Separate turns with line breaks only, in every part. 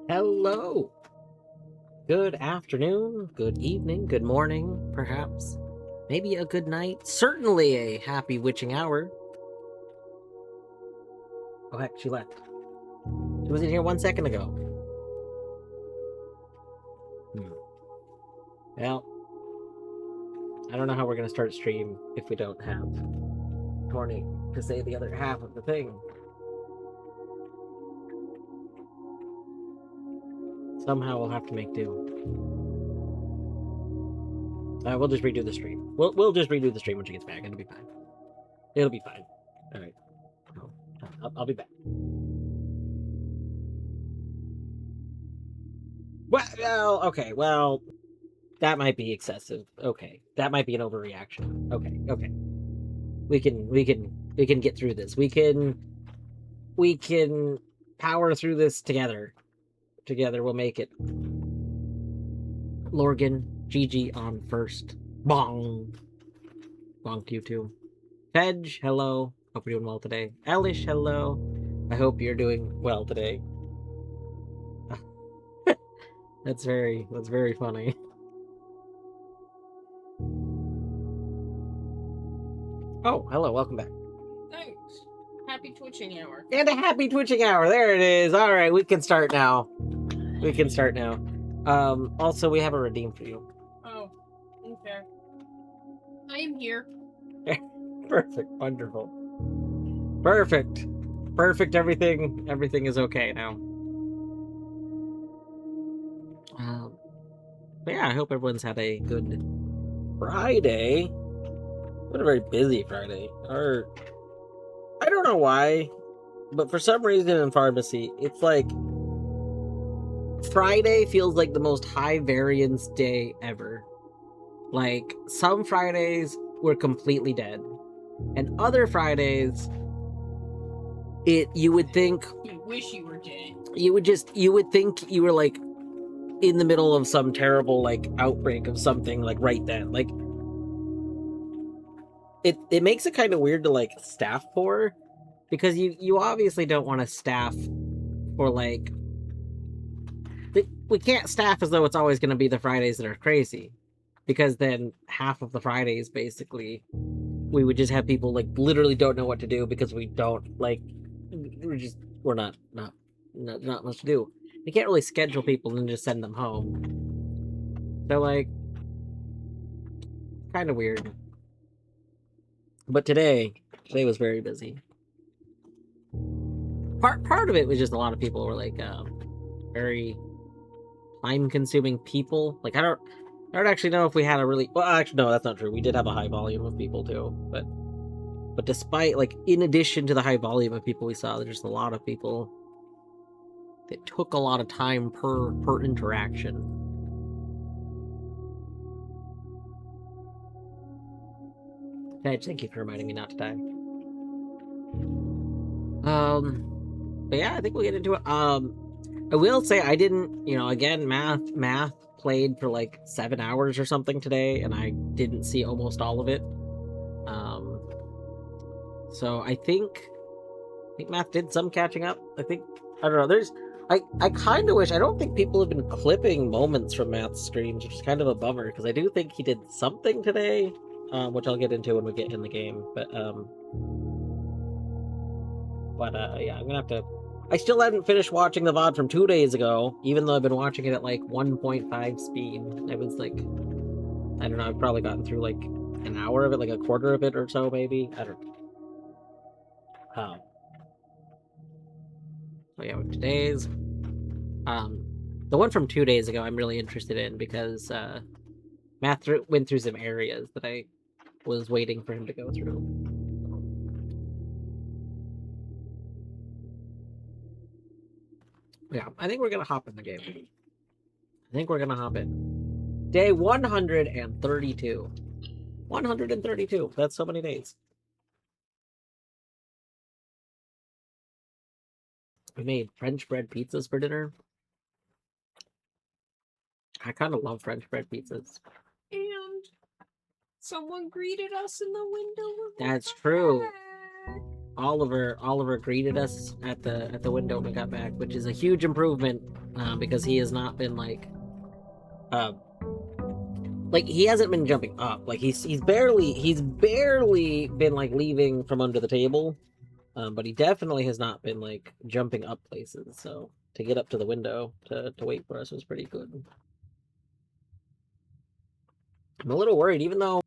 Hello. Good afternoon, good evening, good morning, perhaps. Maybe a good night. Certainly a happy witching hour. Oh, heck, she left. She was in here 1 second ago. Well, I don't know how we're going to start stream if we don't have Corny to say the other half of the thing. Somehow we'll have to make do. We'll just redo the stream. We'll just redo the stream when she gets back. It'll be fine. It'll be fine. All right. I'll be back. Well, okay. Well, that might be excessive. Okay, that might be an overreaction. Okay. We can get through this. We can power through this together. Together we'll make it. Lorgan, GG on first. Bong. Bonk you too. Fedge, hello. Hope you're doing well today. Elish, hello. I hope you're doing well today. That's very funny. Oh, hello, welcome back.
Thanks. Happy twitching hour.
And a happy twitching hour. There it is. All right, we can start now. Also, we have a redeem for you.
Oh, okay. I am here.
Perfect. Wonderful. Perfect. Everything is okay now. But yeah, I hope everyone's had a good Friday. What a very busy Friday. Or I don't know why, but for some reason in pharmacy, it's like Friday feels like the most high variance day ever. Like some Fridays were completely dead, and other Fridays, you would think
You wish you were dead.
you would think you were like in the middle of some terrible like outbreak of something like right then. Like it makes it kind of weird to like staff for, because you obviously don't want to staff for like we can't staff as though it's always going to be the Fridays that are crazy, because then half of the Fridays basically we would just have people like literally don't know what to do because we don't like we're not much to do. We can't really schedule people and just send them home. So like kind of weird. But today was very busy. Part of it was just a lot of people were like very time consuming people. Like I don't actually know if we had a really well actually no, that's not true. We did have a high volume of people too, but despite like in addition to the high volume of people we saw, there's just a lot of people that took a lot of time per interaction. Thank you for reminding me not to die. But yeah, I think we'll get into it. I will say I didn't, again, math played for like 7 hours or something today, and I didn't see almost all of it. So I think math did some catching up. I don't know. I kind of wish, I don't think people have been clipping moments from Math's streams, which is kind of a bummer, because I do think he did something today, which I'll get into when we get in the game. But yeah, I'm gonna have to. I still haven't finished watching the VOD from 2 days ago, even though I've been watching it at like 1.5 speed. I was like, I don't know, I've probably gotten through like an hour of it, like a quarter of it or so, maybe. I don't know. So yeah, today's the one from 2 days ago I'm really interested in, because Math went through some areas that I was waiting for him to go through. Yeah, I think we're gonna hop in the game. Day 132. 132. That's so many days. We made French bread pizzas for dinner. I kind of love French bread pizzas.
And someone greeted us in the window.
That's true. Oliver greeted us at the window when we got back, which is a huge improvement because he has not been like he hasn't been jumping up. Like he's barely been like leaving from under the table, but he definitely has not been like jumping up places. So to get up to the window to wait for us was pretty good. I'm a little worried, even though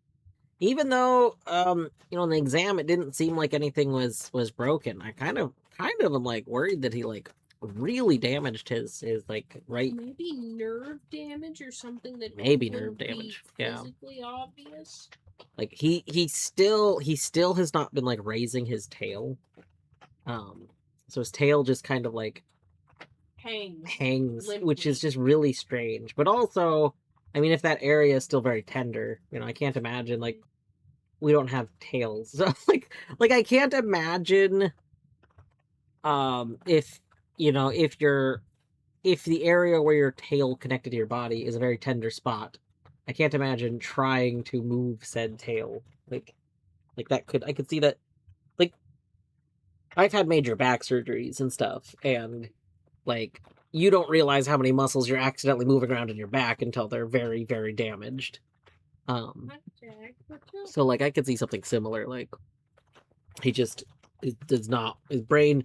you know, in the exam it didn't seem like anything was broken. I kind of am like worried that he like really damaged his like right.
Maybe nerve damage or something that
Maybe
wouldn't
nerve damage.
be
Yeah.
physically obvious.
Like he still has not been like raising his tail. So his tail just kind of like hangs, which is just really strange. But also, I mean, if that area is still very tender, you know, I can't imagine like we don't have tails. So like I can't imagine if you know if the area where your tail connected to your body is a very tender spot, I can't imagine trying to move said tail. Like that I could see that. Like I've had major back surgeries and stuff, and like you don't realize how many muscles you're accidentally moving around in your back until they're very, very damaged. So like I could see something similar. Like he just does not his brain.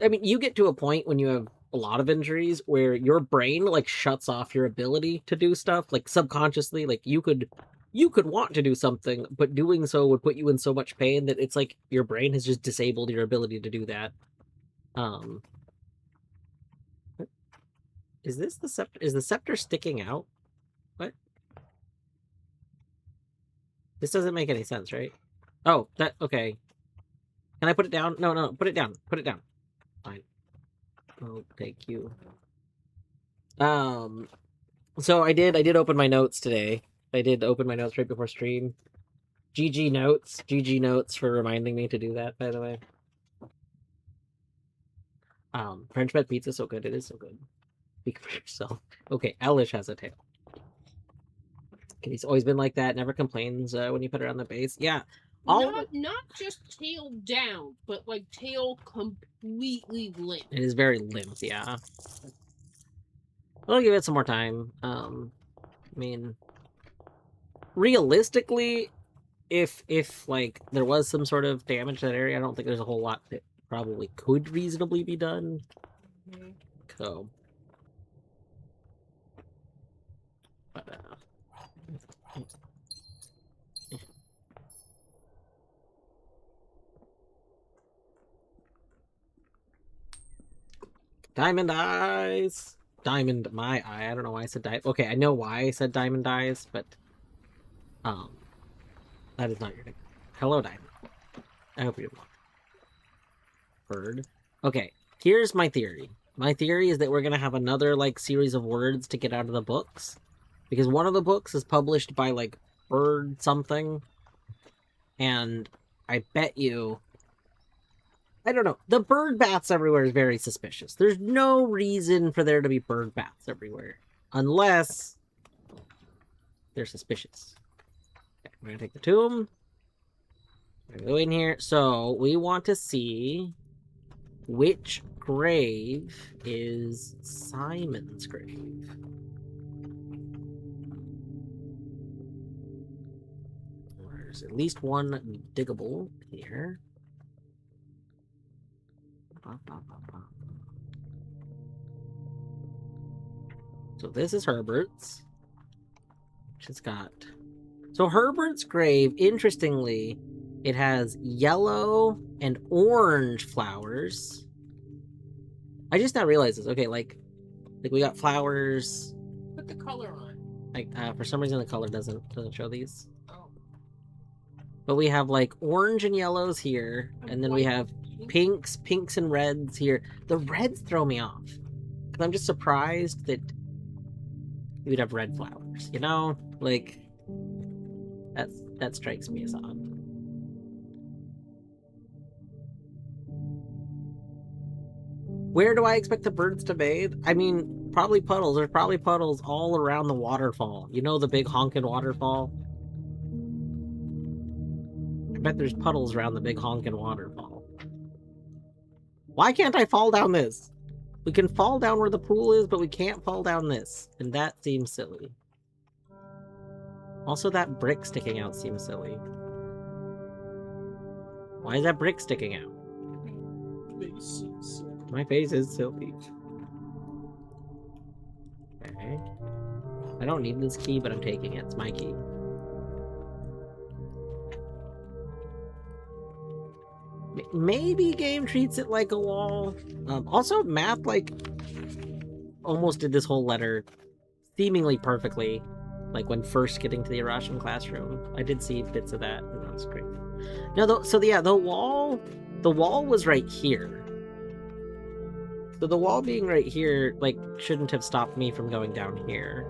I mean, you get to a point when you have a lot of injuries where your brain like shuts off your ability to do stuff like subconsciously. Like you could want to do something, but doing so would put you in so much pain that it's like your brain has just disabled your ability to do that. Is this the scepter? Is the scepter sticking out? What? This doesn't make any sense, right? Oh, that okay. Can I put it down? No, put it down. Put it down. Fine. Oh, thank you. So I did open my notes today. I did open my notes right before stream. GG notes for reminding me to do that, by the way. French bread pizza is so good. It is so good. Speak for yourself. Okay, Elish has a tail. He's always been like that. Never complains when you put it on the base. Yeah.
Not just tail down, but like tail completely limp.
It is very limp, yeah. I'll give it some more time. I mean, realistically, if like there was some sort of damage to that area, I don't think there's a whole lot that probably could reasonably be done.
Mm-hmm.
So, but Diamond eyes. Diamond my eye. I don't know why I said diamond. Okay, I know why I said diamond eyes, but that is not your name. Hello, Diamond. I hope you're well. Bird. Okay, here's my theory. My theory is that we're gonna have another like series of words to get out of the books, because one of the books is published by like Bird something, and I bet you. I don't know. The bird baths everywhere is very suspicious. There's no reason for there to be bird baths everywhere. Unless they're suspicious. Okay, we're going to take the tomb. We're going to go in here. So we want to see which grave is Simon's grave. There's at least one diggable here. So this is Herbert's. She's got... So Herbert's grave, interestingly, it has yellow and orange flowers. I just now realized this. Okay, like we got flowers.
Put the color on.
Like for some reason the color doesn't show these.
Oh.
But we have like orange and yellows here, and then we have pinks and reds here. The reds throw me off because I'm just surprised that you'd have red flowers. You know, like that strikes me as odd. Where do I expect the birds to bathe? I mean, probably puddles. There's probably puddles all around the waterfall. You know, the big honkin' waterfall? I bet there's puddles around the big honkin' waterfall. Why can't I fall down this? We can fall down where the pool is, but we can't fall down this. And that seems silly. Also, that brick sticking out seems silly. Why is that brick sticking out? My face is silly. Okay. I don't need this key, but I'm taking it. It's my key. Maybe game treats it like a wall. Also, math, like, almost did this whole letter seemingly perfectly. Like, when first getting to the Irashim classroom. I did see bits of that, and that was great. No, the wall was right here. So the wall being right here, like, shouldn't have stopped me from going down here.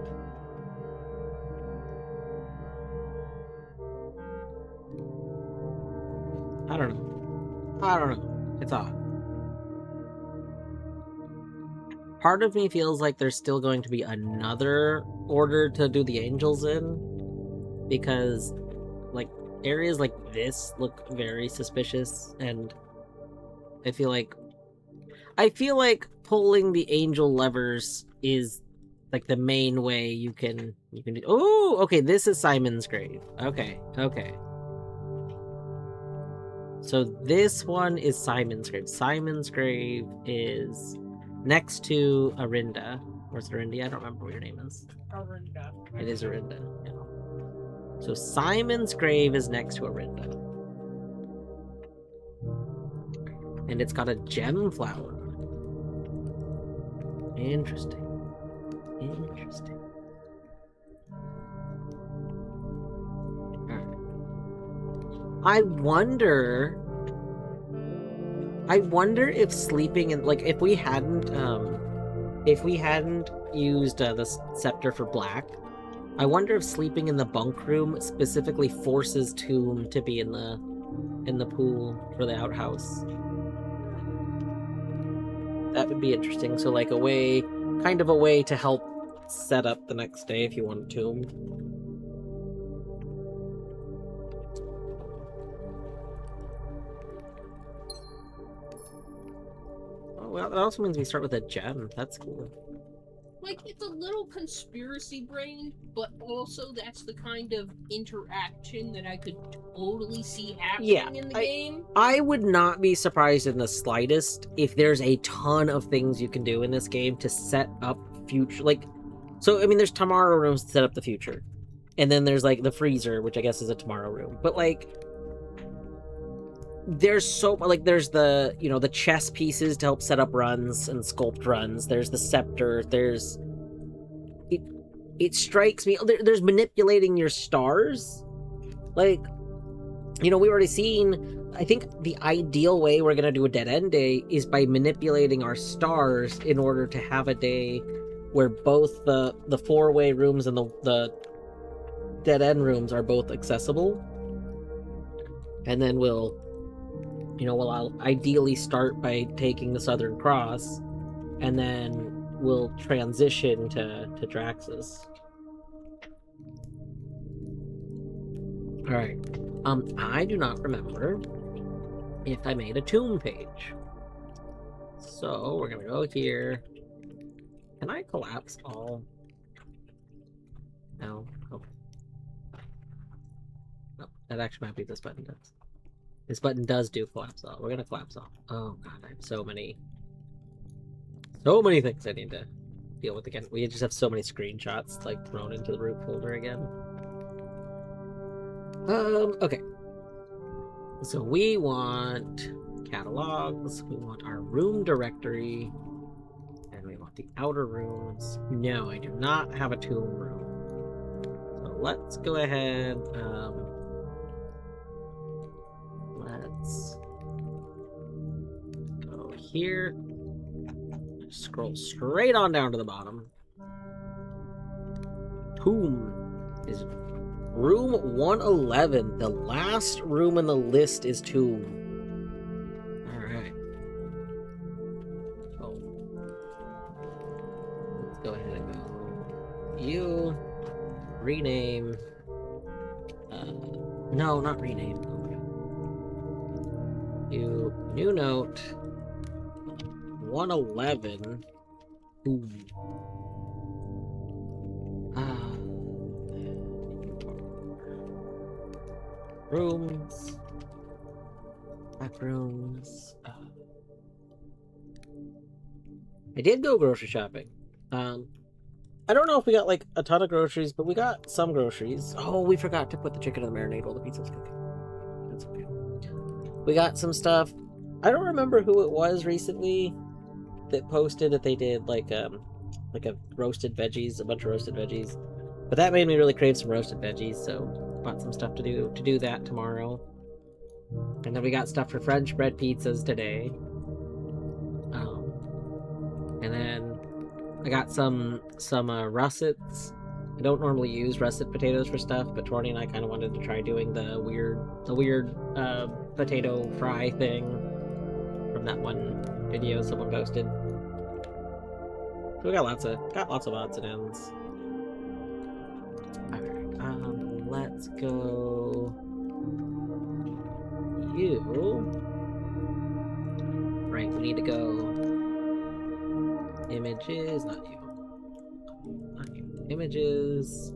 I don't know. It's odd. Part of me feels like there's still going to be another order to do the angels in, because, like, areas like this look very suspicious, and I feel like pulling the angel levers is like the main way you can do. Oh, okay, this is Simon's grave. Okay. So this one is Simon's grave. Simon's grave is next to Arinda. Where's Arinda? I don't remember what your name is.
Arinda.
It is Arinda. Yeah. So Simon's grave is next to Arinda. And it's got a gem flower. Interesting. I wonder if sleeping in, like, if we hadn't used the scepter for black, I wonder if sleeping in the bunk room specifically forces Tomb to be in the pool for the outhouse. That would be interesting. So, like, kind of a way to help set up the next day if you want Tomb. Well, that also means we start with a gem. That's cool.
Like, it's a little conspiracy brain, but also that's the kind of interaction that I could totally see happening in the game.
I would not be surprised in the slightest if there's a ton of things you can do in this game to set up future. Like, so, I mean, there's tomorrow rooms to set up the future. And then there's, like, the freezer, which I guess is a tomorrow room. But, like, there's so, like, there's the, you know, the chess pieces to help set up runs and sculpt runs. There's the scepter. There's, it strikes me, there's manipulating your stars. Like, you know, we've already seen, I think the ideal way we're gonna do a dead end day is by manipulating our stars in order to have a day where both the four-way rooms and the dead end rooms are both accessible. And then we'll ideally start by taking the Southern Cross, and then we'll transition to Draxus. Alright. I do not remember if I made a tomb page. So we're gonna go here. Can I collapse all? No. Oh. No, that actually might be this button does. This button does do collapse all. We're gonna collapse all. Oh god, I have so many things I need to deal with again. We just have so many screenshots, like, thrown into the root folder again. Okay. So we want catalogs, we want our room directory, and we want the outer rooms. No, I do not have a tomb room. So let's go ahead, let's go here. Scroll straight on down to the bottom. Tomb is room 111. The last room in the list is Tomb. Alright. Oh. Let's go ahead and go. You rename. No, not rename. You new note. 111. Ooh. Rooms. Back rooms. I did go grocery shopping. I don't know if we got like a ton of groceries, but we got some groceries. Oh, we forgot to put the chicken in the marinade while the pizza was cooking. That's okay. We got some stuff. I don't remember who it was recently that posted that they did like a roasted veggies, a bunch of roasted veggies. But that made me really crave some roasted veggies, so bought some stuff to do that tomorrow. And then we got stuff for French bread pizzas today. And then I got some russets. I don't normally use russet potatoes for stuff, but Torny and I kind of wanted to try doing the weird potato fry thing from that one video someone posted. So we got lots of odds and ends. Alright, let's go. You. Right, we need to go. Images, not you. Not you. Images.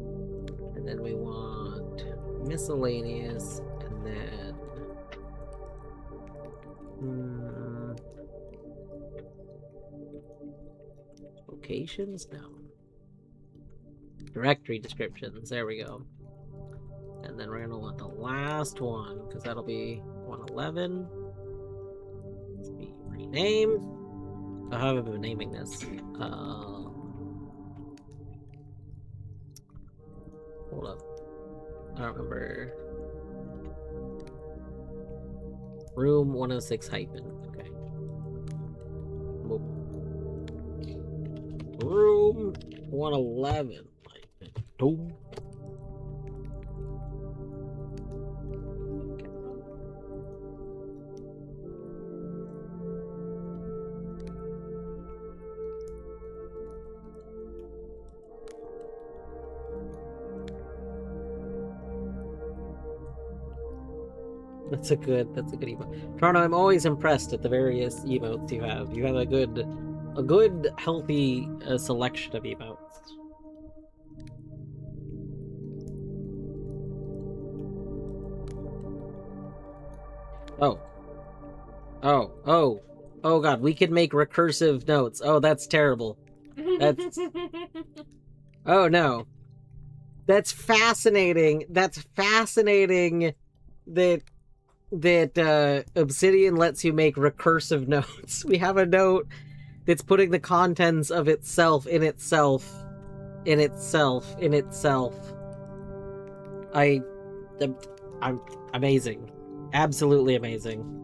And then we want miscellaneous. And then. Locations? No. Directory descriptions. There we go. And then we're gonna want the last one, because that'll be 111. Let's be rename. How have I been naming this? Hold up. I don't remember. Room 106 hyphen. Okay. Room 111 hyphen. Boom. That's a good emote. Toronto, I'm always impressed at the various emotes you have. You have a good, healthy selection of emotes. Oh god, we could make recursive notes. Oh, that's terrible. That's... Oh no. That's fascinating. That's fascinating that Obsidian lets you make recursive notes. We have a note that's putting the contents of itself in itself. I'm amazing. Absolutely amazing.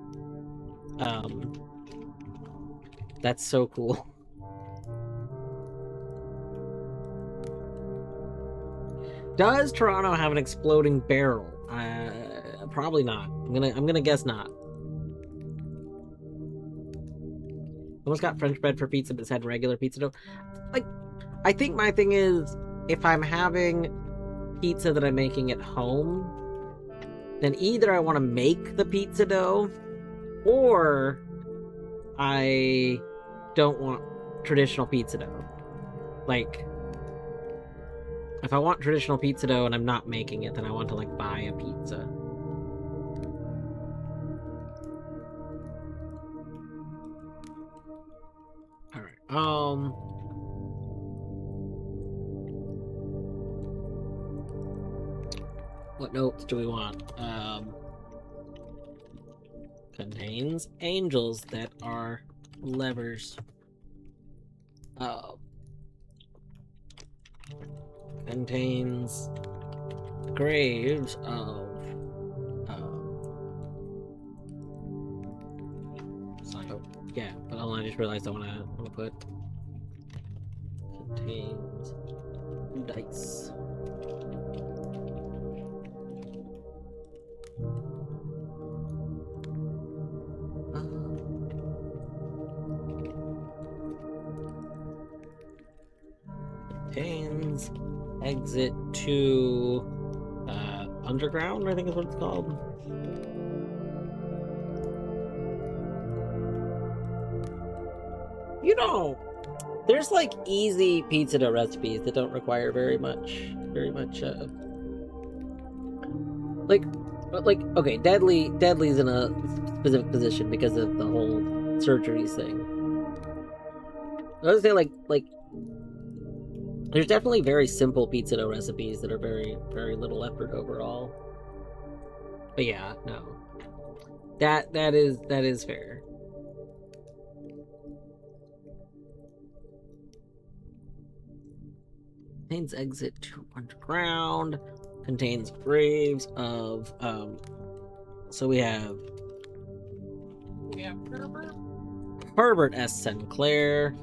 That's so cool. Does Toronto have an exploding barrel? Probably not. I'm gonna guess not. Almost got French bread for pizza, but it's had regular pizza dough. Like, I think my thing is, if I'm having pizza that I'm making at home, then either I want to make the pizza dough, or I don't want traditional pizza dough. Like, if I want traditional pizza dough and I'm not making it, then I want to, like, buy a pizza. Alright, what notes do we want? Contains angels that are levers. Contains graves of yeah, but I just realized I wanna put contains dice. Contains exit to underground, I think is what it's called. You know, there's like easy pizza dough recipes that don't require very much, like okay, Deadly's in a specific position because of the whole surgeries thing. I was gonna say like there's definitely very simple pizza dough recipes that are very little effort overall. But yeah, no. That is fair. Contains exit to underground. Contains graves of so we have Herbert S. Sinclair.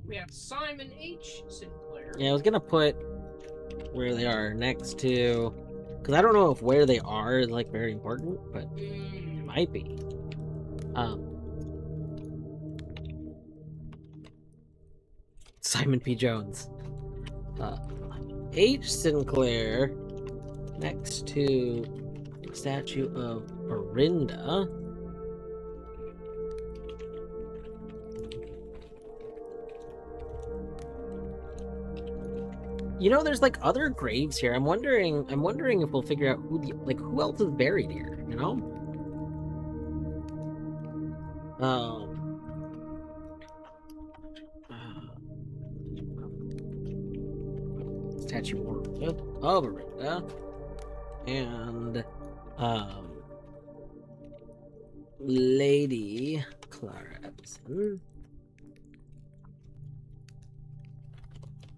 We have Simon H. Sinclair.
Yeah, I was gonna put where they are next to, because I don't know if where they are is like very important, but it might be. Simon P. Jones. H. Sinclair next to statue of Orinda. You know, there's like other graves here. I'm wondering if we'll figure out who else is buried here, you know? Statue of Orinda. And Lady Clara Epson.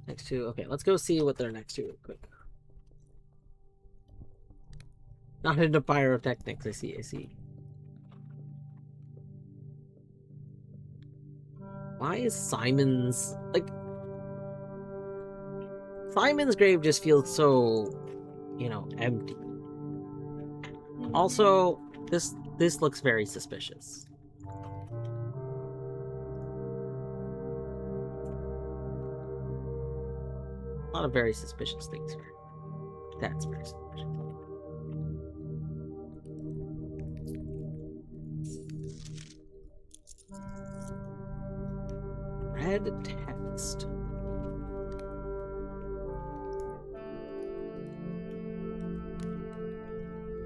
Next to, okay, let's go see what they're next to real quick. Not into pyrotechnics, I see. Why is Simon's grave just feels so, you know, empty. Also, this looks very suspicious. A lot of very suspicious things here. That's very suspicious. Red text.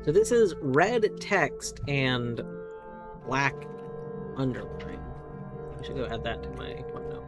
So this is red text and black underline. I should go add that to my OneNote.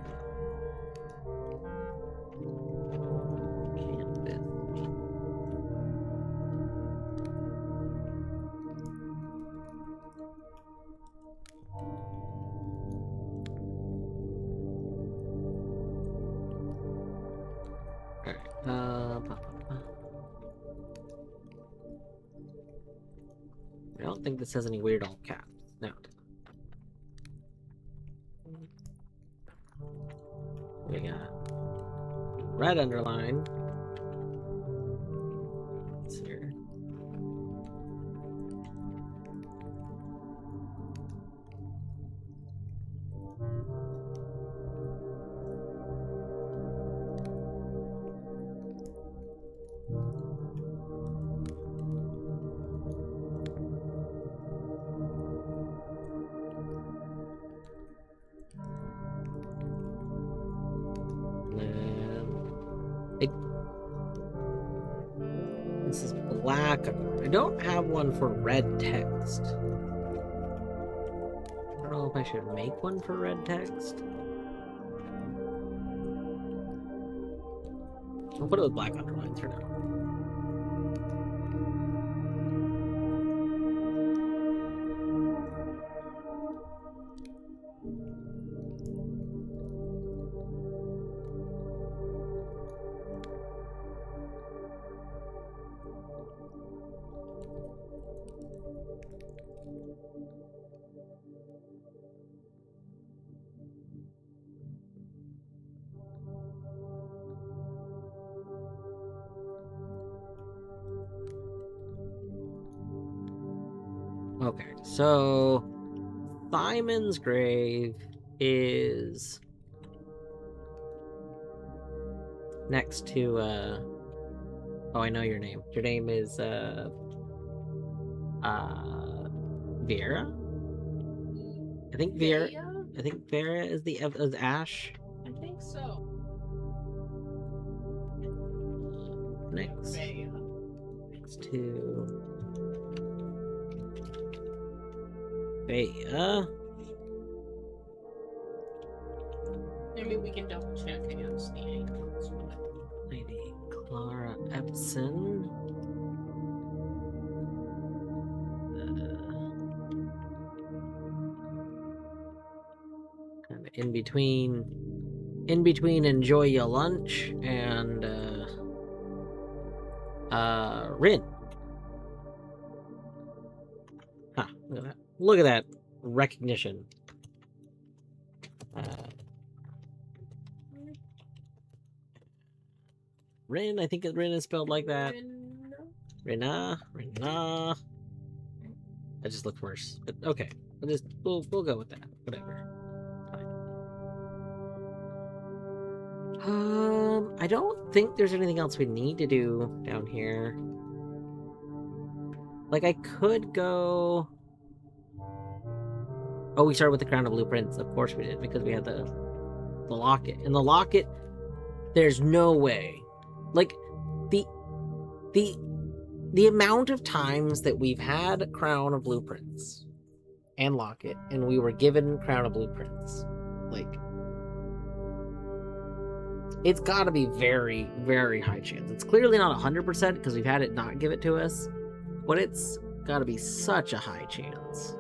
I don't think this has any weird all caps. No. We got red underline. It's here. This is black. I don't have one for red text. I don't know if I should make one for red text. I'll put it with black underlines for now. Okay, so Simon's grave is next to oh, I know your name. Your name is Vera? I think Vera. I think Vera is is Ash.
I think so.
Next.
Vea.
Next to Vea.
I mean, we can double check against the angles.
Lady Clara Epson. Kind of in between enjoy your lunch and Rin. Huh, look at that. Look at that recognition. Rin, I think Rin is spelled like that. Rina. That just looked worse. But okay. We'll go with that. Whatever. Fine. I don't think there's anything else we need to do down here. Like, I could go... Oh, we started with the Crown of Blueprints. Of course we did, because we had the locket. And the locket, there's no way. Like, the amount of times that we've had Crown of Blueprints and locket, and we were given Crown of Blueprints, like, it's got to be very, very high chance. It's clearly not 100% because we've had it not give it to us, but it's got to be such a high chance.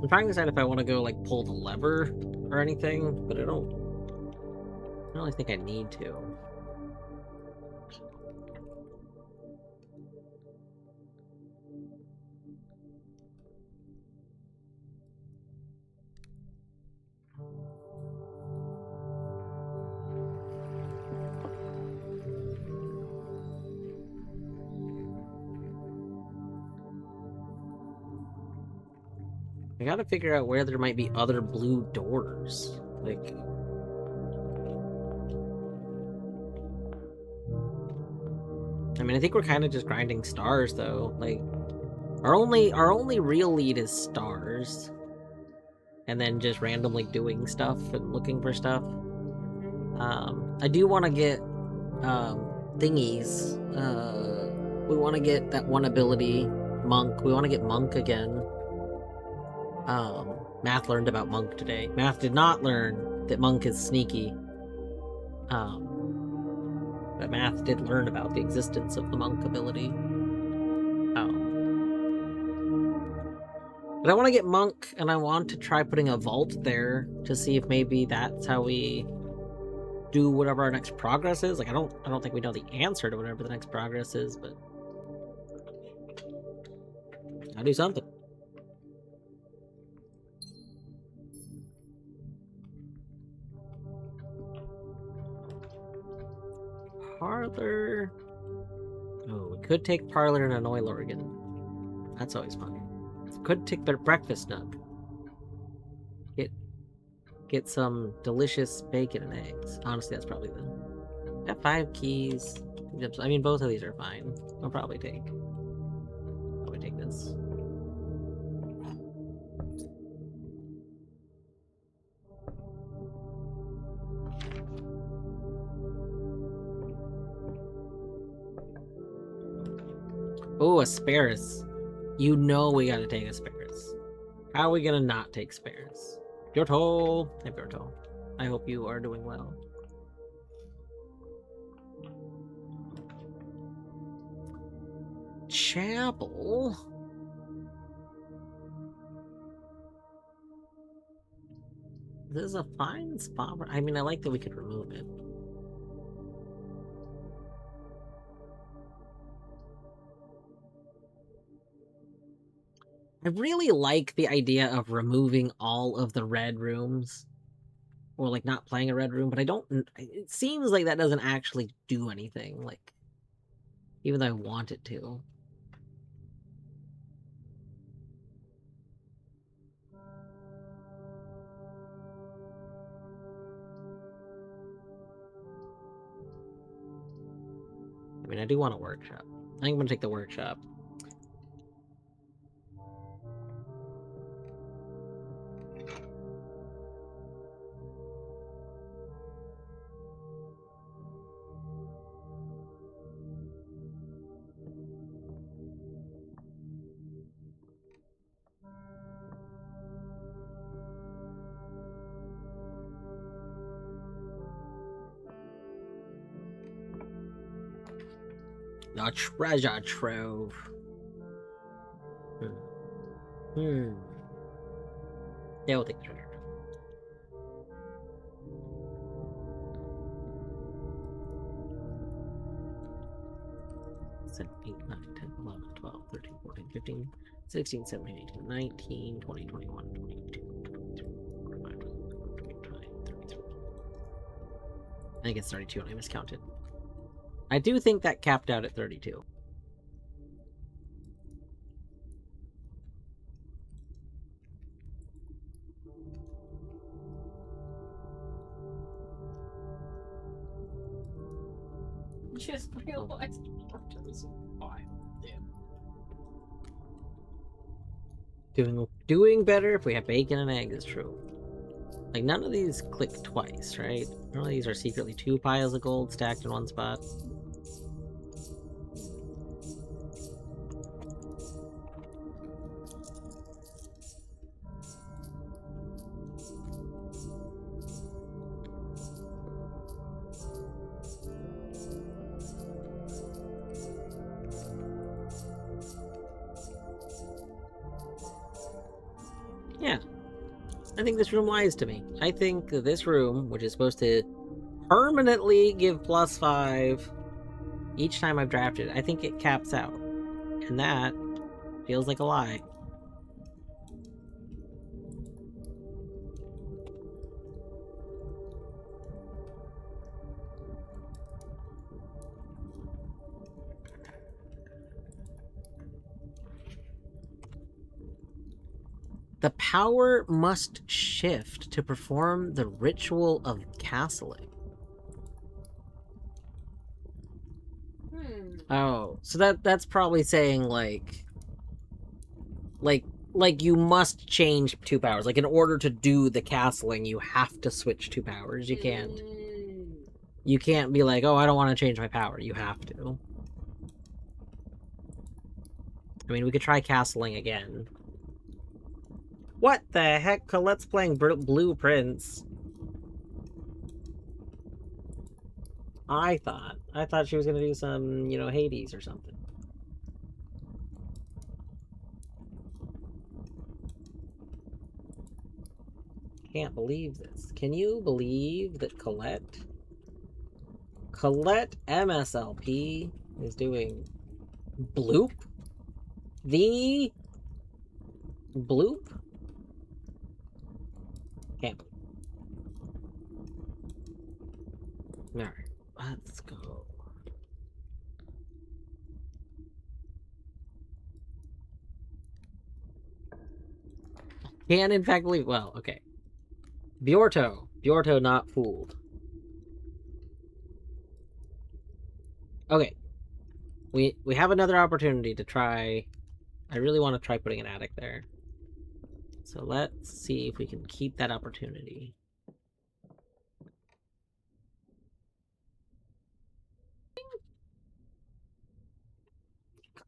I'm trying to decide if I want to go, like, pull the lever or anything, but I don't really think I need to. I gotta figure out where there might be other blue doors. Like... I mean, I think we're kind of just grinding stars, though. Like, our only real lead is stars. And then just randomly doing stuff and looking for stuff. I do want to get, thingies. We want to get that one ability, Monk. We want to get Monk again. Math learned about Monk today. Math did not learn that Monk is sneaky. But Math did learn about the existence of the Monk ability. But I want to get Monk, and I want to try putting a vault there to see if maybe that's how we do whatever our next progress is. Like, I don't think we know the answer to whatever the next progress is, but I'll do something. Parlor. Oh, we could take Parlor and annoy Lorgan. That's always fun. Could take their breakfast nook. Get some delicious bacon and eggs. Honestly, that's probably the... Got 5 keys. I mean, both of these are fine. I'll probably take this. Oh, Asparus. You know we gotta take Asparus. How are we gonna not take Asparus? Bjortol! Hey, Bjortol. I hope you are doing well. Chapel? This is a fine spot. I mean, I like that we could remove it. I really like the idea of removing all of the red rooms. Or, like, not playing a red room, but I don't... It seems like that doesn't actually do anything, like... Even though I want it to. I mean, I do want a workshop. I think I'm gonna take the workshop. A treasure trove. Yeah, we'll take the treasure. 7, 8, 9, 10, 11, 12, 13, 14, 15, 16, 17, 18, 19, 20, 21, 22, 23, 25, 26, 33. I think it's 32 and I miscounted. I do think that capped out at 32.
Just realized Porto's 5. Damn.
Doing better if we have bacon and eggs is true. Like, none of these click twice, right? None of these are secretly 2 piles of gold stacked in one spot. Yeah. I think this room lies to me. I think this room, which is supposed to permanently give +5 each time I've drafted, I think it caps out. And that feels like a lie. The power must shift to perform the ritual of castling. Oh, so that's probably saying like you must change 2 powers. Like, in order to do the castling, you have to switch 2 powers. You can't be like, oh, I don't want to change my power. You have to. I mean, we could try castling again. What the heck? Colette's playing Blueprints. I thought she was gonna do some, Hades or something. Can't believe this. Can you believe that Colette MSLP is doing Bloop? The Bloop? Can't believe. Alright, let's go. Can in fact believe. Well, okay. Bjorto not fooled. Okay. We have another opportunity to try. I really want to try putting an attic there. So let's see if we can keep that opportunity.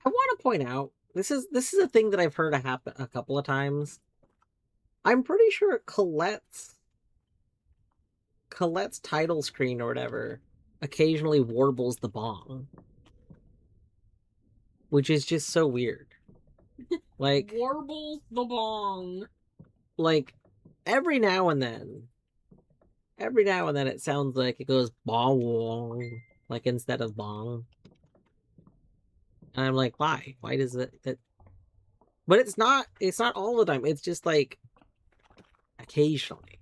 I want to point out, this is a thing that I've heard happen a couple of times. I'm pretty sure Colette's title screen or whatever occasionally warbles the bong. Which is just so weird. Like,
warbles the bong.
Like, every now and then it sounds like it goes bong, like, instead of bong. And I'm like, why? Why does that? But it's not all the time. It's just like occasionally.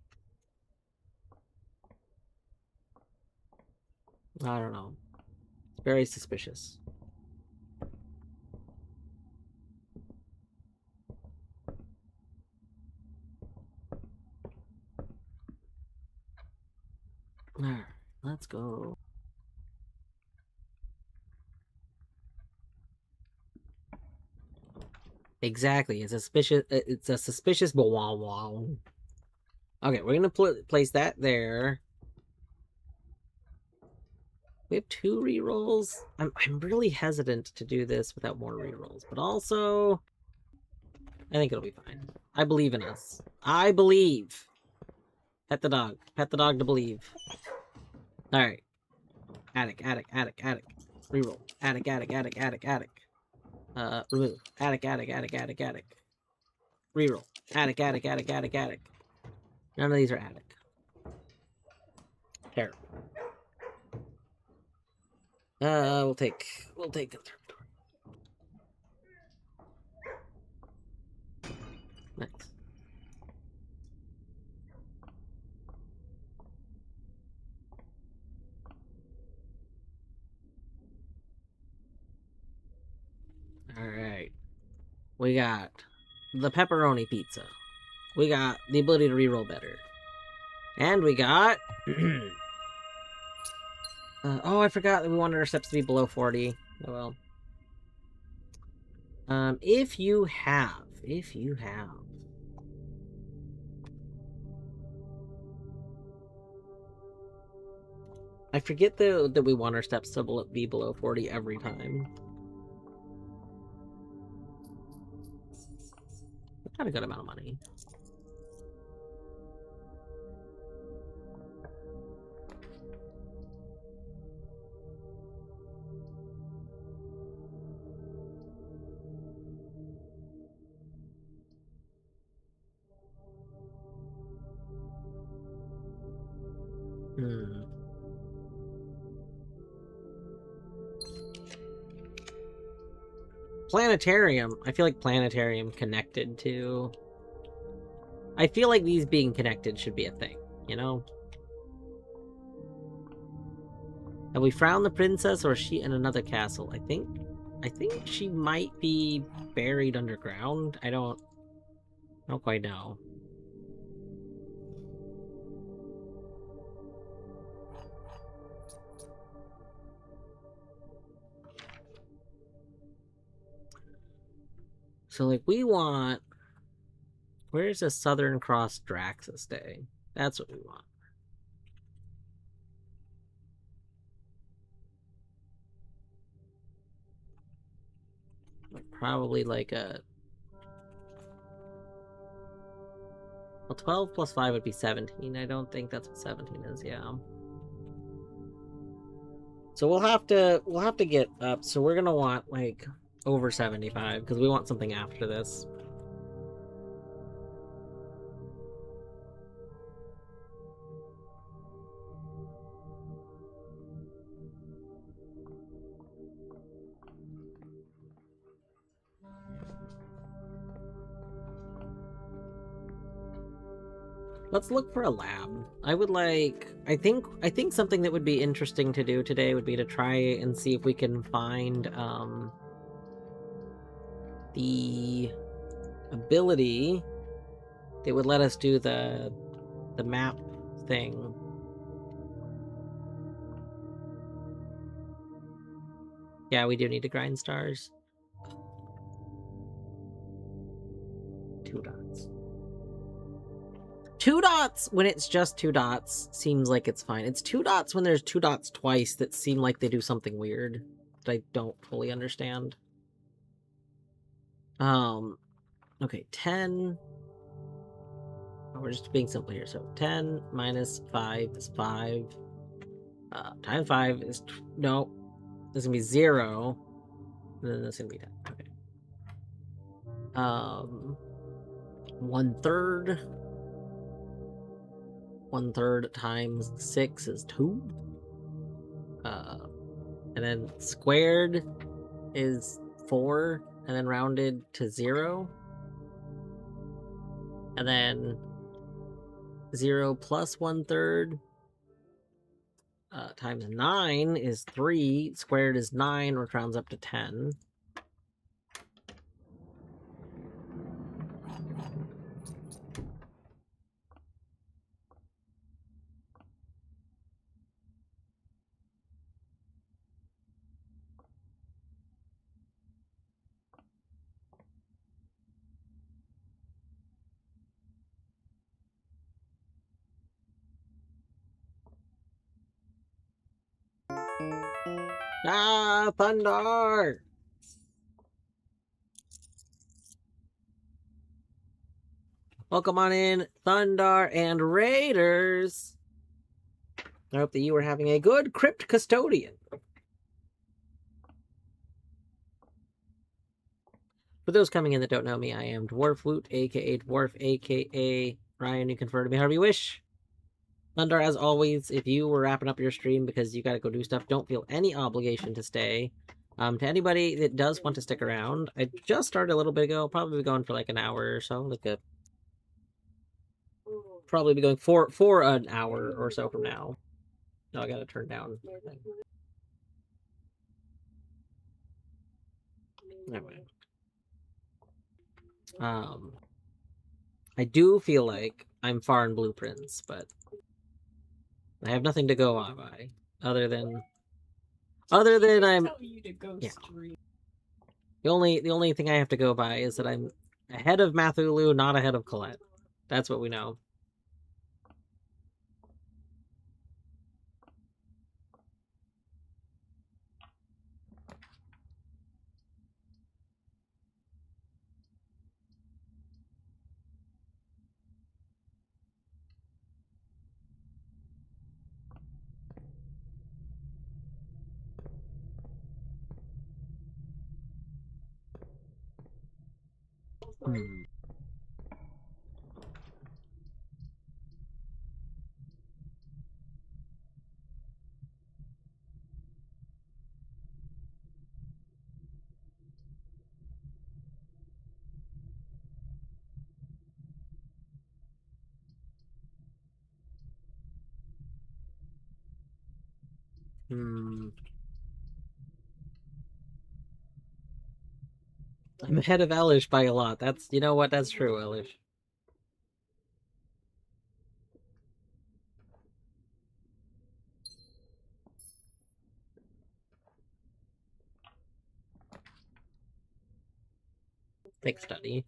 I don't know. It's very suspicious. Alright, let's go. Exactly. It's a suspicious wah wah. Okay, we're gonna place that there. We have 2 rerolls. I'm really hesitant to do this without more rerolls, but also I think it'll be fine. I believe in us. I believe. Pet the dog. Pet the dog to believe. Alright. Attic, attic, attic, attic. Reroll. Attic, attic, attic, attic, attic. Remove. Attic, attic, attic, attic, attic. Reroll. Attic, attic, attic, attic, attic. None of these are attic. Terrible. We'll take conservatory. Nice. Alright. We got the pepperoni pizza. We got the ability to reroll better. And we got... oh, I forgot that we wanted our steps to be below 40. Oh well. If you have... I forget that we want our steps to be below 40 every time. That's not a good amount of money. Hmm. Planetarium. I feel like planetarium connected to... I feel like these being connected should be a thing, you know? Have we found the princess, or is she in another castle? I think she might be buried underground. I don't quite know. So, like, we want... Where's the Southern Cross Draxa stay? That's what we want. Probably like a... Well, 12 plus 5 would be 17. I don't think that's what 17 is, yeah. So we'll have to get up. So we're gonna want, like, over 75, because we want something after this. Let's look for a lab. I would like... I think something that would be interesting to do today would be to try and see if we can find, the ability that would let us do the map thing. Yeah, we do need to grind stars. 2 dots. 2 dots when it's just 2 dots seems like it's fine. It's 2 dots when there's 2 dots twice that seem like they do something weird that I don't fully understand. Okay, 10. Oh, we're just being simple here. So 10 minus 5 is 5. Times 5 is... No. This is going to be 0. And then this is going to be 10. Okay. 1/3. 1/3 times 6 is 2. And then squared is 4. And then rounded to 0. And then 0 plus 1/3 times 9 is 3. Squared is 9, which rounds up to 10. Ah, Thunder! Welcome on in, Thunder and Raiders! I hope that you are having a good Crypt Custodian. For those coming in that don't know me, I am Dwarf Loot, aka Dwarf, aka Ryan. You can refer to me however you wish. Thunder, as always, if you were wrapping up your stream because you gotta go do stuff, don't feel any obligation to stay. To anybody that does want to stick around, I just started a little bit ago. Probably be going for like an hour or so. Probably be going for an hour or so from now. No, I gotta turn down. Anyway. I do feel like I'm far in blueprints, but I have nothing to go on by other than I'm yeah. The only thing I have to go by is that I'm ahead of Mathulu, not ahead of Colette. That's what we know. Hmm. Hmm. I'm ahead of Elish by a lot. That's, you know what, that's true, Elish. Take study.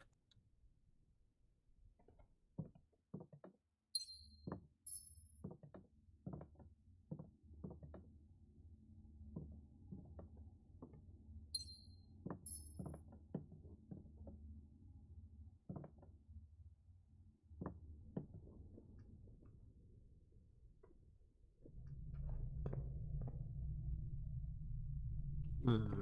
Hmm.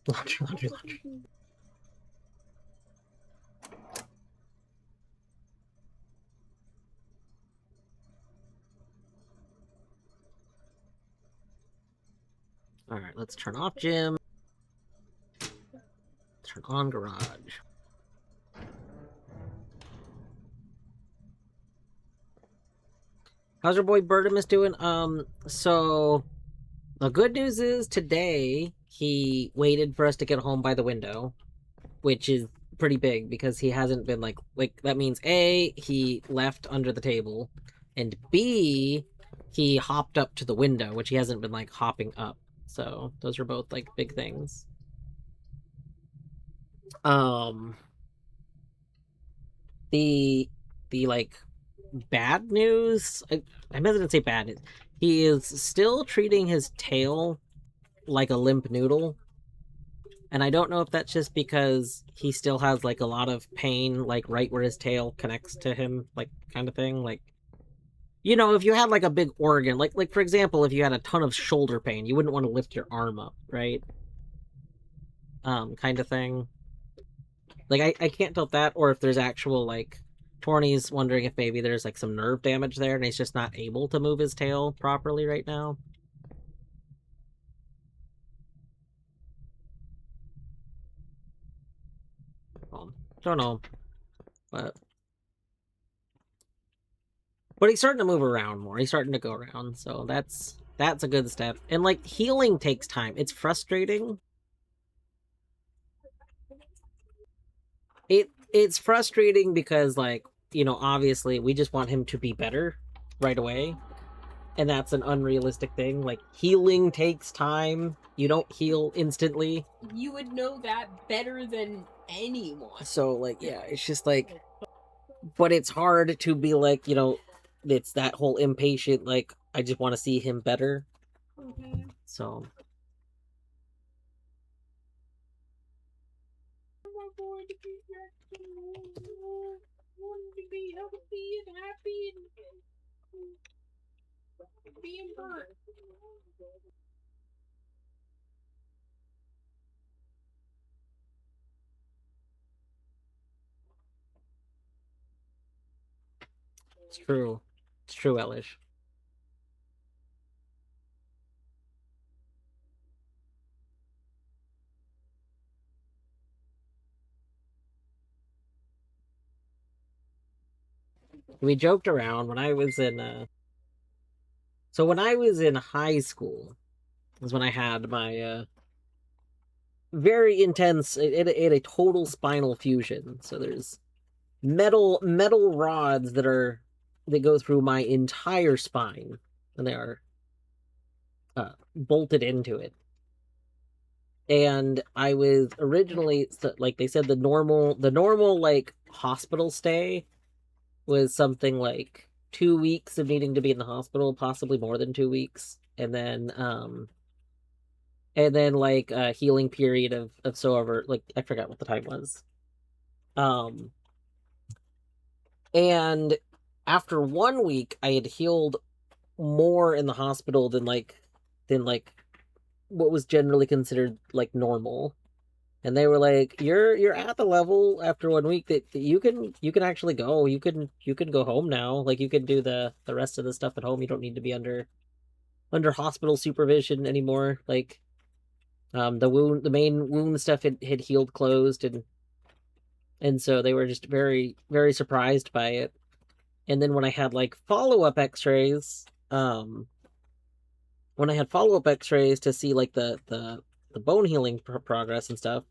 Laundry. Alright, let's turn off gym. Turn on garage. How's your boy Bertimus doing? So the good news is today he waited for us to get home by the window, which is pretty big because he hasn't been like that means A, he left under the table, and B, he hopped up to the window, which he hasn't been like hopping up. So those are both like big things. The like bad news, I'm hesitant to say bad news. He is still treating his tail like a limp noodle. And I don't know if that's just because he still has like a lot of pain, like right where his tail connects to him, like kind of thing. Like, you know, if you had like a big organ, like for example, if you had a ton of shoulder pain, you wouldn't want to lift your arm up, right? Kind of thing. Like I can't tell if that or if there's actual like Torny's wondering if maybe there's like some nerve damage there and he's just not able to move his tail properly right now. Don't know, but he's starting to move around more. He's starting to go around, so that's a good step. And like healing takes time. It's frustrating. It's frustrating because like, you know, obviously we just want him to be better right away. And that's an unrealistic thing. Like healing takes time. You don't heal instantly.
You would know that better than anyone.
So like, yeah, it's just like, but it's hard to be like, you know, it's that whole impatient, like, I just want to see him better. So
Going to be healthy and happy and being burnt.
it's true. It's true, Elish. We joked around when I was in so when I was in high school was when I had my very intense it a total spinal fusion. So there's metal rods that go through my entire spine, and they are bolted into it. And I was originally like they said the normal like hospital stay was something like 2 weeks of needing to be in the hospital, possibly more than 2 weeks, and then like a healing period of so ever, like I forgot what the time was. Um and after 1 week I had healed more in the hospital than like what was generally considered like normal. And they were like, you're at the level after 1 week that you can actually go. You can go home now. Like you can do the rest of the stuff at home. You don't need to be under hospital supervision anymore. Like the main wound stuff had healed closed, and so they were just very very surprised by it. And then when I had like follow-up x-rays, when I had follow-up x-rays to see like the bone healing progress and stuff,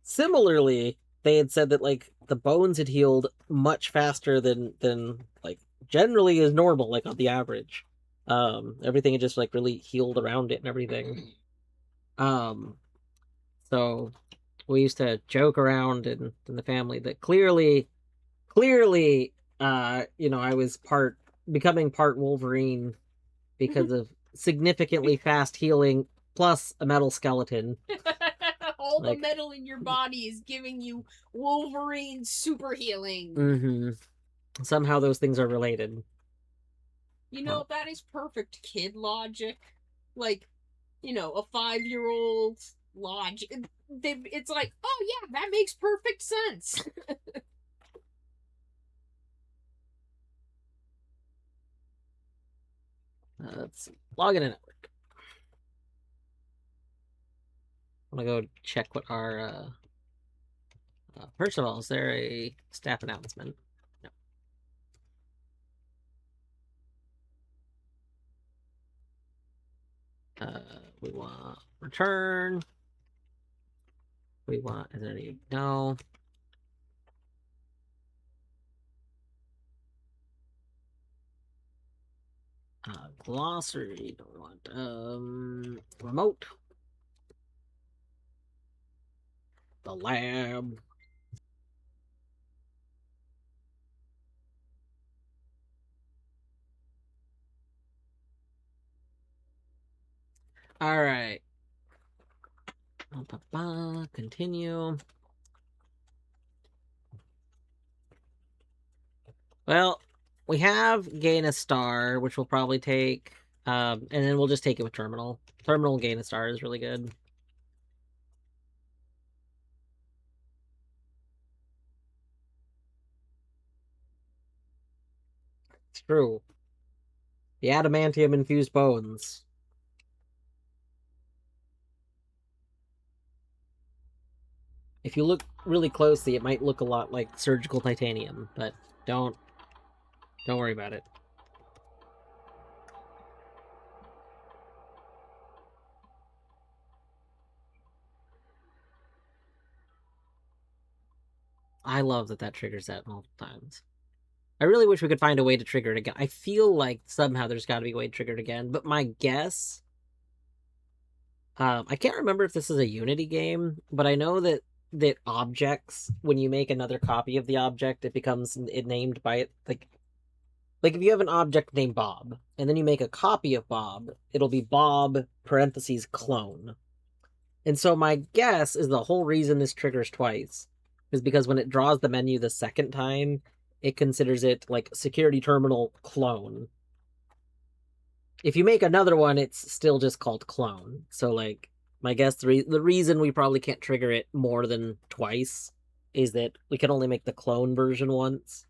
similarly they had said that like the bones had healed much faster than like generally is normal, like on the average. Everything had just like really healed around it and everything. um so we used to joke around in the family that clearly you know, I was becoming part Wolverine because of significantly fast healing plus a metal skeleton.
All like, the metal in your body is giving you Wolverine super healing.
Mm-hmm. Somehow those things are related.
You know, that is perfect kid logic. Like, you know, a 5-year-old logic. It's like, oh yeah, that makes perfect sense.
Let's log in a network. I'm gonna go check what our first of all, is there a staff announcement? No. We want return. We want, is there any, no. Glossary, don't want, remote. The lab. All right. Continue. Well, we have gain a star, which will probably take, and then we'll just take it with terminal. Terminal gain a star is really good. It's true. The adamantium infused bones. if you look really closely, it might look a lot like surgical titanium, but don't worry about it. I love that triggers that multiple times. I really wish we could find a way to trigger it again. I feel like somehow there's got to be a way to trigger it again, but my guess... I can't remember if this is a Unity game, but I know that objects, when you make another copy of the object, it becomes named by it. Like if you have an object named Bob, and then you make a copy of Bob, it'll be Bob parentheses clone. And so my guess is the whole reason this triggers twice is because when it draws the menu the second time, it considers it like security terminal clone. If you make another one, it's still just called clone. So like my guess the reason we probably can't trigger it more than twice is that we can only make the clone version once.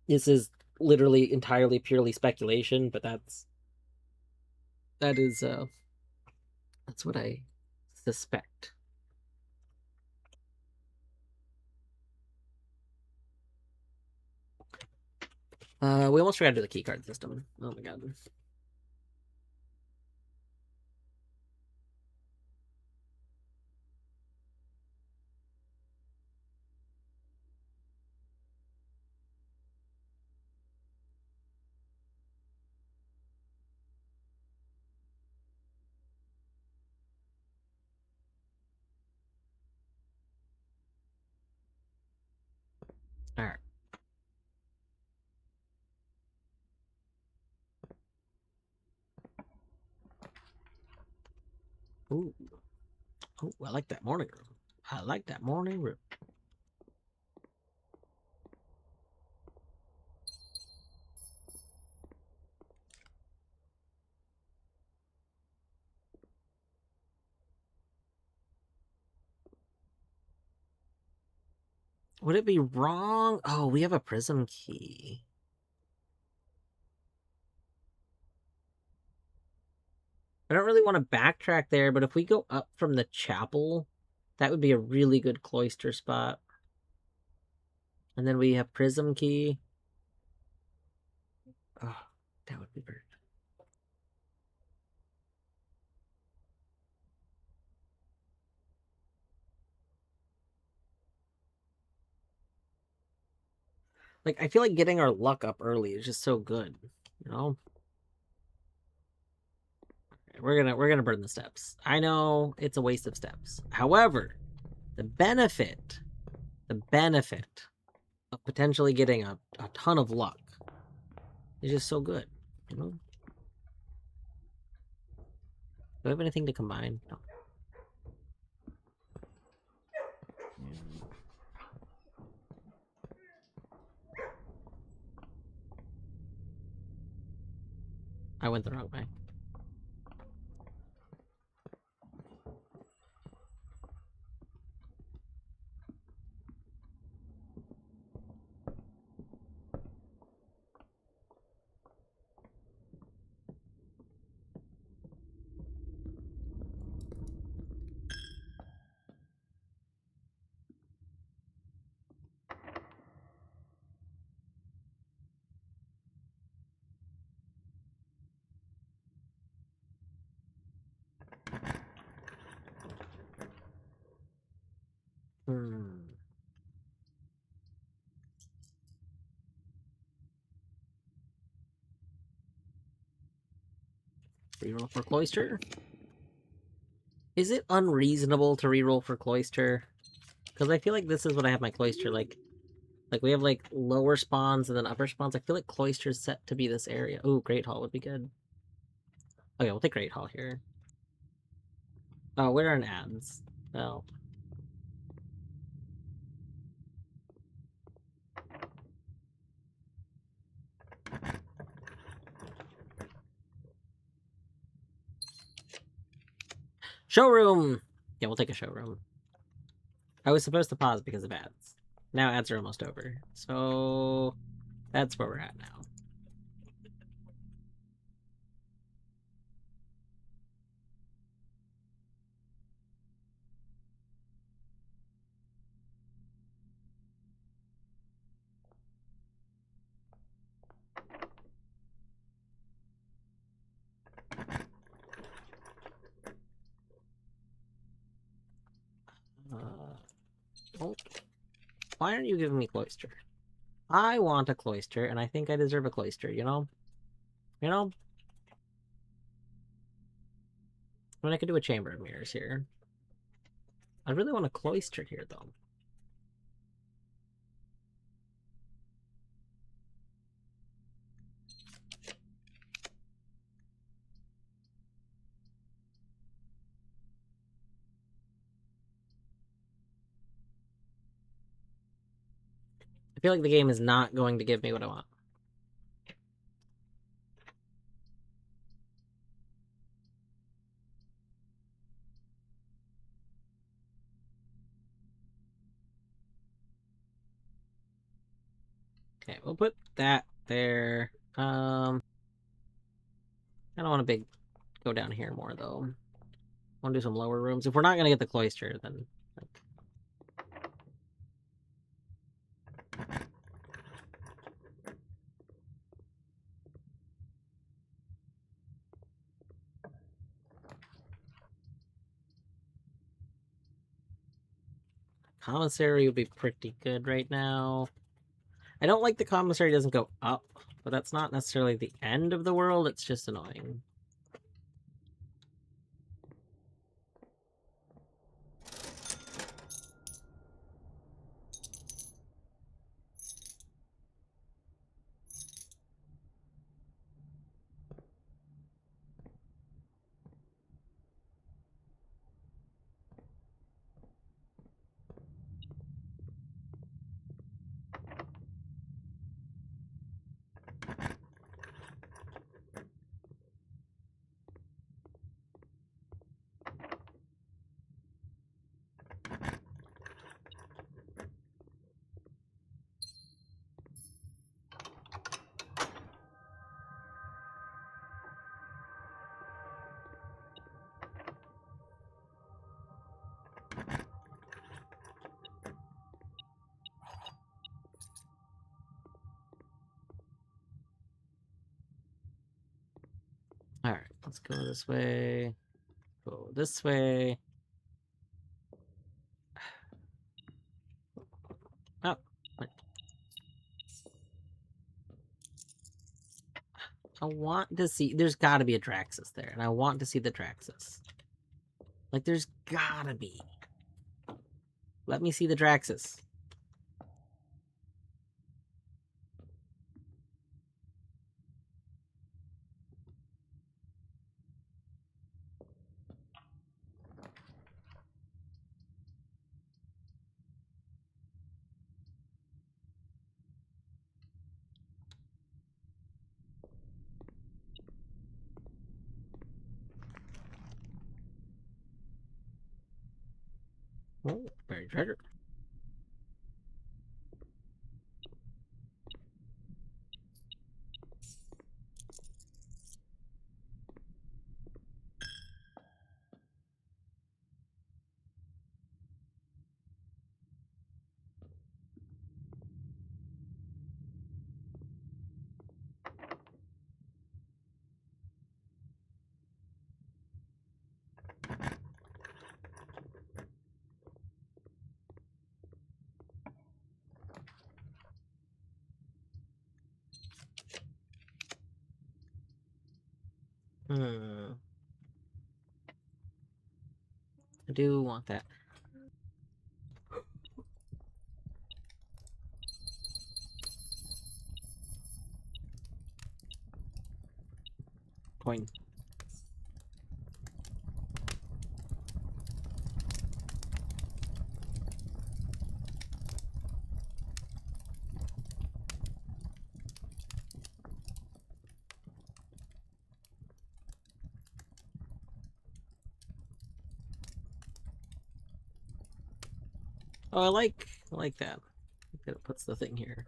This is literally entirely purely speculation, but that's what I suspect. We almost forgot to do the keycard system. Oh my god. All right. Ooh. Oh, I like that morning room. I like that morning room. Would it be wrong? Oh, we have a prism key. I don't really want to backtrack there, but if we go up from the chapel, that would be a really good cloister spot. And then we have prism key. Oh, that would be very... Like, I feel like getting our luck up early is just so good, you know? We're gonna burn the steps. I know it's a waste of steps. However, the benefit of potentially getting a ton of luck is just so good, you know? Do I have anything to combine? No. I went the wrong way. Reroll for Cloister? Is it unreasonable to reroll for Cloister? Because I feel like this is what I have my Cloister like we have like lower spawns and then upper spawns. I feel like Cloister's set to be this area. Ooh, Great Hall would be good. Okay, we'll take Great Hall here. Oh, where are an ads? Oh. Showroom! Yeah, we'll take a showroom. I was supposed to pause because of ads. Now ads are almost over. So that's where we're at now. Oh, why aren't you giving me cloister? I want a cloister, and I think I deserve a cloister, you know? You know? I mean, I could do a chamber of mirrors here. I really want a cloister here, though. I feel like the game is not going to give me what I want. Okay, we'll put that there. I don't want to go down here more, though. I want to do some lower rooms. If we're not going to get the cloister, then... Like... Commissary would be pretty good right now. I don't like the commissary doesn't go up, but that's not necessarily the end of the world, it's just annoying. Alright, let's go this way. Go this way. Oh. I want to see... There's gotta be a Draxus there, and I want to see the Draxus. Like, there's gotta be. Let me see the Draxus. Oh, buried treasure. Hmm. I do want that. Coin. Oh, I like that. I think that it puts the thing here.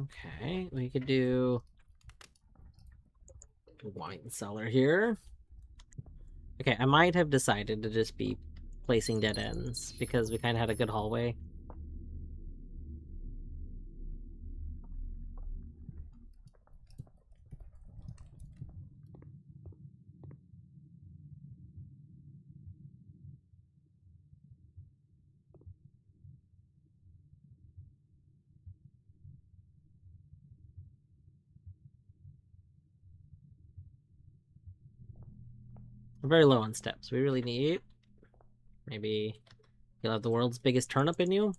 Okay, we could do wine cellar here. Okay, I might have decided to just be placing dead ends because we kind of had a good hallway. We're very low on steps. We really need maybe you'll have the world's biggest turnip in you.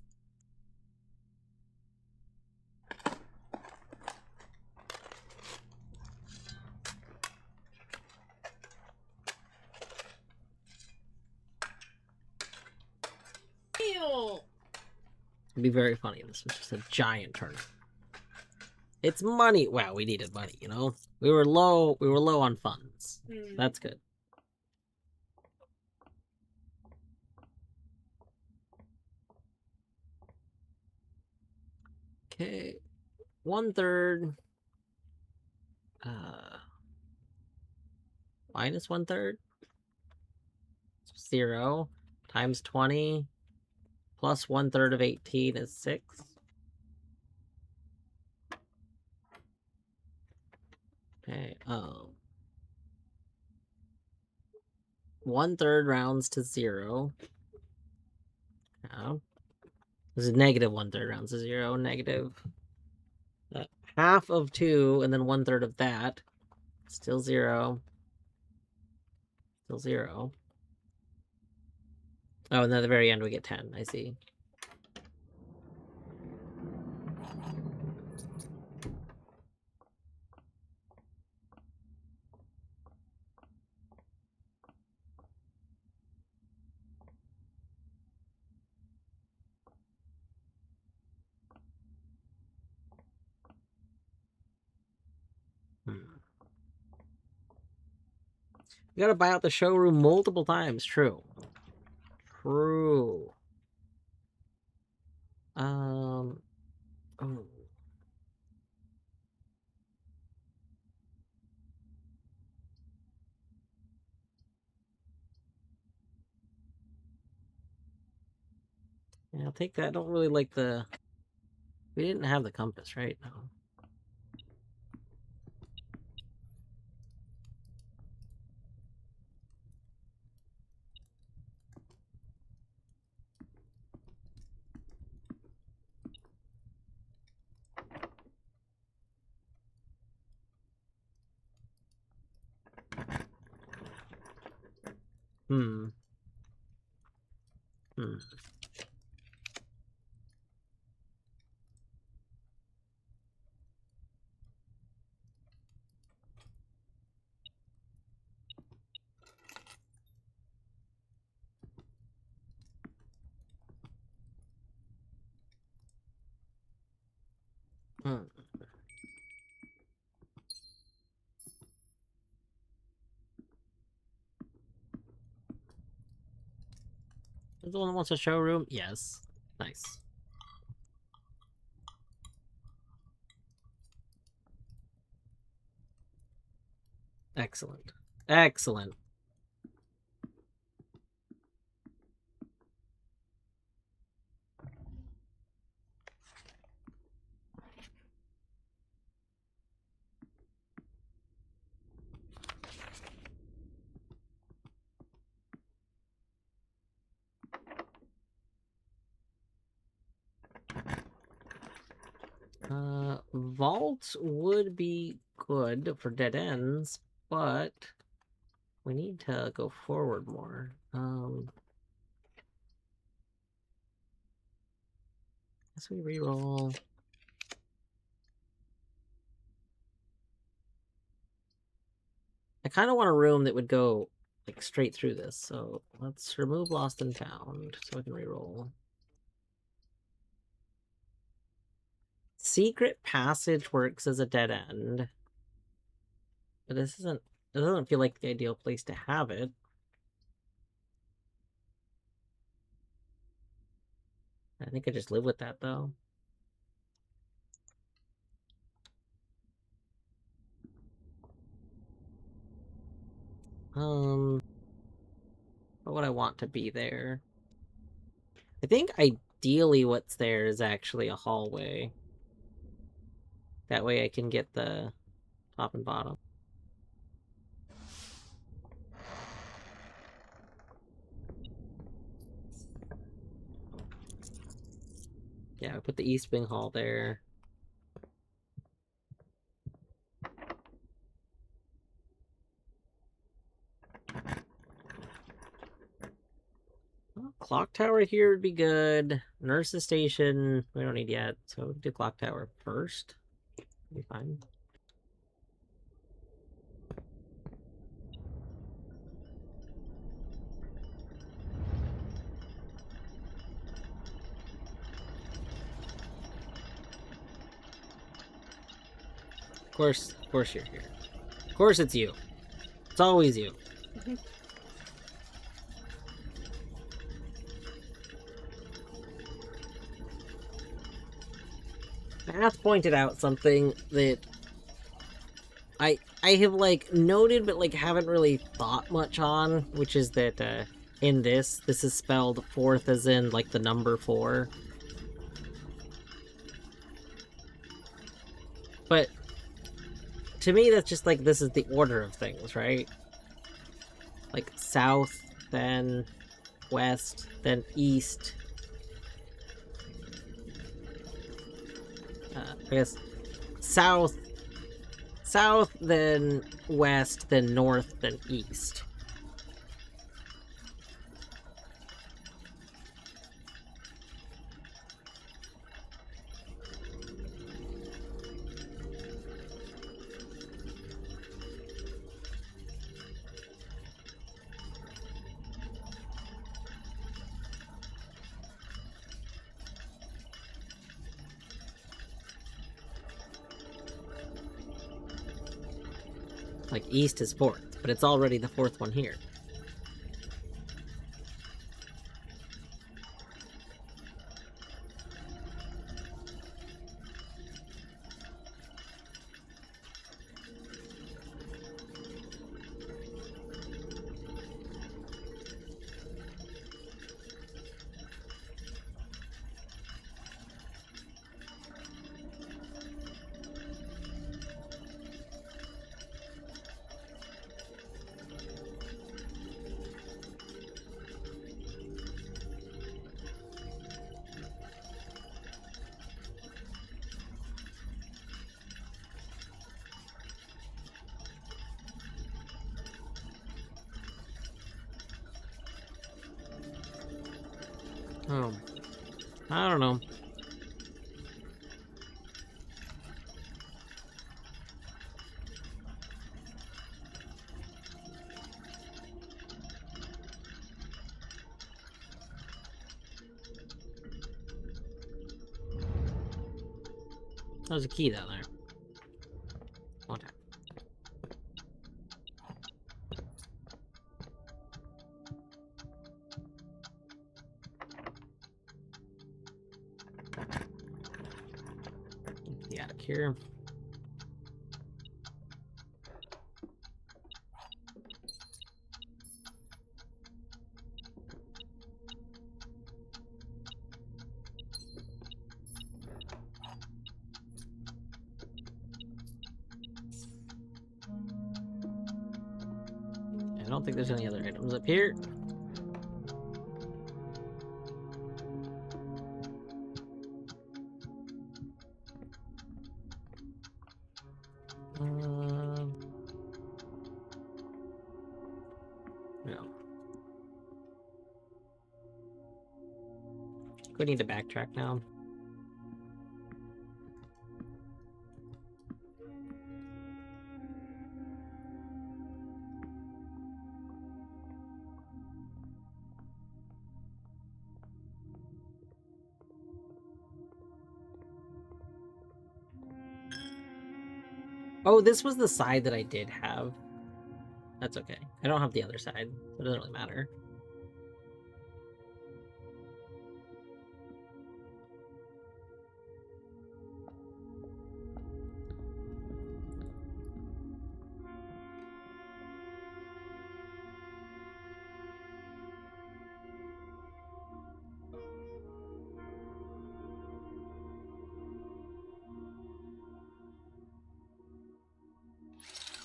Ew.
It'd be very funny. This was just a giant turnip. It's money. Wow, we needed money, you know? We were low on funds. That's good. Okay. 1/3. Minus 1/3. 0 times 20 plus 1/3 of 18 is 6. Okay, 1/3 rounds to 0. Oh. This is negative 1/3 rounds to 0. Negative half of 2, and then 1/3 of that. Still 0. Still 0. Oh, and then at the very end we get 10. I see. You gotta buy out the showroom multiple times. True. True. Oh. Yeah, I'll take that. I don't really like the... We didn't have the compass, right? No. Hmm. Is the one that wants a showroom? Yes. Nice. Excellent. Excellent. Vault would be good for dead ends, but we need to go forward more. Guess we reroll. I kind of want a room that would go like straight through this, so let's remove Lost and Found so I can reroll. Secret Passage works as a dead end, but this isn't. It doesn't feel like the ideal place to have it. I think I just live with that though. What would I want to be there? I think ideally what's there is actually a hallway. That way I can get the top and bottom. Yeah, I put the East Wing Hall there. Well, clock tower here would be good. Nurses station, we don't need yet, so do clock tower first. Be fine. Of course you're here. Of course it's you. It's always you. Math pointed out something that I have like noted but like haven't really thought much on, which is that in this is spelled fourth as in like the number 4. But to me that's just like this is the order of things, right? Like south, then west, then east. I guess south, then west, then north, then east. Like east is 4th, but it's already the 4th one here. Oh, I don't know. There's a key down there. One time. Get out of here. I don't think there's any other items up here. No. We need to backtrack now. Oh, this was the side that I did have. That's okay. I don't have the other side, so it doesn't really matter.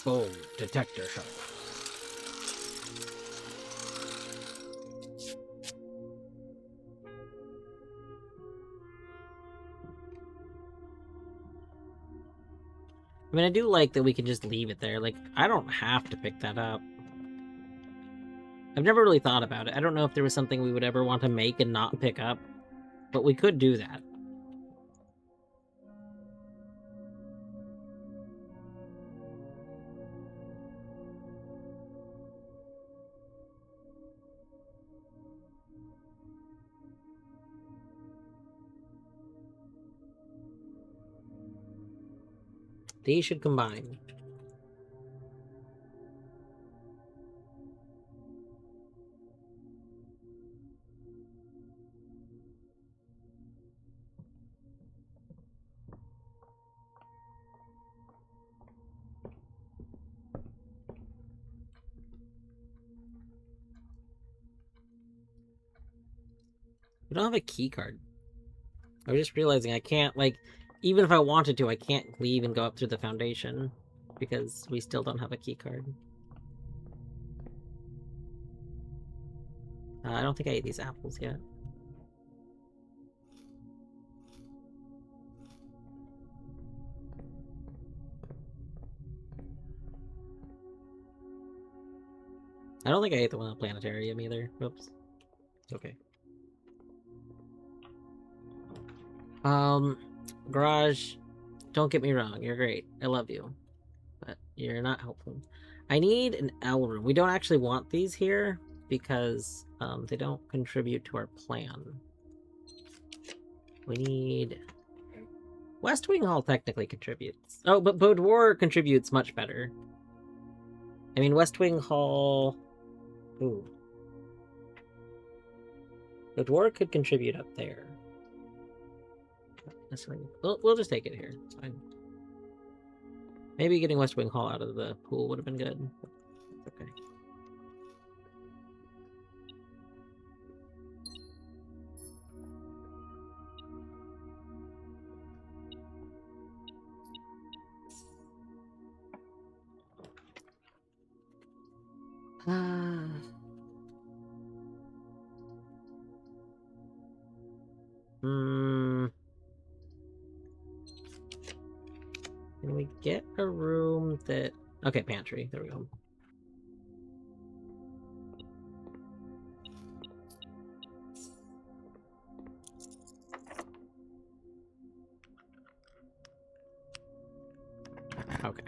Oh, detector shot. I mean, I do like that we can just leave it there. Like, I don't have to pick that up. I've never really thought about it. I don't know if there was something we would ever want to make and not pick up, but we could do that. These should combine. We don't have a key card. I was just realizing I can't, like, even if I wanted to, I can't leave and go up through the foundation because we still don't have a key card. I don't think I ate these apples yet. I don't think I ate the one in the planetarium either. Whoops. It's okay. Garage, don't get me wrong, you're great. I love you. But you're not helpful. I need an L room. We don't actually want these here because they don't contribute to our plan. We need... West Wing Hall technically contributes. Oh, but Boudoir contributes much better. I mean, West Wing Hall... Ooh. Boudoir could contribute up there. We'll just take it here. It's fine. Maybe getting West Wing Hall out of the pool would have been good. Okay. Can we get a room that... Okay, pantry. There we go. Okay.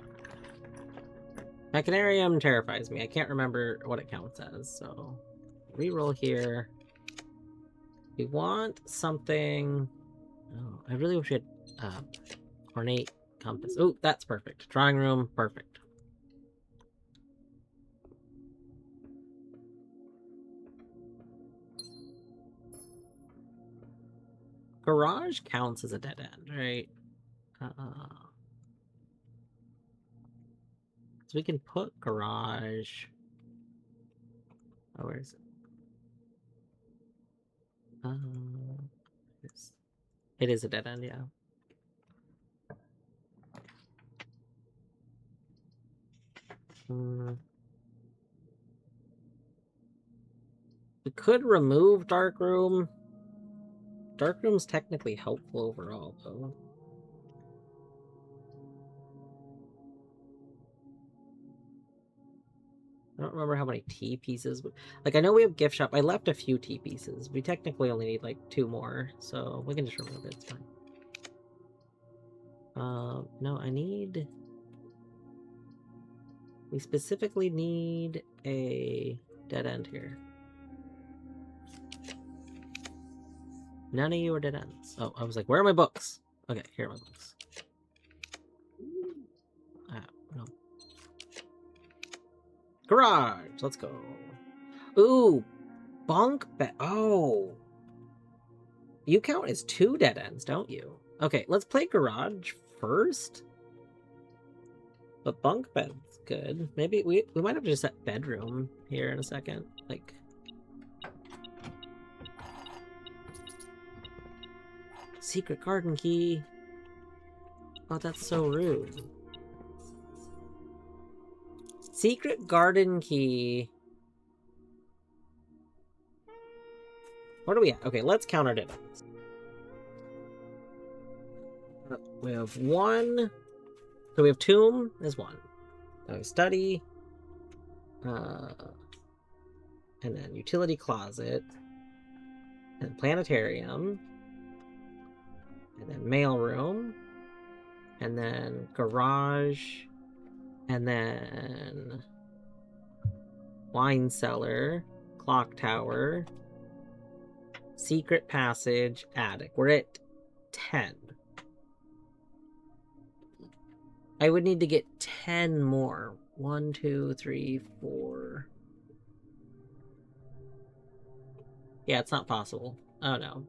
Mechanarium terrifies me. I can't remember what it counts as, so... Reroll here. We want something... Oh, I really wish we had ornate compass. Oh, that's perfect. Drawing room, perfect. Garage counts as a dead end, right? So we can put garage... Oh, where is it? It is a dead end, yeah. We could remove Dark Room. Dark Room's technically helpful overall, though. I don't remember how many tea pieces. Like, I know we have gift shop. I left a few tea pieces. We technically only need, like, 2 more, so we can just remove it. It's fine. No, I need... We specifically need a dead end here. None of you are dead ends. Oh, I was like, where are my books? Okay, here are my books. No. Garage! Let's go. Ooh! Bunk bed. Oh! You count as 2 dead ends, don't you? Okay, let's play garage first. But bunk bed's good. Maybe we might have to just set bedroom here in a second. Like... Secret garden key. Oh, that's so rude. Secret garden key. What are we at? Okay, let's count our dividends. We have 1. So we have tomb is 1. Then we have study. And then utility closet. And planetarium. And then mailroom. And then garage. And then wine cellar. Clock tower. Secret passage. Attic. We're at 10. I would need to get 10 more. 1, 2, 3, 4. Yeah, it's not possible. Oh no.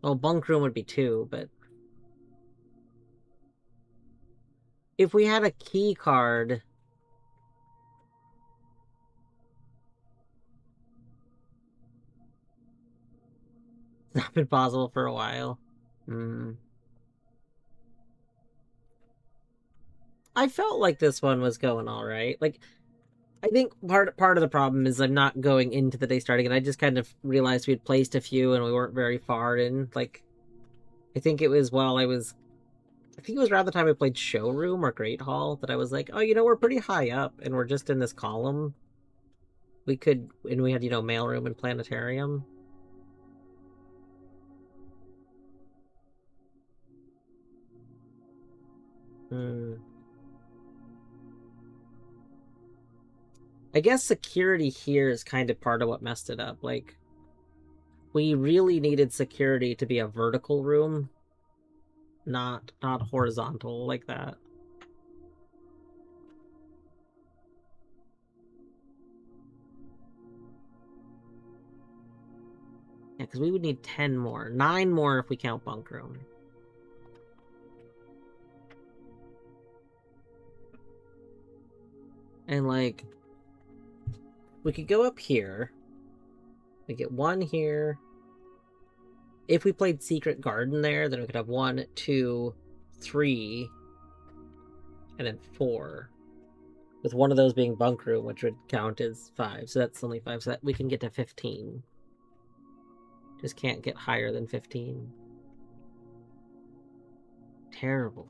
Well, bunk room would be 2, but if we had a key card, it's not been possible for a while. I felt like this one was going all right. Like, I think part of the problem is I'm not going into the day starting, and I just kind of realized we'd placed a few and we weren't very far in. Like, I think it was around the time I played Showroom or Great Hall that I was like, oh, we're pretty high up and we're just in this column. We had, mailroom and planetarium. I guess security here is kind of part of what messed it up. Like, we really needed security to be a vertical room, not horizontal like that. Yeah, because we would need 10 more. 9 more if we count bunk room. And, like, we could go up here. We get 1 here. If we played Secret Garden there, then we could have 1, 2, 3, and then 4. With one of those being bunk room, which would count as 5. So that's only 5. So that we can get to 15. Just can't get higher than 15. Terrible.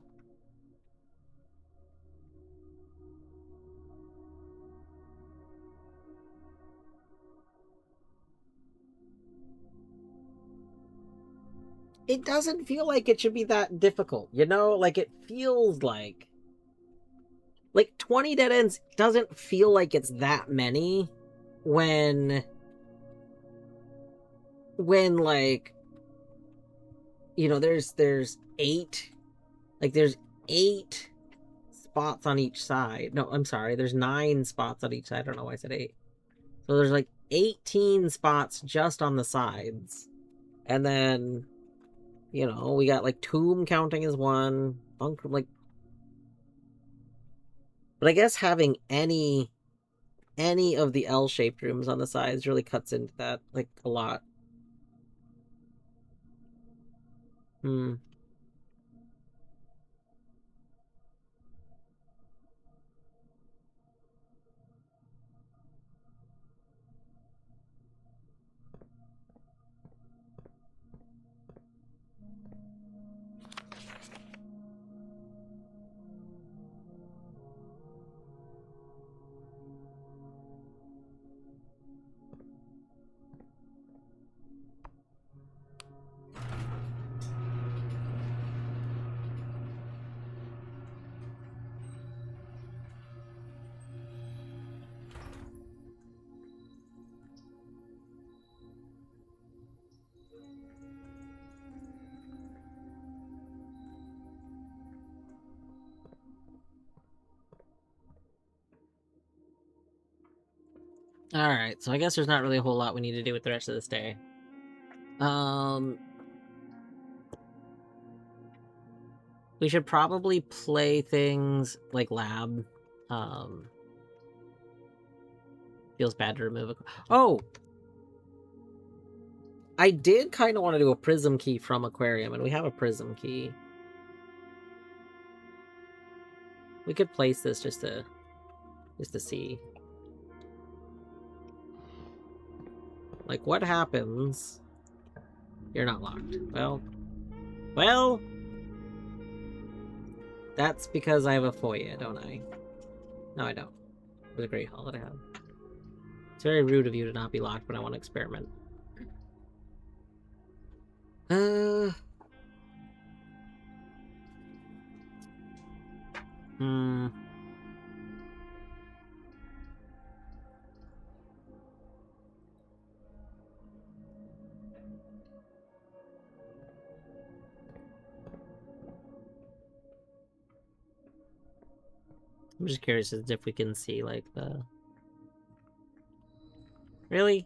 It doesn't feel like it should be that difficult, Like, it feels like 20 dead ends doesn't feel like it's that many when like, there's 8, like, there's 8 spots on each side. No, I'm sorry, there's 9 spots on each side. I don't know why I said 8. So there's like 18 spots just on the sides. And then, we got like tomb counting as 1, bunker, like. But I guess having any of the L-shaped rooms on the sides really cuts into that, like, a lot. Alright, so I guess there's not really a whole lot we need to do with the rest of this day. We should probably play things like lab. Feels bad to remove Oh! I did kind of want to do a prism key from aquarium, and we have a prism key. We could place this just to see. Like, what happens? You're not locked. Well, that's because I have a FOIA, don't I? No, I don't. It was a great holiday hub. It's very rude of you to not be locked when I want to experiment. I'm just curious as if we can see, like, the... Really?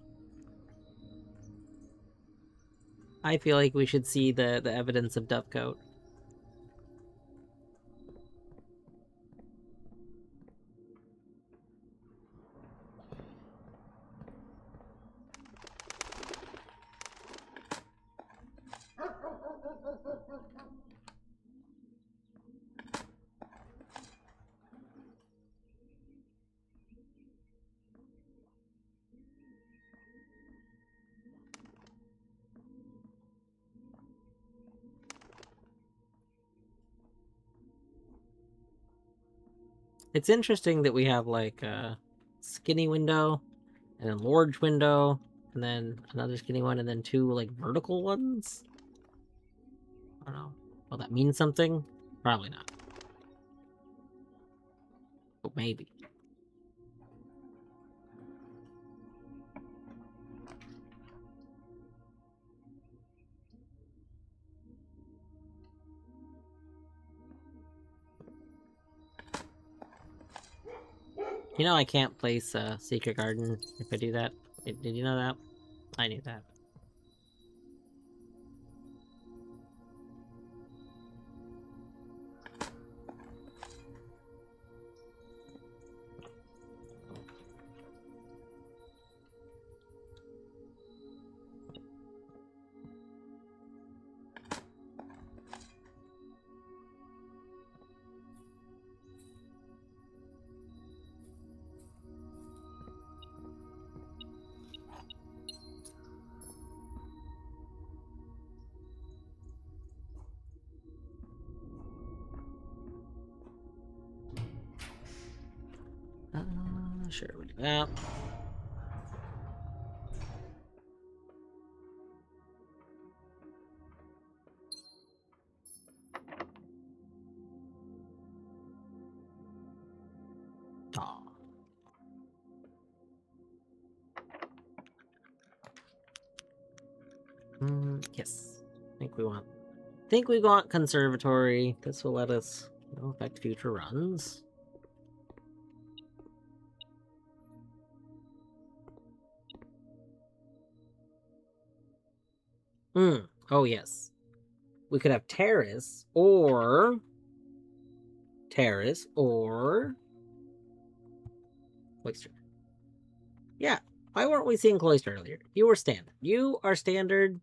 I feel like we should see the evidence of Dovecote. It's interesting that we have, like, a skinny window, and a large window, and then another skinny one, and then two, like, vertical ones? I don't know. Will that mean something? Probably not. But maybe. You know I can't place a secret garden if I do that. Did you know that? I knew that. Sure, we'll do that. Aw. Yes. Think we want conservatory. This will let us, affect future runs. Oh yes. We could have terrace or cloister. Yeah. Why weren't we seeing cloister earlier? You were standard. You are standard.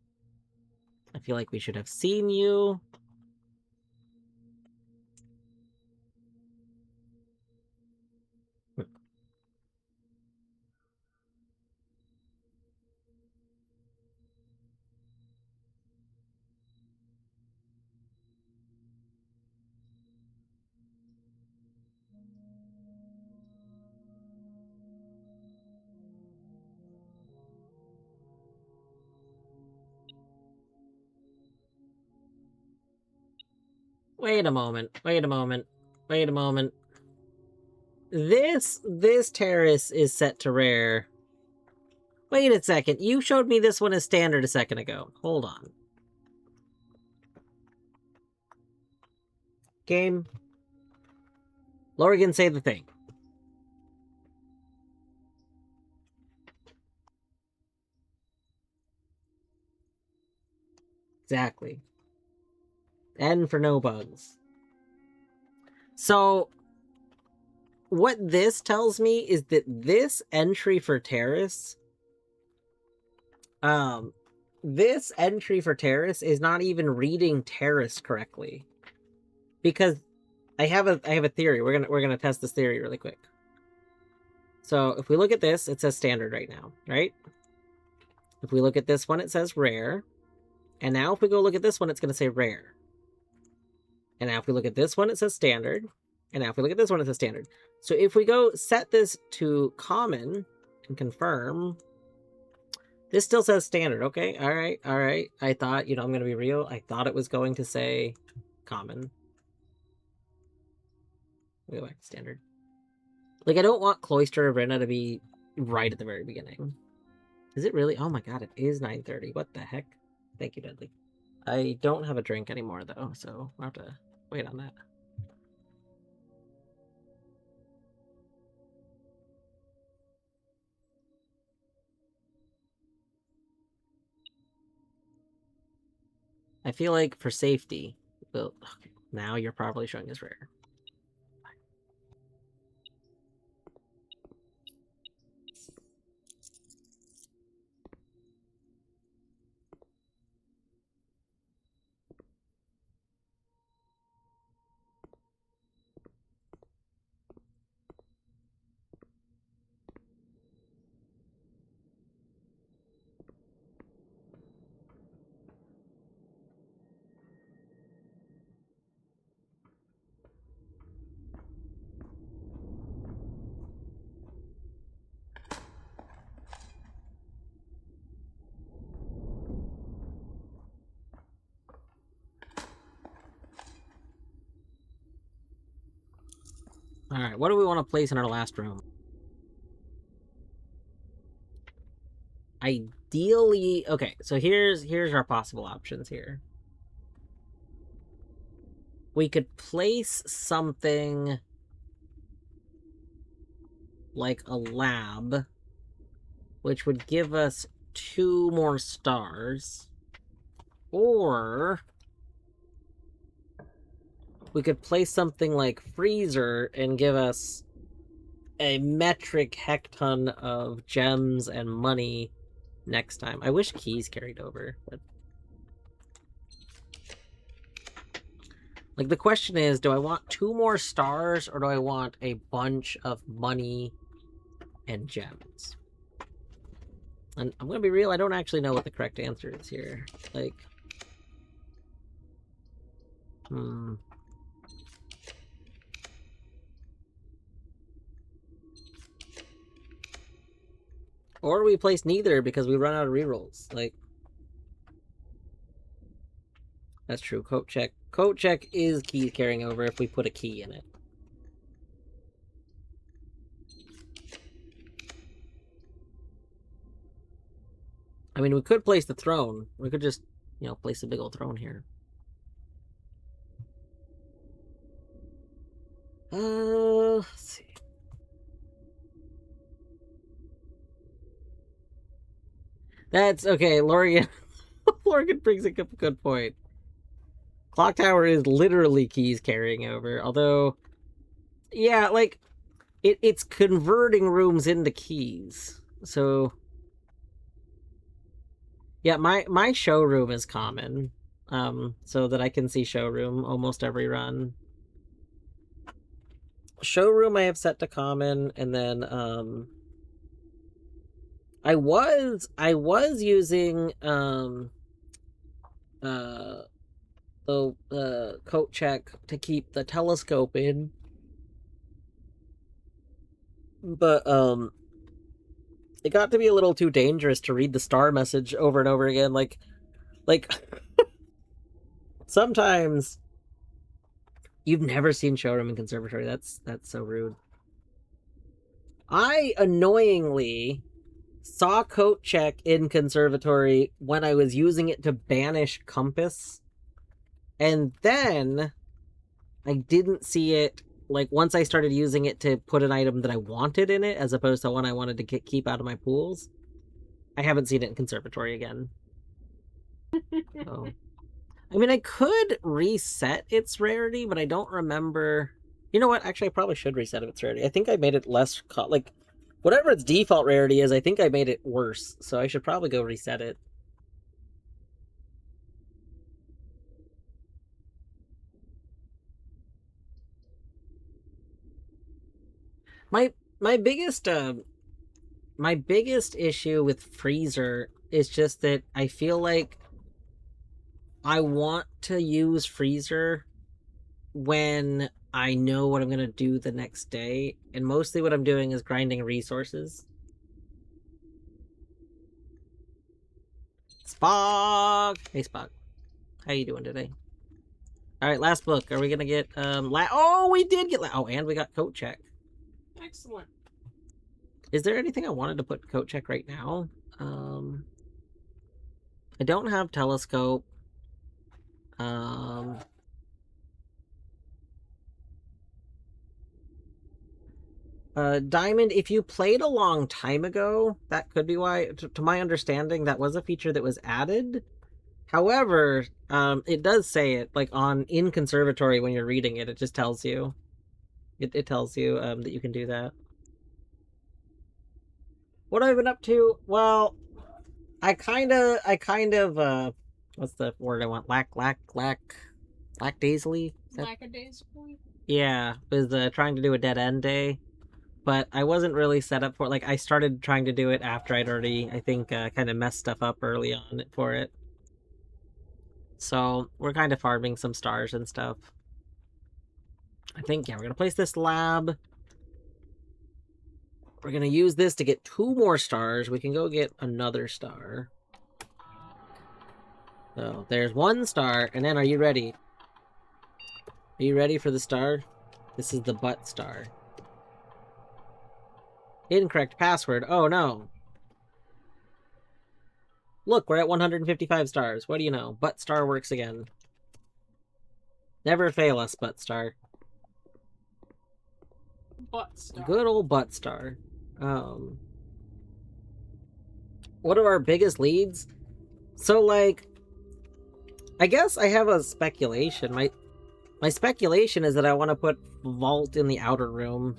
I feel like we should have seen you. Wait a moment. This terrace is set to rare. Wait a second. You showed me this one as standard a second ago. Hold on. Game. Lorgan, say the thing. Exactly. N for no bugs. So, what this tells me is that this entry for terrace, is not even reading terrace correctly. Because I have a theory. We're gonna test this theory really quick. So if we look at this, it says standard right now, right? If we look at this one, it says rare. And now if we go look at this one, it's gonna say rare. And now if we look at this one, it says standard. And now if we look at this one, it says standard. So if we go set this to common and confirm, this still says standard. Okay, all right, all right. I thought, I'm going to be real. I thought it was going to say common. We go back to standard. Like, I don't want Cloister of Rinna to be right at the very beginning. Is it really? Oh my god, it is 9:30. What the heck? Thank you, Dudley. I don't have a drink anymore, though, so I'll have to wait on that. I feel like for safety, well, okay, now you're probably showing as rare. All right, what do we want to place in our last room? Ideally, okay, so here's our possible options here. We could place something like a lab, which would give us 2 more stars. Or we could place something like freezer and give us a metric hecton of gems and money next time. I wish keys carried over, but like the question is, do I want 2 more stars or do I want a bunch of money and gems? And I'm gonna be real, I don't actually know what the correct answer is here. Like, Or we place neither because we run out of rerolls. Like, that's true. Coat check. Coat check is keys carrying over if we put a key in it. I mean, we could place the throne. We could just, place a big old throne here. Let's see. That's okay. Lorian brings up a good point. Clock Tower is literally keys carrying over. Although, yeah, like, it's converting rooms into keys. So, yeah, my showroom is common. So that I can see showroom almost every run. Showroom I have set to common, and then I was using the coat check to keep the telescope in, but it got to be a little too dangerous to read the star message over and over again. Like sometimes you've never seen showroom in conservatory. That's so rude. I annoyingly saw coat check in conservatory when I was using it to banish compass, and then I didn't see it like once I started using it to put an item that I wanted in it as opposed to one I wanted to keep out of my pools. I haven't seen it in conservatory again. So, I mean, I could reset its rarity, but I don't remember. You know what? Actually, I probably should reset its rarity. I think I made it less like whatever its default rarity is, I think I made it worse, so I should probably go reset it. My biggest my biggest issue with Freezer is just that I feel like I want to use Freezer when I know what I'm gonna do the next day, and mostly what I'm doing is grinding resources. Spock! Hey Spock. How you doing today? Alright, last book. Are we gonna get oh, we did get oh, and we got coat check.
Excellent.
Is there anything I wanted to put coat check right now? I don't have telescope. Diamond, if you played a long time ago, that could be why. To my understanding, that was a feature that was added. However, it does say it, like, in Conservatory when you're reading it, it just tells you. It tells you, that you can do that. What have I been up to? Well, I kind of, what's the word I want? Lackadaisically?
Lackadaisically?
Yeah, was trying to do a dead end day. But I wasn't really set up for it. Like, I started trying to do it after I'd already, I think, kind of messed stuff up early on for it. So, we're kind of farming some stars and stuff. I think, yeah, we're going to place this lab. We're going to use this to get 2 more stars. We can go get another star. So, there's 1 star. And then, are you ready? Are you ready for the star? This is the butt star. Incorrect password. Oh, no. Look, we're at 155 stars. What do you know? Butt star works again. Never fail us, butt star.
Butt star.
Good old butt star. What are our biggest leads? So, like, I guess I have a speculation. My speculation is that I want to put Vault in the outer room.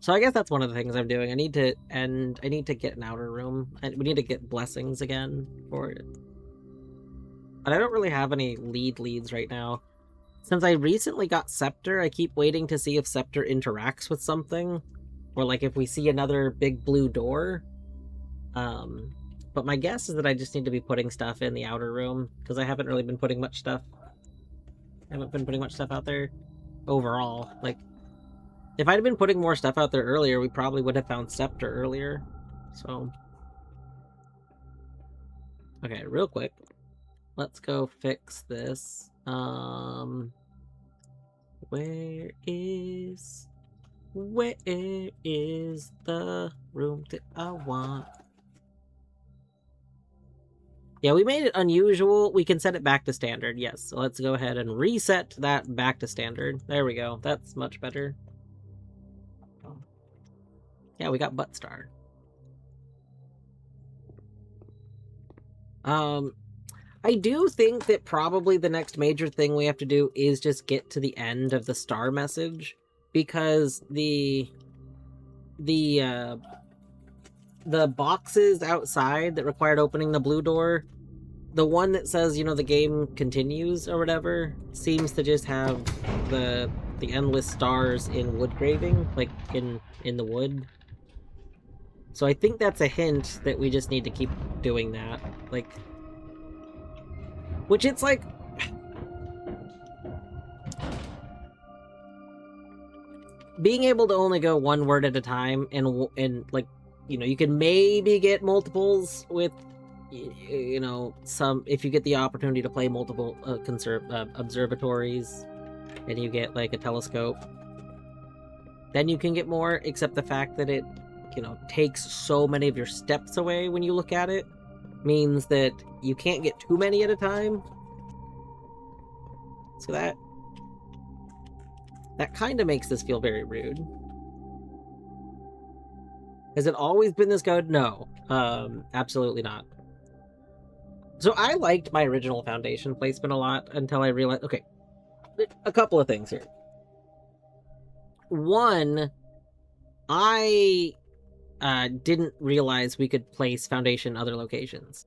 So I guess that's one of the things I'm doing. I need to get an outer room. We need to get blessings again for it. But I don't really have any leads right now. Since I recently got Scepter, I keep waiting to see if Scepter interacts with something. Or like if we see another big blue door. But my guess is that I just need to be putting stuff in the outer room. Because I haven't really been putting much stuff. I haven't been putting much stuff out there overall. Like, if I'd been putting more stuff out there earlier, we probably would have found Scepter earlier. So. Okay, real quick. Let's go fix this. Where is the room that I want? Yeah, we made it unusual. We can set it back to standard, yes. So let's go ahead and reset that back to standard. There we go. That's much better. Yeah, we got butt star. I do think that probably the next major thing we have to do is just get to the end of the star message, because the boxes outside that required opening the blue door, the one that says, you know, the game continues or whatever, seems to just have the endless stars in wood graving, like in the wood. So I think that's a hint that we just need to keep doing that. Like, which it's like, being able to only go 1 word at a time, and like, you know, you can maybe get multiples with, you know, some, if you get the opportunity to play multiple observatories, and you get like a telescope, then you can get more, except the fact that it, you know, takes so many of your steps away when you look at it, means that you can't get too many at a time. So that kind of makes this feel very rude. Has it always been this good? No. Absolutely not. So I liked my original Foundation placement a lot until I realized, okay, a couple of things here. One, I didn't realize we could place Foundation in other locations.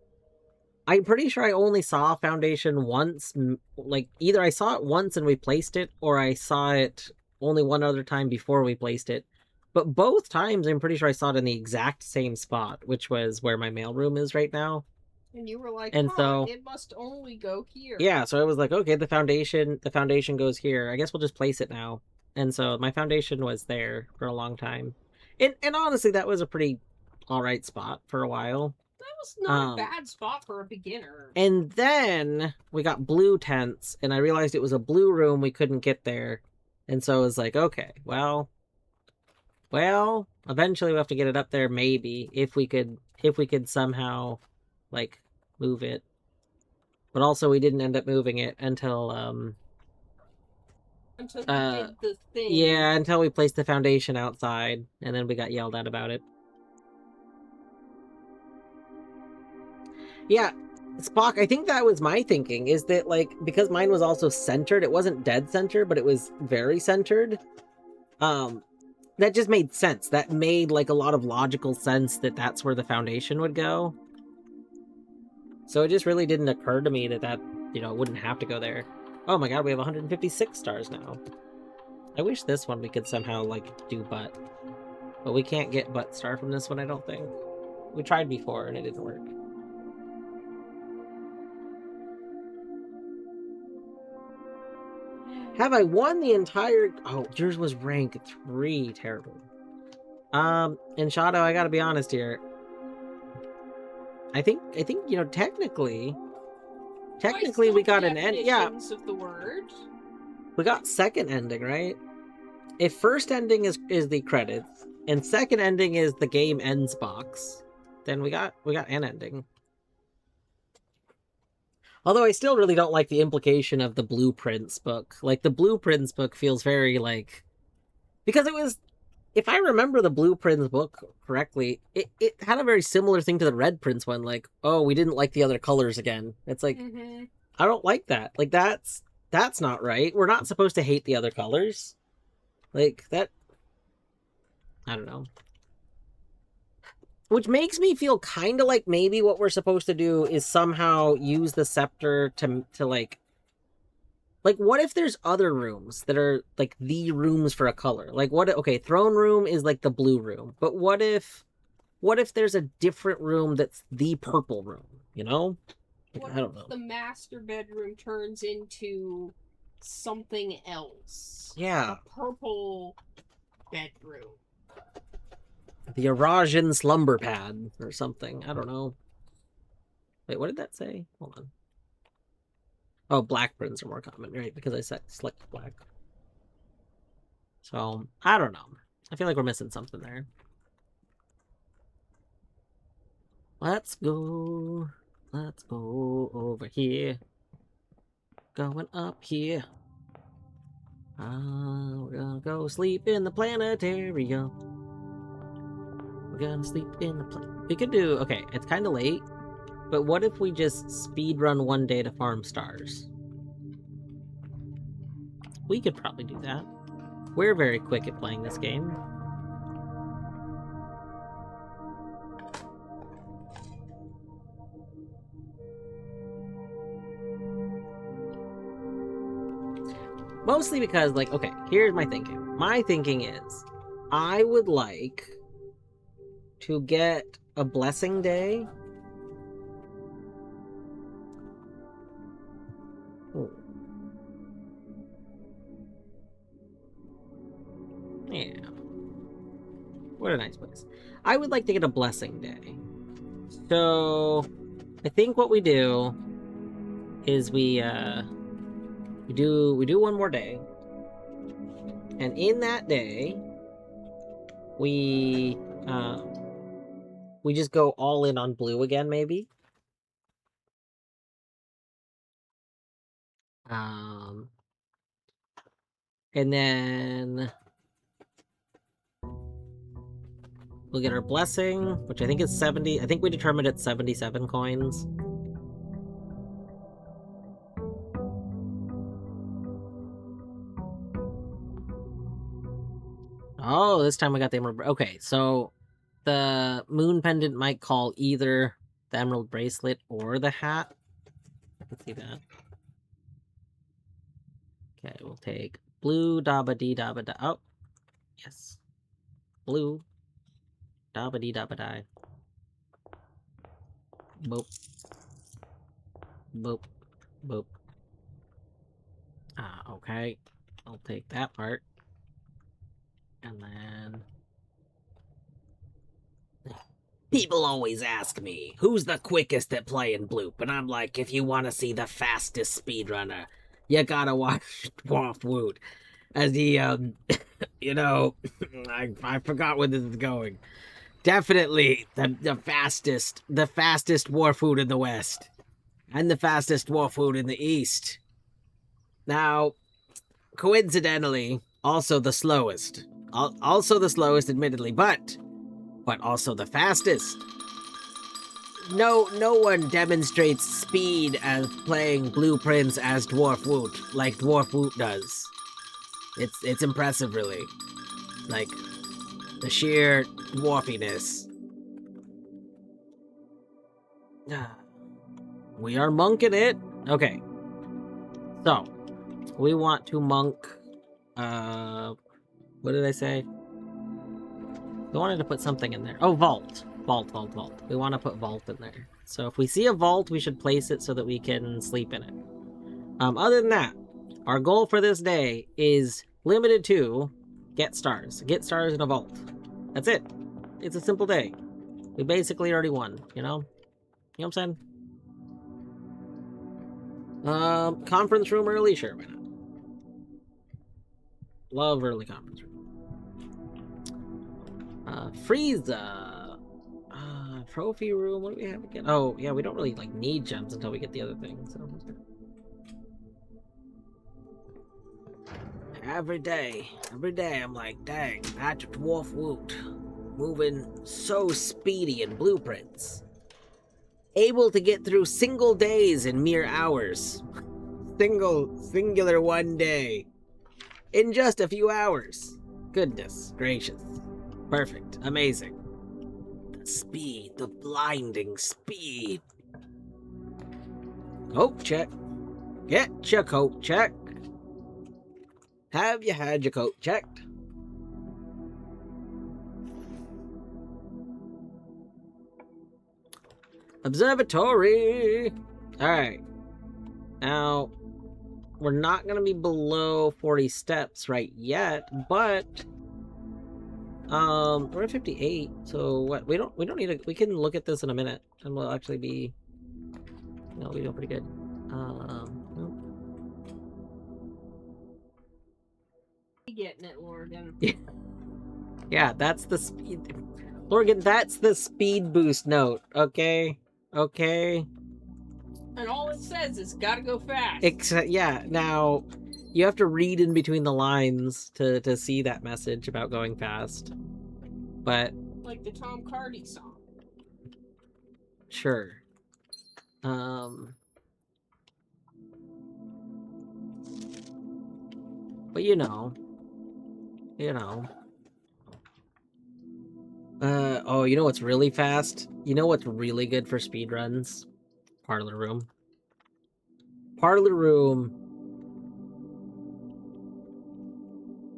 I'm pretty sure I only saw Foundation once, like, either I saw it once and we placed it, or I saw it only one other time before we placed it, But both times, I'm pretty sure I saw it in the exact same spot, which was where my mailroom is right now.
And you were like,
And
huh,
so,
it must only go here.
yeah, so I was like, okay, the foundation goes here. I guess we'll just place it now. And so my foundation was there for a long time. And honestly, that was a pretty all right spot for a while.
That was not a bad spot for a beginner.
And then we got blue tents, and I realized it was a blue room. We couldn't get there, and so I was like, okay, well, eventually we have to get it up there. Maybe if we could somehow, like, move it. But also, we didn't end up moving it until
Until you did the thing.
yeah, until we placed the foundation outside, and then we got yelled at about it. Yeah, Spock, I think that was my thinking, is that, like, because mine was also centered, it wasn't dead center, but it was very centered. That just made sense. That made, like, a lot of logical sense that that's where the foundation would go. So it just really didn't occur to me that, wouldn't have to go there. Oh my god, we have 156 stars now. I wish this one we could somehow, like, do butt. But we can't get butt star from this one, I don't think. We tried before and it didn't work. Have I won the entire... Oh, yours was rank 3. Terrible. And Shadow, I gotta be honest here. I think, technically we got an end. Yeah.
Of the word.
We got second ending, right? If first ending is the credits, and second ending is the game ends box, then we got an ending. Although I still really don't like the implication of the Blueprints book. Like, the Blueprints book feels very, like... Because it was... If I remember the Blueprints book correctly, it had a very similar thing to the Red Prince one. Like, oh, we didn't like the other colors again. It's like, I don't like that. Like, that's not right. We're not supposed to hate the other colors. Like, that... I don't know. Which makes me feel kind of like maybe what we're supposed to do is somehow use the scepter to like, what if there's other rooms that are, like, the rooms for a color? Like, okay, throne room is, like, the blue room. But what if there's a different room that's the purple room, you know?
What
I don't know.
if the master bedroom turns into something else?
Yeah.
A purple bedroom.
The Arajan slumber pad or something. I don't know. Wait, what did that say? Hold on. Oh, black prints are more common, right? Because I selected black. So, I don't know. I feel like we're missing something there. Let's go. Let's go over here. Going up here. We're gonna go sleep in the planetarium. We're gonna sleep in the We could do... Okay, it's kind of late. But what if we just speed run one day to farm stars? We could probably do that. We're very quick at playing this game. Mostly because, like, okay, here's my thinking. My thinking is, I would like to get a blessing day. Ooh. Yeah. What a nice place. I would like to get a blessing day. So, I think what we do is we do one more day. And in that day, we just go all in on blue again, maybe. And then we'll get our blessing, which I think is 70. I think we determined it's 77 coins. Oh, this time we got the emerald. Okay, so the moon pendant might call either the emerald bracelet or the hat. Let's see that. Okay, we'll take blue dabba dee dabba da. Oh, yes. blue. Dabba-dee dabba-die. Boop. Boop. Boop. Okay. I'll take that part. And then... People always ask me, who's the quickest at playing Bloop? And I'm like, if you want to see the fastest speedrunner, you gotta watch Dwarf Woot. As he, you know, I forgot where this is going. Definitely the fastest Dwarf Woot in the West. And the fastest Dwarf Woot in the East. Now, coincidentally, also the slowest. Also the slowest, admittedly, but also the fastest. No one demonstrates speed as playing Blueprints as Dwarf Woot like Dwarf Woot does. It's impressive, really. Like, the sheer dwarfiness. We are monking it. Okay. So, we want to monk... what did I say? We wanted to put something in there. Oh, vault. Vault. We want to put vault in there. So if we see a vault, we should place it so that we can sleep in it. Other than that, our goal for this day is limited to get stars. Get stars in a vault. That's it. It's a simple day. We basically already won, you know? You know what I'm saying? Conference room early? Sure, why not? Love early conference room. Frieza. Trophy room. What do we have again? Oh, yeah, we don't really like need gems until we get the other thing. So every day, I'm like, dang, Patrick Dwarf Woot, moving so speedy in Blueprints, able to get through single days in mere hours, singular one day, in just a few hours. Goodness gracious. Perfect. Amazing. The speed. The blinding speed. Coat check. Get your coat checked. Have you had your coat checked? Observatory. Alright. Now, we're not going to be below 40 steps right yet, but... we're at 58, so what? We don't need to. We can look at this in a minute, and we'll actually be. No, we doing pretty good. Nope.
Getting it, Lorgan.
Yeah, that's the speed. Lorgan, that's the speed boost note. Okay.
And all it says is gotta go fast.
Except, yeah. Now, you have to read in between the lines to see that message about going fast. But
like the Tom Cardy song.
Sure. But you know. Oh, you know what's really fast? You know what's really good for speedruns? Parlor Room. Parlor Room.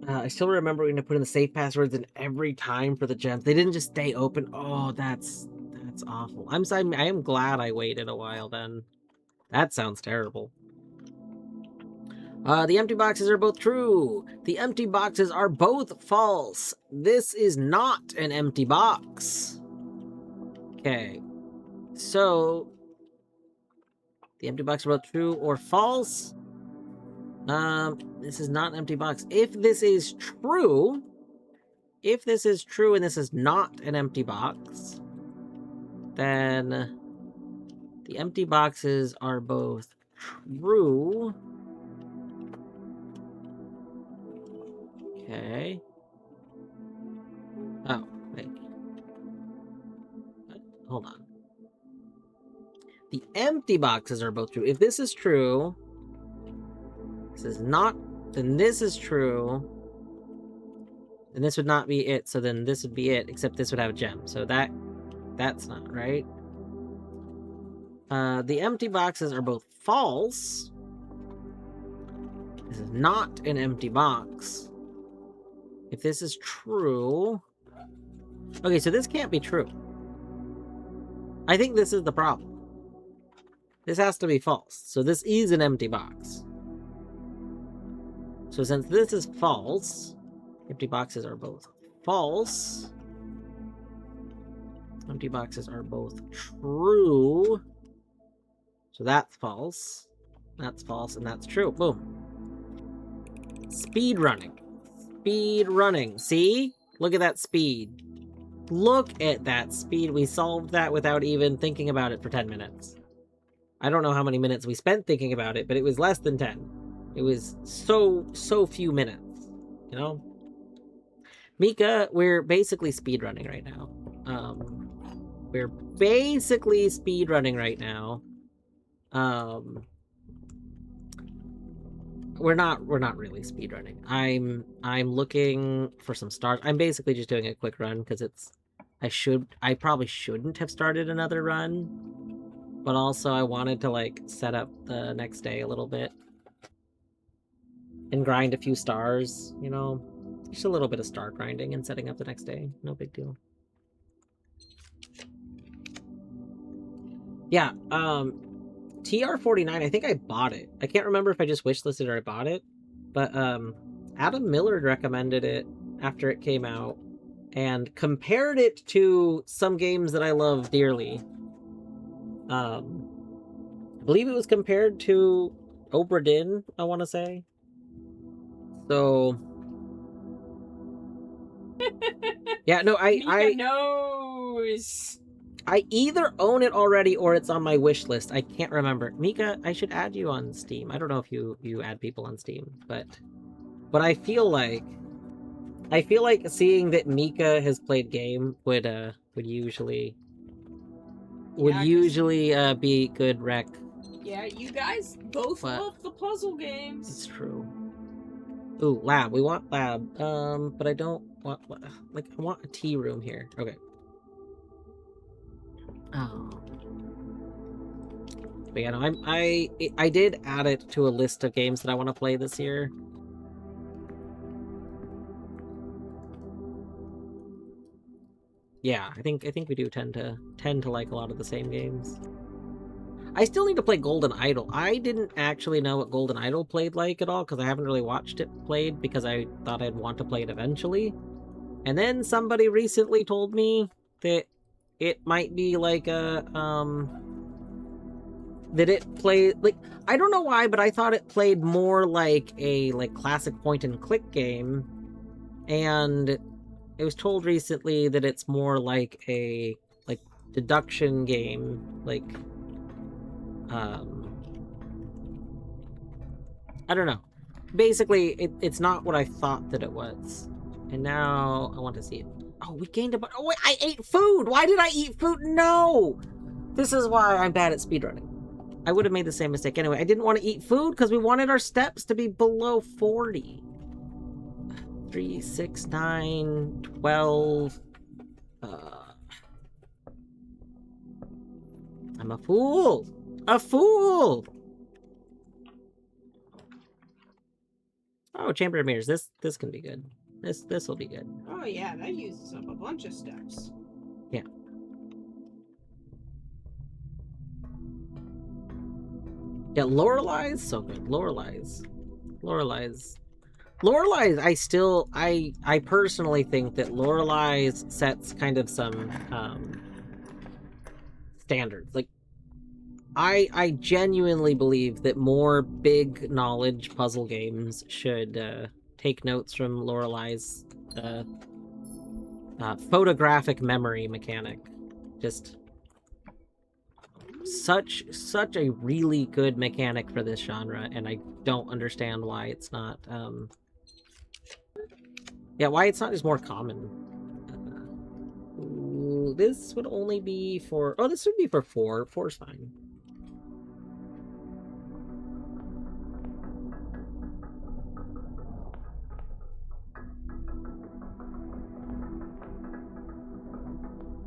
I still remember when to put in the safe passwords in every time for the gems. They didn't just stay open. Oh, that's awful. I am glad I waited a while then. That sounds terrible. The empty boxes are both true. The empty boxes are both false. This is not an empty box. Okay. So, the empty boxes are both true or false. This is not an empty box. If this is true and this is not an empty box, then the empty boxes are both true. Okay. Oh, wait. Hold on. The empty boxes are both true. If this is true, this is not, then this is true. Then this would not be it, so then this would be it, except this would have a gem. So that's not right. The empty boxes are both false. This is not an empty box. If this is true, Okay, so this can't be true. I think this is the problem. This has to be false. So this is an empty box. So since this is false, empty boxes are both false. Empty boxes are both true. So that's false. That's false, and that's true. Boom. Speed running. Speed running. See? Look at that speed. Look at that speed. We solved that without even thinking about it for 10 minutes. I don't know how many minutes we spent thinking about it, but it was less than 10. It was so few minutes, you know? Mika, we're basically speedrunning right now. We're basically speedrunning right now. We're not really speedrunning. I'm looking for some stars. I'm basically just doing a quick run because I probably shouldn't have started another run, but also I wanted to like set up the next day a little bit and grind a few stars, you know, just a little bit of star grinding and setting up the next day. No big deal. Yeah, TR49, I think I bought it. I can't remember if I just wishlisted or I bought it, but Adam Millard recommended it after it came out and compared it to some games that I love dearly. I believe it was compared to Obra Dinn, I want to say. So yeah, no,
Mika knows.
I either own it already or it's on my wish list. I can't remember. Mika, I should add you on Steam. I don't know if you add people on Steam, but I feel like seeing that Mika has played game would usually be good rec.
Yeah, you guys both love the puzzle games.
It's true. Ooh, lab. We want lab. But I don't want I want a tea room here. Okay. Oh. But yeah, no, I did add it to a list of games that I want to play this year. Yeah, I think we do tend to like a lot of the same games. I still need to play Golden Idol. I didn't actually know what Golden Idol played like at all because I haven't really watched it played because I thought I'd want to play it eventually. And then somebody recently told me that it might be like a that it played like, I don't know why, but I thought it played more like a classic point and click game, and I was told recently that it's more like a deduction game, I don't know. Basically, it's not what I thought that it was. And now I want to see it. Oh, we gained a bunch. Oh, wait, I ate food! Why did I eat food? No! This is why I'm bad at speedrunning. I would have made the same mistake anyway. I didn't want to eat food because we wanted our steps to be below 40. 3, 6, 9, 12. I'm a fool! A fool! Oh, Chamber of Mirrors. This can be good. This will be good.
Oh yeah, that uses up a bunch of steps.
Yeah. Yeah, Lorelei's so good. Lorelei's. I personally think that Lorelei's sets kind of some standards. Like, I genuinely believe that more big knowledge puzzle games should take notes from Lorelei's photographic memory mechanic. Just such a really good mechanic for this genre, and I don't understand why it's not why it's not just more common. Ooh, this would only be for this would be for 4. 4's fine.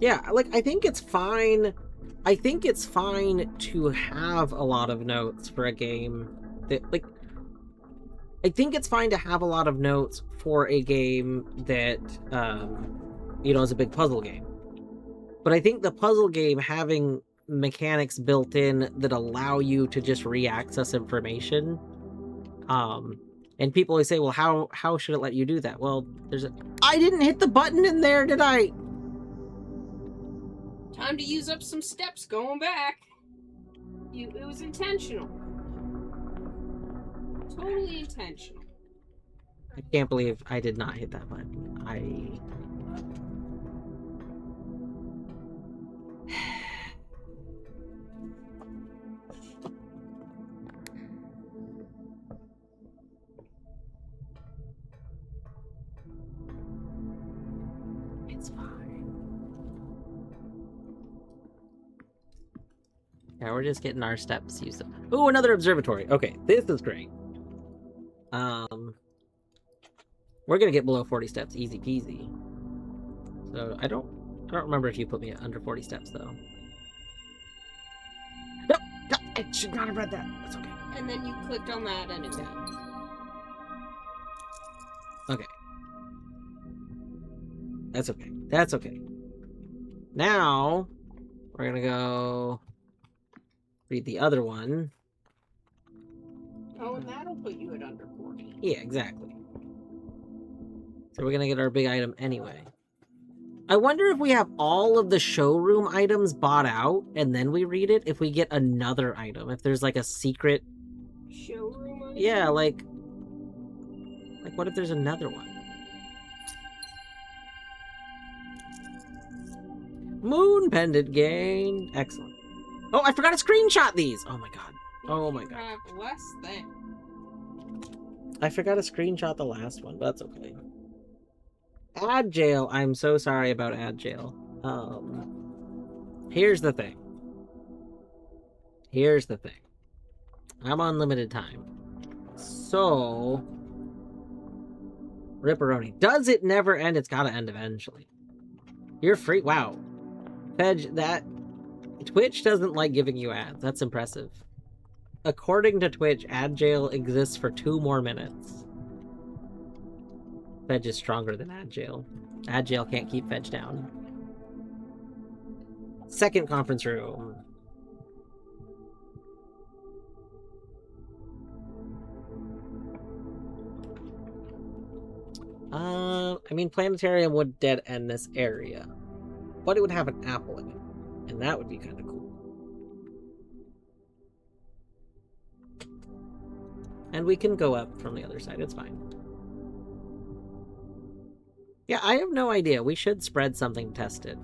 Yeah, I think it's fine. I think it's fine to have a lot of notes for a game that, I think it's fine to have a lot of notes for a game that you know, as a big puzzle game. But I think the puzzle game having mechanics built in that allow you to just re-access information, and people always say, well, how should it let you do that? Well, I didn't hit the button in there, did I?
Time to use up some steps going back. It was intentional. Totally intentional.
I can't believe I did not hit that button. It's fine. Yeah, we're just getting our steps used up. Ooh, another observatory. Okay, this is great. We're gonna get below 40 steps, easy peasy. So I don't remember if you put me at under 40 steps though. No, I should not have read that. That's okay.
And then you clicked on that and it went.
Okay. That's okay. That's okay. Now we're gonna go read the other one.
Oh, and that'll put you at under 40.
Yeah, exactly. So we're gonna get our big item anyway. I wonder if we have all of the showroom items bought out and then we read it, if we get another item, if there's like a secret
Showroom item?
Yeah, like what if there's another one? Moon pendant gained. Excellent. Oh, I forgot to screenshot these. Oh my god. Oh my god.
Have less than.
I forgot to screenshot the last one, but that's okay. Ad jail. I'm so sorry about ad jail. Here's the thing. Here's the thing. I'm on limited time. So Ripperoni. Does it never end? It's gotta end eventually. You're free. Wow. Fedge, that Twitch doesn't like giving you ads. That's impressive. According to Twitch, ad jail exists for 2 more minutes. Fedge is stronger than ad jail. Ad jail can't keep Fedge down. Second conference room. I mean, planetarium would dead end this area, but it would have an apple in it, and that would be kind of cool. And we can go up from the other side, it's fine. Yeah, I have no idea. We should spread something, test it.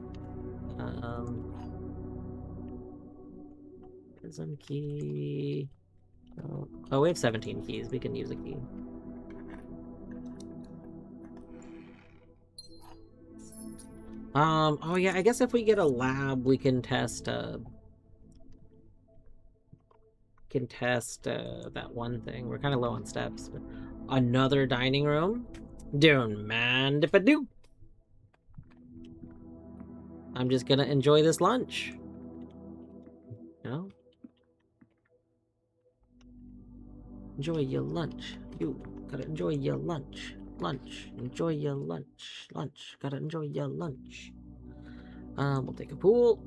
Prism key. Oh, we have 17 keys. We can use a key. Oh yeah, I guess if we get a lab, we can test, that one thing. We're kind of low on steps. But another dining room? Don't mind if I do. I'm just gonna enjoy this lunch. You know? Enjoy your lunch. You gotta enjoy your lunch. Lunch. Enjoy your lunch. Lunch. Gotta enjoy your lunch. We'll take a pool.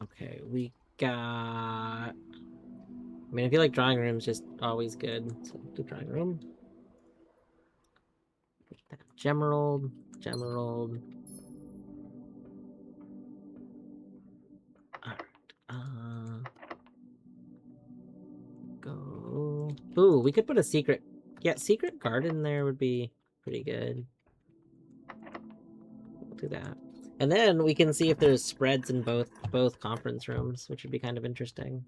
Okay, we got... I mean, I feel like drawing room's just always good. So do drawing room. Gemerald. Gemerald. Alright. Go. Ooh, we could put a secret... Yeah, secret garden there would be pretty good. We'll do that. And then we can see if there's spreads in both conference rooms, which would be kind of interesting.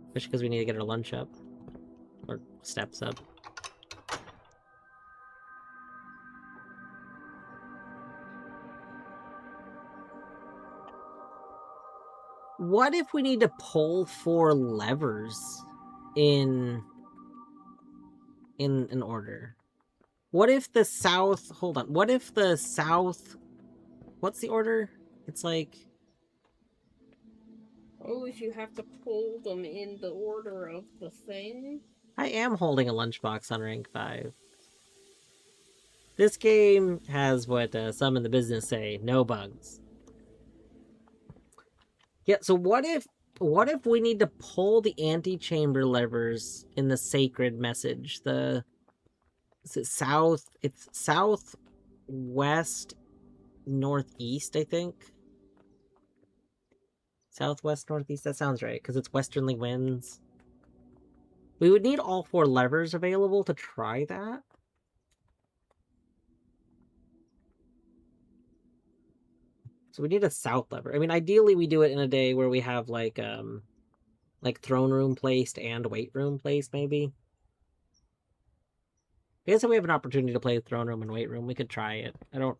Especially because we need to get our lunch up. Or steps up. What if we need to pull 4 levers in in an order. What if the south... Hold on. What if the south... What's the order? It's like...
Oh, if you have to pull them in the order of the thing.
I am holding a lunchbox on rank 5. This game has what some in the business say, no bugs. Yeah, so what if we need to pull the antechamber levers in the sacred message? Is it south? It's southwest northeast, I think. Southwest northeast, that sounds right, because it's westerly winds. We would need all 4 levers available to try that. So we need a south lever. I mean, ideally we do it in a day where we have like throne room placed and weight room placed, maybe. I guess if we have an opportunity to play throne room and weight room, we could try it. I don't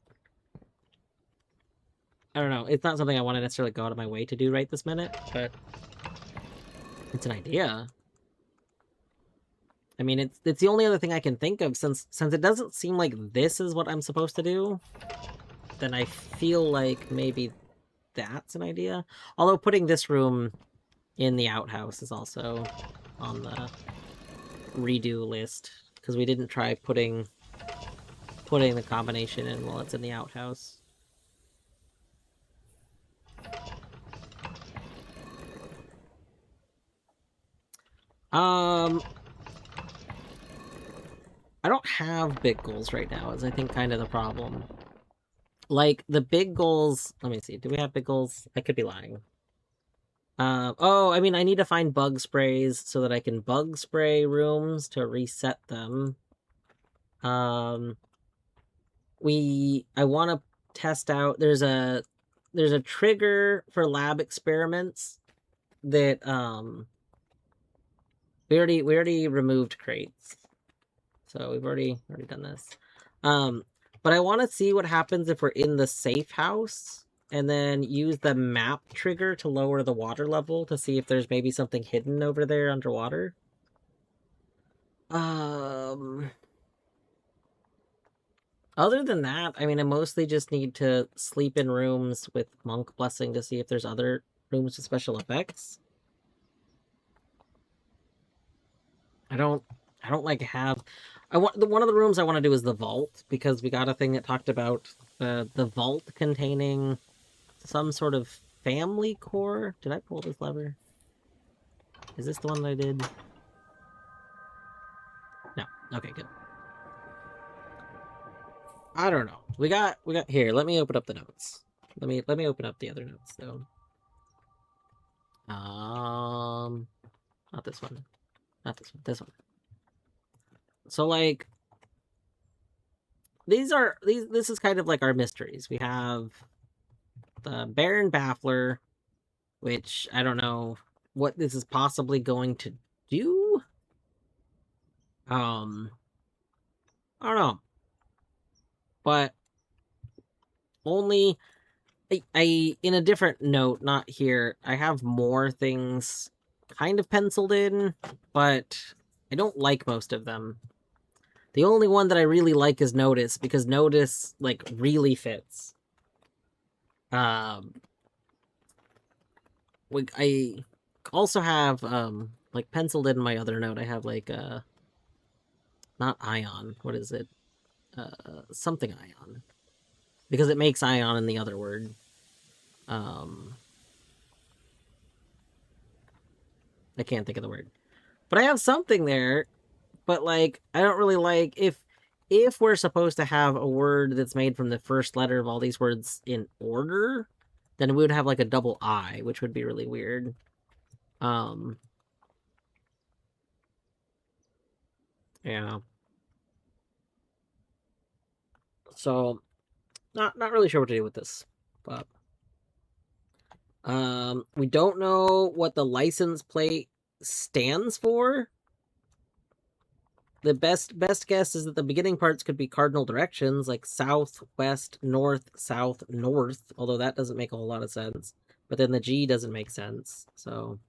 know. It's not something I want to necessarily go out of my way to do right this minute, but it's an idea. I mean, it's the only other thing I can think of since it doesn't seem like this is what I'm supposed to do. Then I feel like maybe that's an idea. Although putting this room in the outhouse is also on the redo list, because we didn't try putting the combination in while it's in the outhouse. I don't have big goals right now, is I think kind of the problem. Like, the big goals... Let me see. Do we have big goals? I could be lying. Oh, I mean, I need to find bug sprays so that I can bug spray rooms to reset them. I want to test out... There's a trigger for lab experiments that, we already removed crates. So we've already done this. But I want to see what happens if we're in the safe house and then use the map trigger to lower the water level to see if there's maybe something hidden over there underwater. Other than that, I mean, I mostly just need to sleep in rooms with Monk Blessing to see if there's other rooms with special effects. I don't like have... one of the rooms I want to do is the vault, because we got a thing that talked about the vault containing some sort of family core. Did I pull this lever? Is this the one that I did? No. Okay, good. I don't know. We got here. Let me open up the notes. Let me open up the other notes though. Not this one. Not this one. This one. So like this is kind of like our mysteries. We have the Baron Baffler, which I don't know what this is possibly going to do. I don't know. But only I in a different note, not here, I have more things kind of penciled in, but I don't like most of them. The only one that I really like is Notice, because Notice, like, really fits. I also have, like, penciled in my other note, I have, like, not Ion, what is it? Something Ion. Because it makes Ion in the other word. I can't think of the word. But I have something there, but, like, I don't really like... If we're supposed to have a word that's made from the first letter of all these words in order, then we would have, like, a double I, which would be really weird. Yeah. So, not really sure what to do with this, but... we don't know what the license plate stands for. The best guess is that the beginning parts could be cardinal directions, like south, west, north, south, north, although that doesn't make a whole lot of sense. But then the G doesn't make sense, so...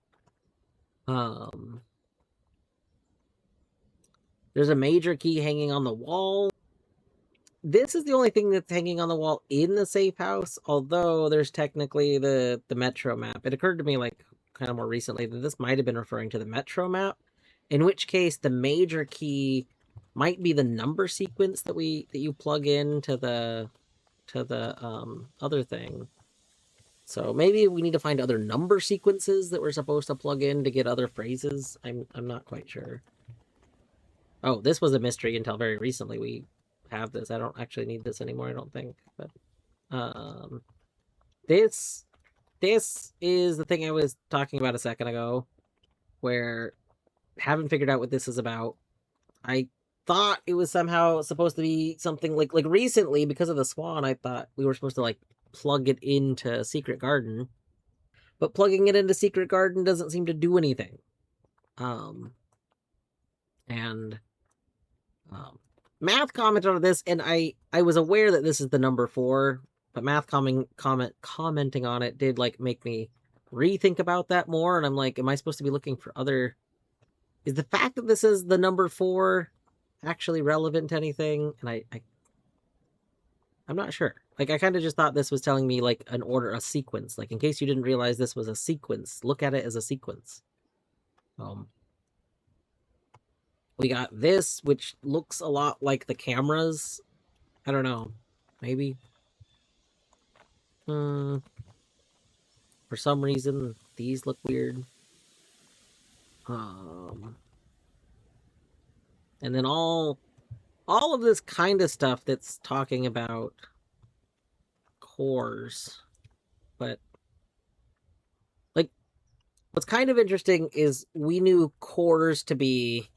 There's a major key hanging on the wall. This is the only thing that's hanging on the wall in the safe house, although there's technically the metro map. It occurred to me like kind of more recently that this might have been referring to the metro map, in which case the major key might be the number sequence that you plug into the other thing. So maybe we need to find other number sequences that we're supposed to plug in to get other phrases. I'm not quite sure. Oh, this was a mystery until very recently. We have this. I don't actually need this anymore, I don't think. But this is the thing I was talking about a second ago, where haven't figured out what this is about. I thought it was somehow supposed to be something like recently because of the swan. I thought we were supposed to like plug it into Secret Garden, but plugging it into Secret Garden doesn't seem to do anything. Math commented on this, and I was aware that this is the number 4, but Math commenting on it did like make me rethink about that more, and I'm like, am I supposed to be looking for other? Is the fact that this is the number 4 actually relevant to anything? And I'm not sure. Like, I kind of just thought this was telling me like an order, a sequence. Like, in case you didn't realize this was a sequence, look at it as a sequence. We got this, which looks a lot like the cameras. I don't know. Maybe. For some reason, these look weird. And then all of this kind of stuff that's talking about cores. But like, what's kind of interesting is we knew cores to be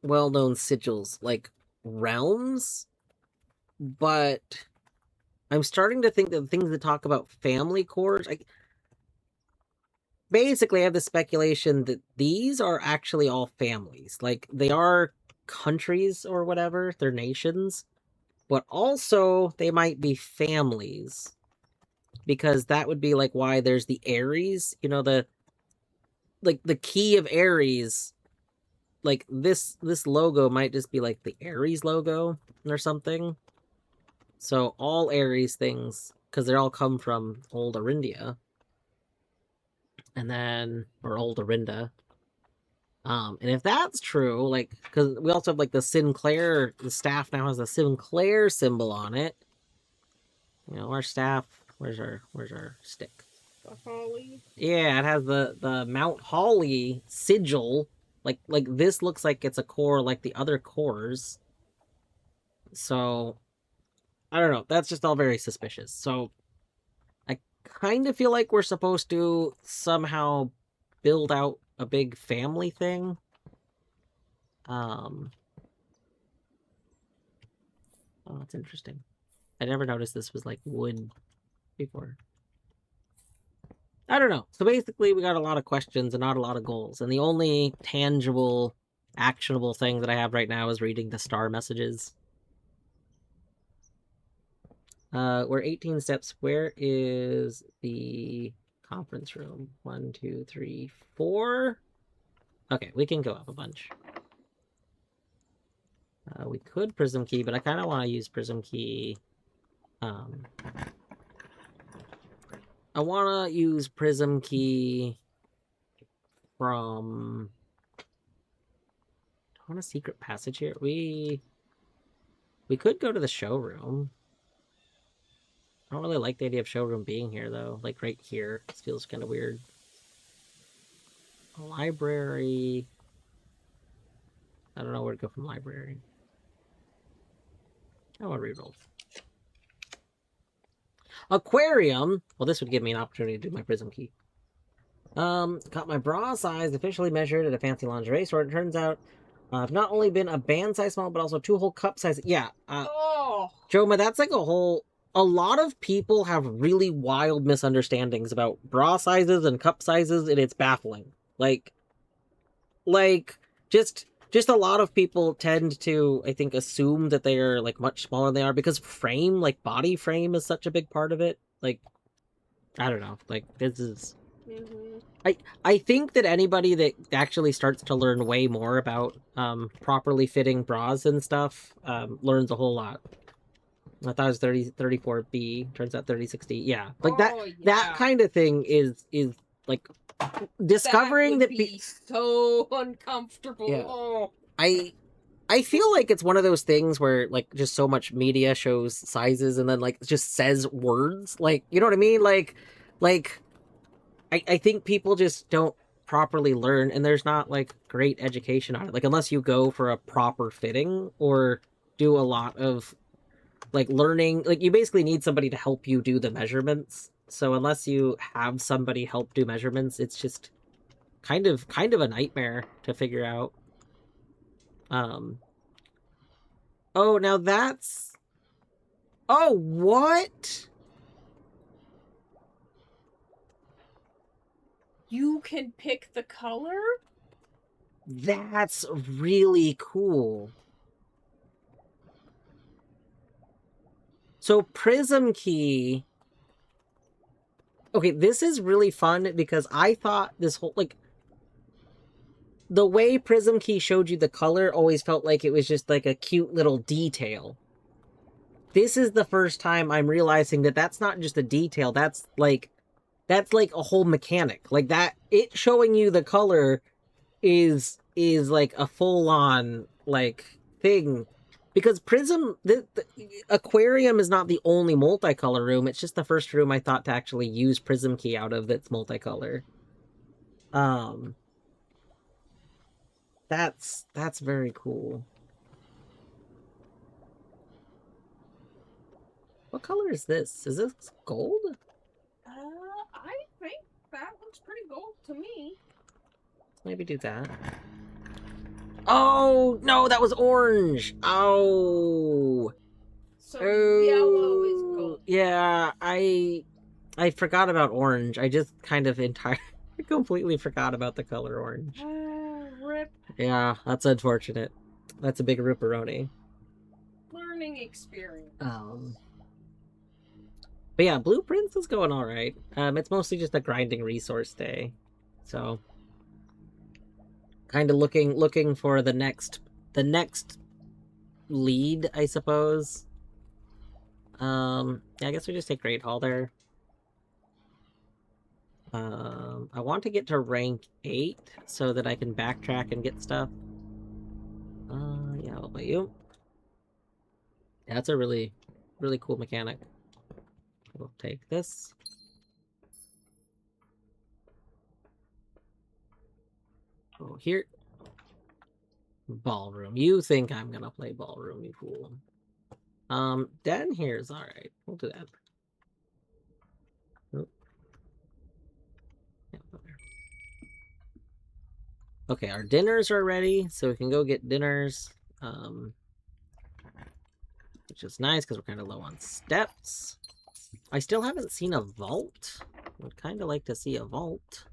well-known sigils, like realms, but I'm starting to think that the things that talk about family cores, basically I have the speculation that these are actually all families. Like, they are countries or whatever, they're nations, but also they might be families, because that would be like why there's the Ares, you know, the key of Ares. Like, this logo might just be like the Ares logo or something. So all Ares things, because they all come from Old Arindia, and then, or Old Arinda. And if that's true, like, because we also have like the Sinclair, the staff now has the Sinclair symbol on it. You know, our staff. Where's our stick?
The Holly.
Yeah, it has the Mount Holly sigil. Like this looks like it's a core like the other cores. So I don't know. That's just all very suspicious. So I kind of feel like we're supposed to somehow build out a big family thing. Oh, that's interesting. I never noticed this was like wood before. I don't know. So basically, we got a lot of questions and not a lot of goals. And the only tangible, actionable thing that I have right now is reading the star messages. We're 18 steps. Where is the conference room? 1, 2, 3, 4. Okay, we can go up a bunch. We could Prism Key, but I kind of want to use Prism Key. I want to use Prism Key from... I want a secret passage here. We could go to the showroom. I don't really like the idea of showroom being here, though. Like, right here. This feels kind of weird. A library... I don't know where to go from library. I want to reroll. Aquarium. Well, this would give me an opportunity to do my Prism Key. Got my bra size officially measured at a fancy lingerie store. It turns out I've not only been a band size small, but also 2 whole cup size. Yeah. Joma, that's like a lot of people have really wild misunderstandings about bra sizes and cup sizes, and it's baffling. Like, just a lot of people tend to, I think, assume that they are like much smaller than they are because frame, like body frame, is such a big part of it. Like, I don't know. Like, this is... I think that anybody that actually starts to learn way more about properly fitting bras and stuff learns a whole lot. I thought it was 34B, turns out 3060. Yeah. Like that
Oh,
that
yeah.
kind of thing is like discovering
that would
that
be so uncomfortable.
Yeah.
Oh.
I feel like it's one of those things where like just so much media shows sizes and then like just says words. Like, you know what I mean? Like I think people just don't properly learn, and there's not like great education on it. Like unless you go for a proper fitting or do a lot of like learning, like you basically need somebody to help you do the measurements. So unless you have somebody help do measurements, it's just kind of a nightmare to figure out. Um oh, now that's oh, what?
You can pick the color?
That's really cool. So Prism Key. Okay, this is really fun because I thought this whole like the way Prism Key showed you the color always felt like it was just like a cute little detail. This is the first time I'm realizing that that's not just a detail, that's like a whole mechanic. Like that it showing you the color is like a full on like thing, because Prism the aquarium is not the only multicolor room. It's just the first room I thought to actually use Prism Key out of that's multicolor. um that's very cool. What color is this? Is this gold?
I think that looks pretty gold to me.
Maybe do that. Oh no, that was orange. Oh.
So yellow is gold.
Yeah, I forgot about orange. I just kind of entirely completely forgot about the color orange.
Rip.
Yeah, that's unfortunate. That's a big ripperoni.
Learning experience.
But yeah, Blueprints is going all right. It's mostly just a grinding resource day, so kind of looking for the next lead, I suppose. Yeah, I guess we just take Great Hall there. I want to get to rank 8 so that I can backtrack and get stuff. Yeah, I'll let you. Yeah, that's a really cool mechanic. We'll take this. Oh, here. Ballroom. You think I'm gonna play ballroom, you fool. Den here is alright. We'll do that. Oh. Yeah, okay, our dinners are ready, so we can go get dinners. Which is nice because we're kind of low on steps. I still haven't seen a vault. Would kind of like to see a vault.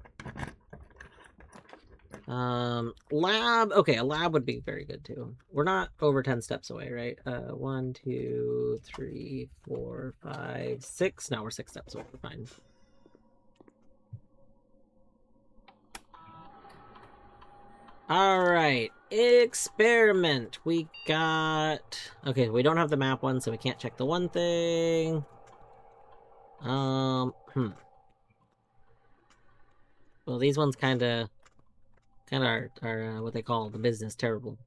Lab. Okay, a lab would be very good too. We're not over 10 steps away, right? 1, 2, 3, 4, 5, 6. No, we're 6 steps away. We're fine. All right, experiment. We got... Okay, we don't have the map one, so we can't check the one thing. Well, these ones kind of are what they call the business terrible.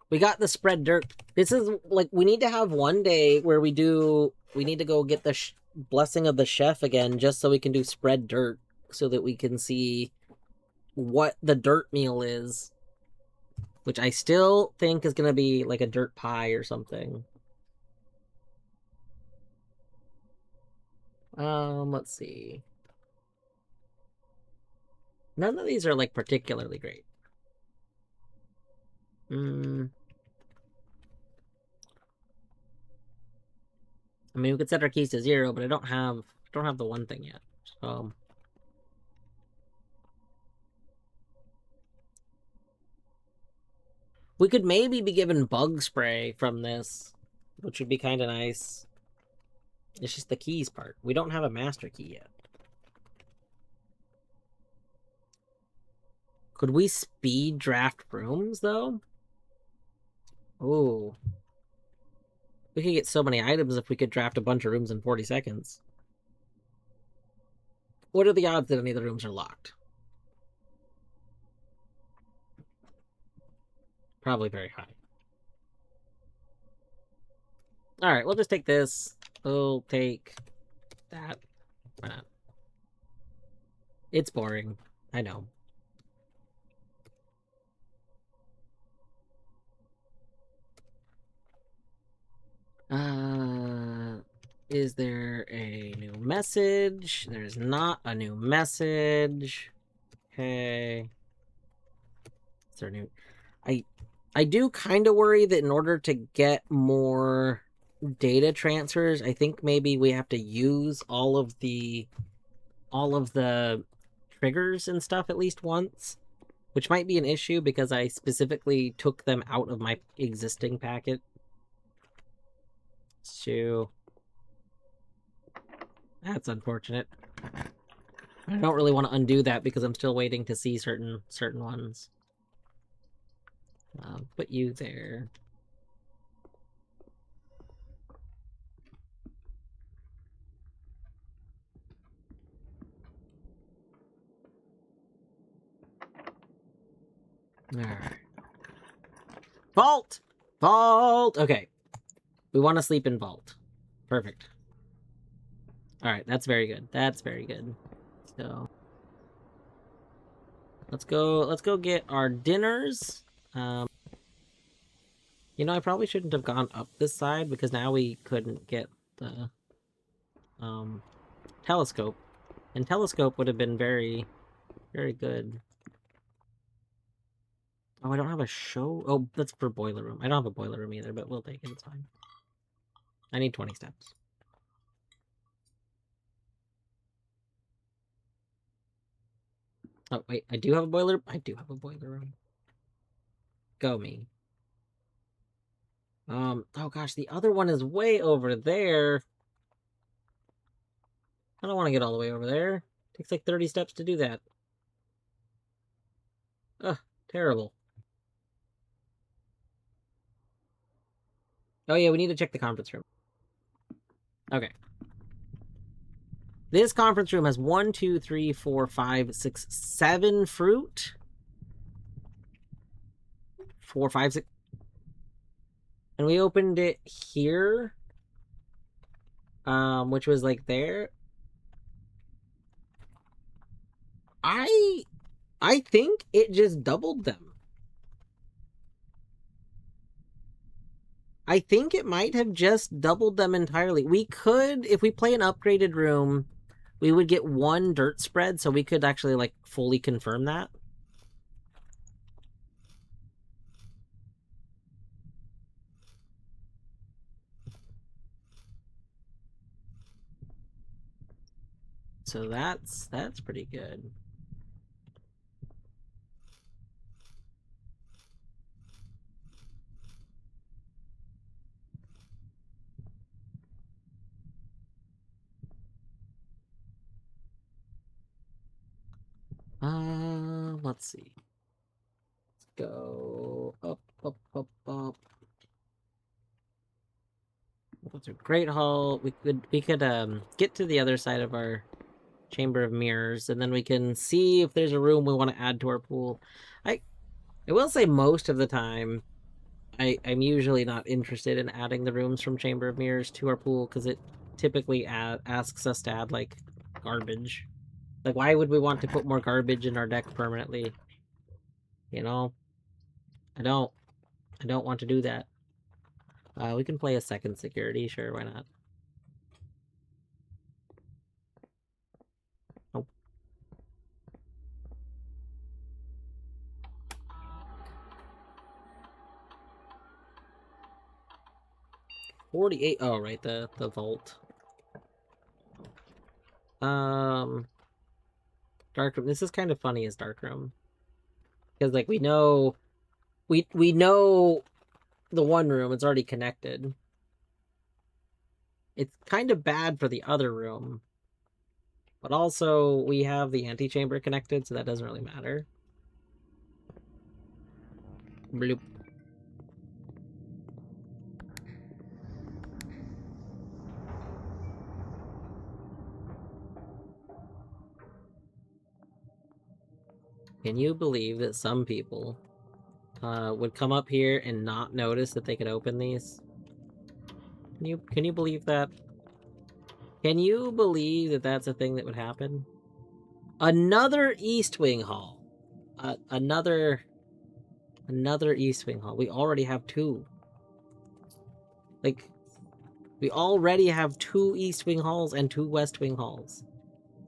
We got the spread dirt. This is like, we need to have one day where we need to go get the blessing of the chef again, just so we can do spread dirt, so that we can see what the dirt meal is, which I still think is gonna be like a dirt pie or something. Let's see. None of these are like particularly great. I mean, we could set our keys to 0, but I don't have the one thing yet. So we could maybe be given bug spray from this, which would be kind of nice. It's just the keys part. We don't have a master key yet. Could we speed draft rooms, though? Oh. We could get so many items if we could draft a bunch of rooms in 40 seconds. What are the odds that any of the rooms are locked? Probably very high. Alright, we'll just take this. We'll take that. Why not? It's boring. I know. Is there a new message? There's not a new message. Okay. Is there a new... I do kind of worry that in order to get more data transfers, I think maybe we have to use all of the triggers and stuff at least once, which might be an issue because I specifically took them out of my existing packet. So that's unfortunate. I don't really want to undo that because I'm still waiting to see certain ones. Put you there. Alright. Vault! Vault! Okay. We want to sleep in vault. Perfect. Alright, that's very good. That's very good. So let's go get our dinners. You know, I probably shouldn't have gone up this side because now we couldn't get the telescope. And telescope would have been very, very good. Oh, I don't have a show. Oh, that's for boiler room. I don't have a boiler room either, but we'll take it. It's fine. I need 20 steps. Oh, wait. I do have a boiler. I do have a boiler room. Go me. Oh gosh, the other one is way over there. I don't want to get all the way over there. It takes like 30 steps to do that. Ugh, terrible. Oh yeah, we need to check the conference room. Okay. This conference room has 1, 2, 3, 4, 5, 6, 7 fruit. 4, 5, 6. And we opened it here. Which was like there. I think it just doubled them. I think it might have just doubled them entirely. We could, if we play an upgraded room, we would get 1 dirt spread, so we could actually, like, fully confirm that. So that's pretty good. Let's see. Let's go up, up, up, up. Go through Great Hall. We could get to the other side of our Chamber of Mirrors, and then we can see if there's a room we want to add to our pool. I will say most of the time, I'm usually not interested in adding the rooms from Chamber of Mirrors to our pool because it typically asks us to add like garbage. Like, why would we want to put more garbage in our deck permanently? You know, I don't want to do that. We can play a second security, sure, why not? Nope. 48. Oh, right, the vault. Darkroom. This is kind of funny as Darkroom. Because, like, we know the one room, it's already connected. It's kind of bad for the other room. But also, we have the antechamber connected, so that doesn't really matter. Bloop. Can you believe that some people would come up here and not notice that they could open these? Can you believe that? Can you believe that that's a thing that would happen? Another East Wing Hall. Another East Wing Hall. We already have two. Like, we already have two East Wing Halls and two West Wing Halls.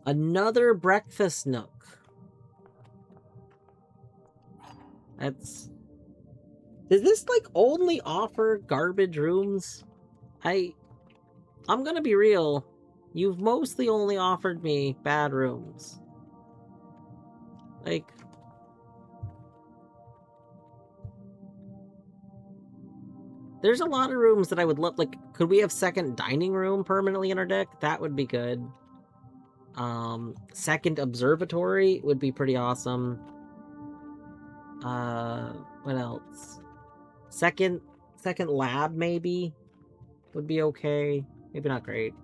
Another breakfast nook. That's... Does this, like, only offer garbage rooms? I'm gonna be real. You've mostly only offered me bad rooms. Like... There's a lot of rooms that I would love, like, could we have second dining room permanently in our deck? That would be good. Second observatory would be pretty awesome. What else? Second lab, maybe? Would be okay. Maybe not great.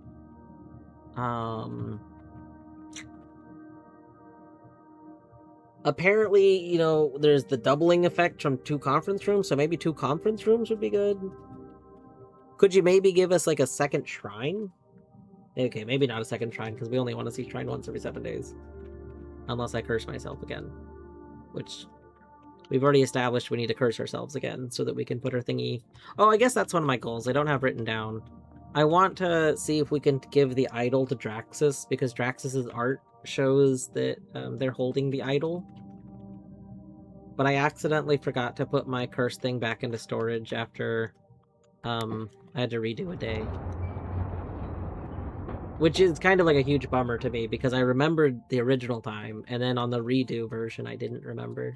Apparently, you know, there's the doubling effect from 2 conference rooms, so maybe 2 conference rooms would be good. Could you maybe give us, like, a second shrine? Okay, maybe not a second shrine, because we only want to see shrine once every 7 days. Unless I curse myself again. Which, we've already established we need to curse ourselves again, so that we can put our thingy... Oh, I guess that's one of my goals. I don't have written down. I want to see if we can give the idol to Draxus, because Draxus's art shows that they're holding the idol. But I accidentally forgot to put my curse thing back into storage after I had to redo a day. Which is kind of like a huge bummer to me, because I remembered the original time, and then on the redo version I didn't remember.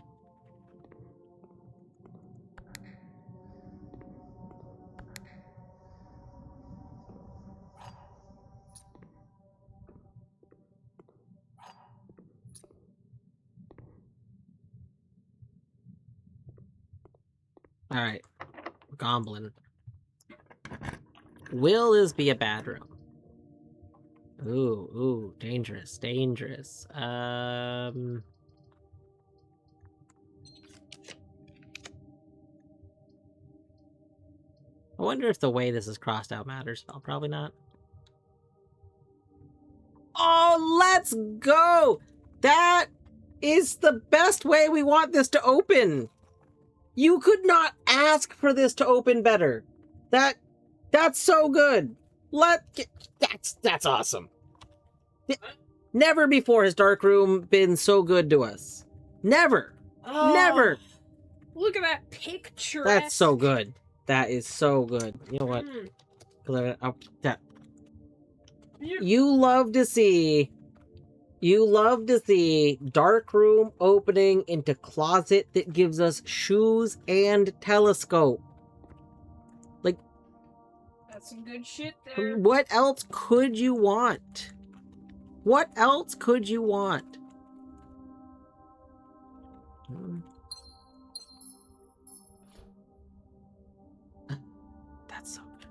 Alright. Goblin. Will this be a bad room? Ooh, dangerous, dangerous. I wonder if the way this is crossed out matters. Well, probably not. Oh, let's go! That is the best way we want this to open! You could not ask for this to open better. That's so good. That's awesome. Never before has Dark Room been so good to us. Never.
Oh,
Never.
Look at that picture.
That's so good. That is so good. You know what? You love to see Dark Room opening into closet that gives us shoes and telescope. Like,
that's some good shit there.
What else could you want? What else could you want? That's so good.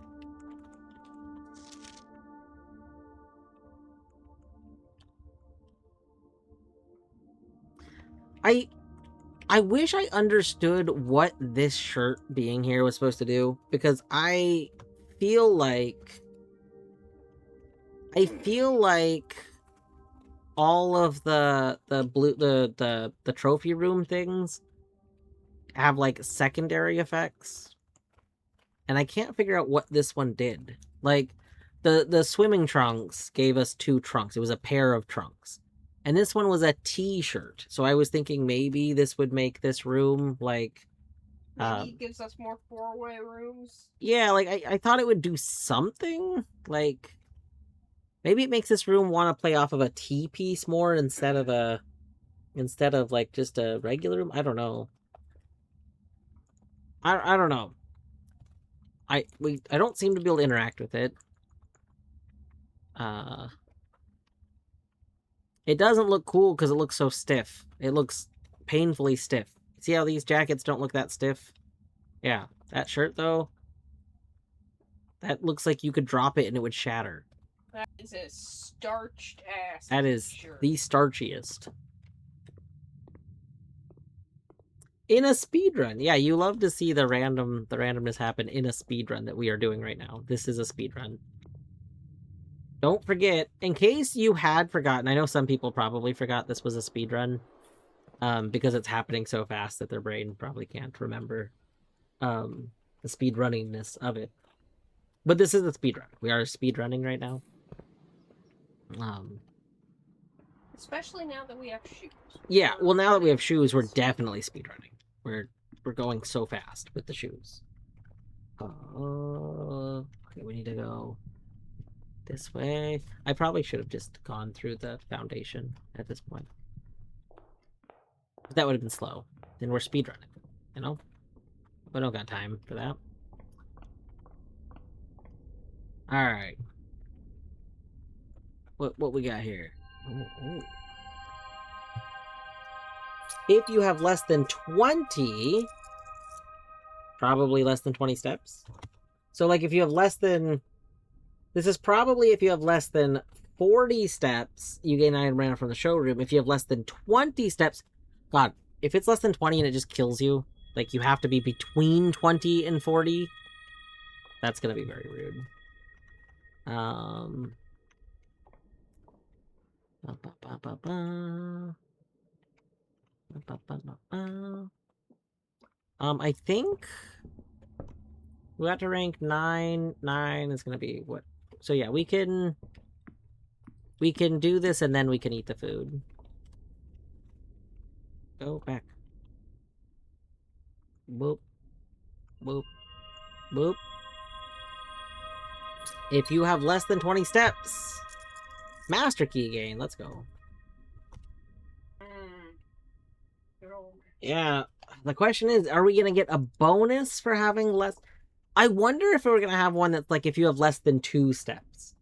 I wish I understood what this shirt being here was supposed to do, because I feel like all of the trophy room things have like secondary effects, and I can't figure out what this one did. Like the swimming trunks gave us 2 trunks. It was a pair of trunks. And this one was a t-shirt. So I was thinking maybe this would make this room like...
Maybe it gives us more 4-way rooms.
Yeah, like I thought it would do something. Like, maybe it makes this room want to play off of a T-piece more instead of like just a regular room. I don't know. I don't know. I don't seem to be able to interact with it. It doesn't look cool because it looks so stiff. It looks painfully stiff. See how these jackets don't look that stiff? Yeah, that shirt though, that looks like you could drop it and it would shatter.
That is a starched ass.
That is
t-shirt.
the starchiest. In a speedrun. Yeah, you love to see the randomness happen in a speedrun that we are doing right now. This is a speedrun. Don't forget, in case you had forgotten, I know some people probably forgot this was a speedrun, because it's happening so fast that their brain probably can't remember the speedrunningness of it. But this is a speedrun. We are speedrunning right now.
Especially now that we have shoes.
Yeah, well, now that we have shoes, we're definitely speedrunning. We're going so fast with the shoes. Okay, we need to go this way. I probably should have just gone through the foundation at this point. But that would have been slow. Then we're speedrunning, you know? We don't got time for that. Alright. What we got here? Ooh. If you have less than 20, probably less than 20 steps. So, like, if you have less than... This is probably if you have less than 40 steps, you gain 9 mana from the showroom. If you have less than 20 steps... God, if it's less than 20 and it just kills you, like, you have to be between 20 and 40, that's gonna be very rude. I think we got to rank 9. 9 is gonna be what? So yeah, we can do this and then we can eat the food. Go back. Boop. Boop. Boop. If you have less than 20 steps, Master Key gain. Let's go. Yeah. The question is, are we going to get a bonus for having less? I wonder if we're going to have one that's like if you have less than 2 steps.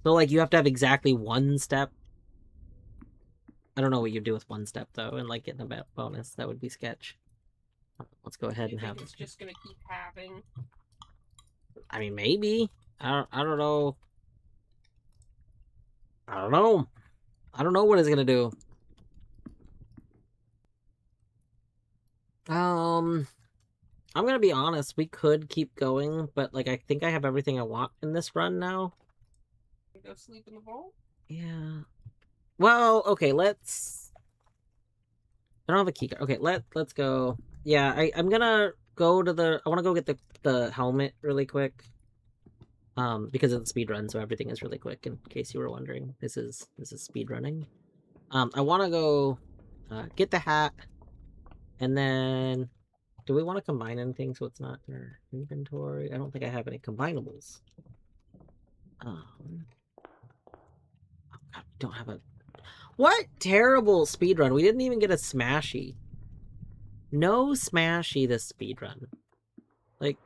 So, like, you have to have exactly 1 step. I don't know what you do with 1 step, though, and, like, getting a bonus. That would be sketch. Let's go ahead and have
it. It's just going to keep having...
I mean, maybe. I don't know. I don't know. I don't know what it's going to do. I'm gonna be honest, we could keep going, but, like, I think I have everything I want in this run now.
Go sleep in the vault?
Yeah. Well, okay, let's... I don't have a keycard. Okay, let's go. Yeah, I'm gonna go to the... I want to go get the helmet really quick. Because of the speed run, so everything is really quick, in case you were wondering. This is speed running. I want to go get the hat, and then... Do we want to combine anything so it's not in our inventory? I don't think I have any combinables. Oh God, we don't have a... What terrible speedrun. We didn't even get a Smashy. No Smashy this speedrun. Like,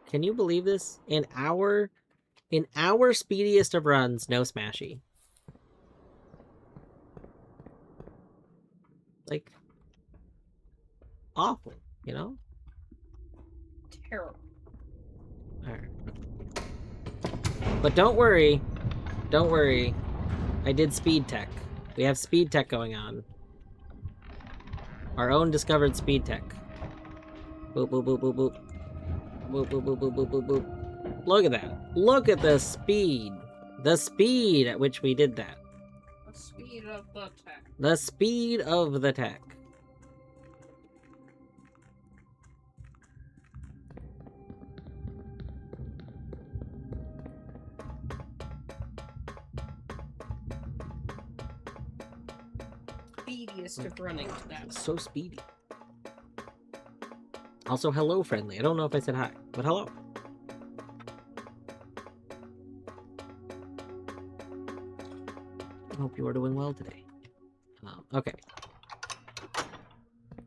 can you believe this? In our speediest of runs, no Smashy. Like, awful, you know?
Terrible.
Alright. But don't worry. Don't worry. I did speed tech. We have speed tech going on. Our own discovered speed tech. Boop, boop, boop, boop, boop. Boop, boop, boop, boop, boop, boop, boop. Look at that. Look at the speed. The speed at which we did that.
The speed of the tech.
The speed of the tech.
Speediest of running to that.
So speedy. Also, hello, friendly. I don't know if I said hi, but hello. I hope you are doing well today. Okay.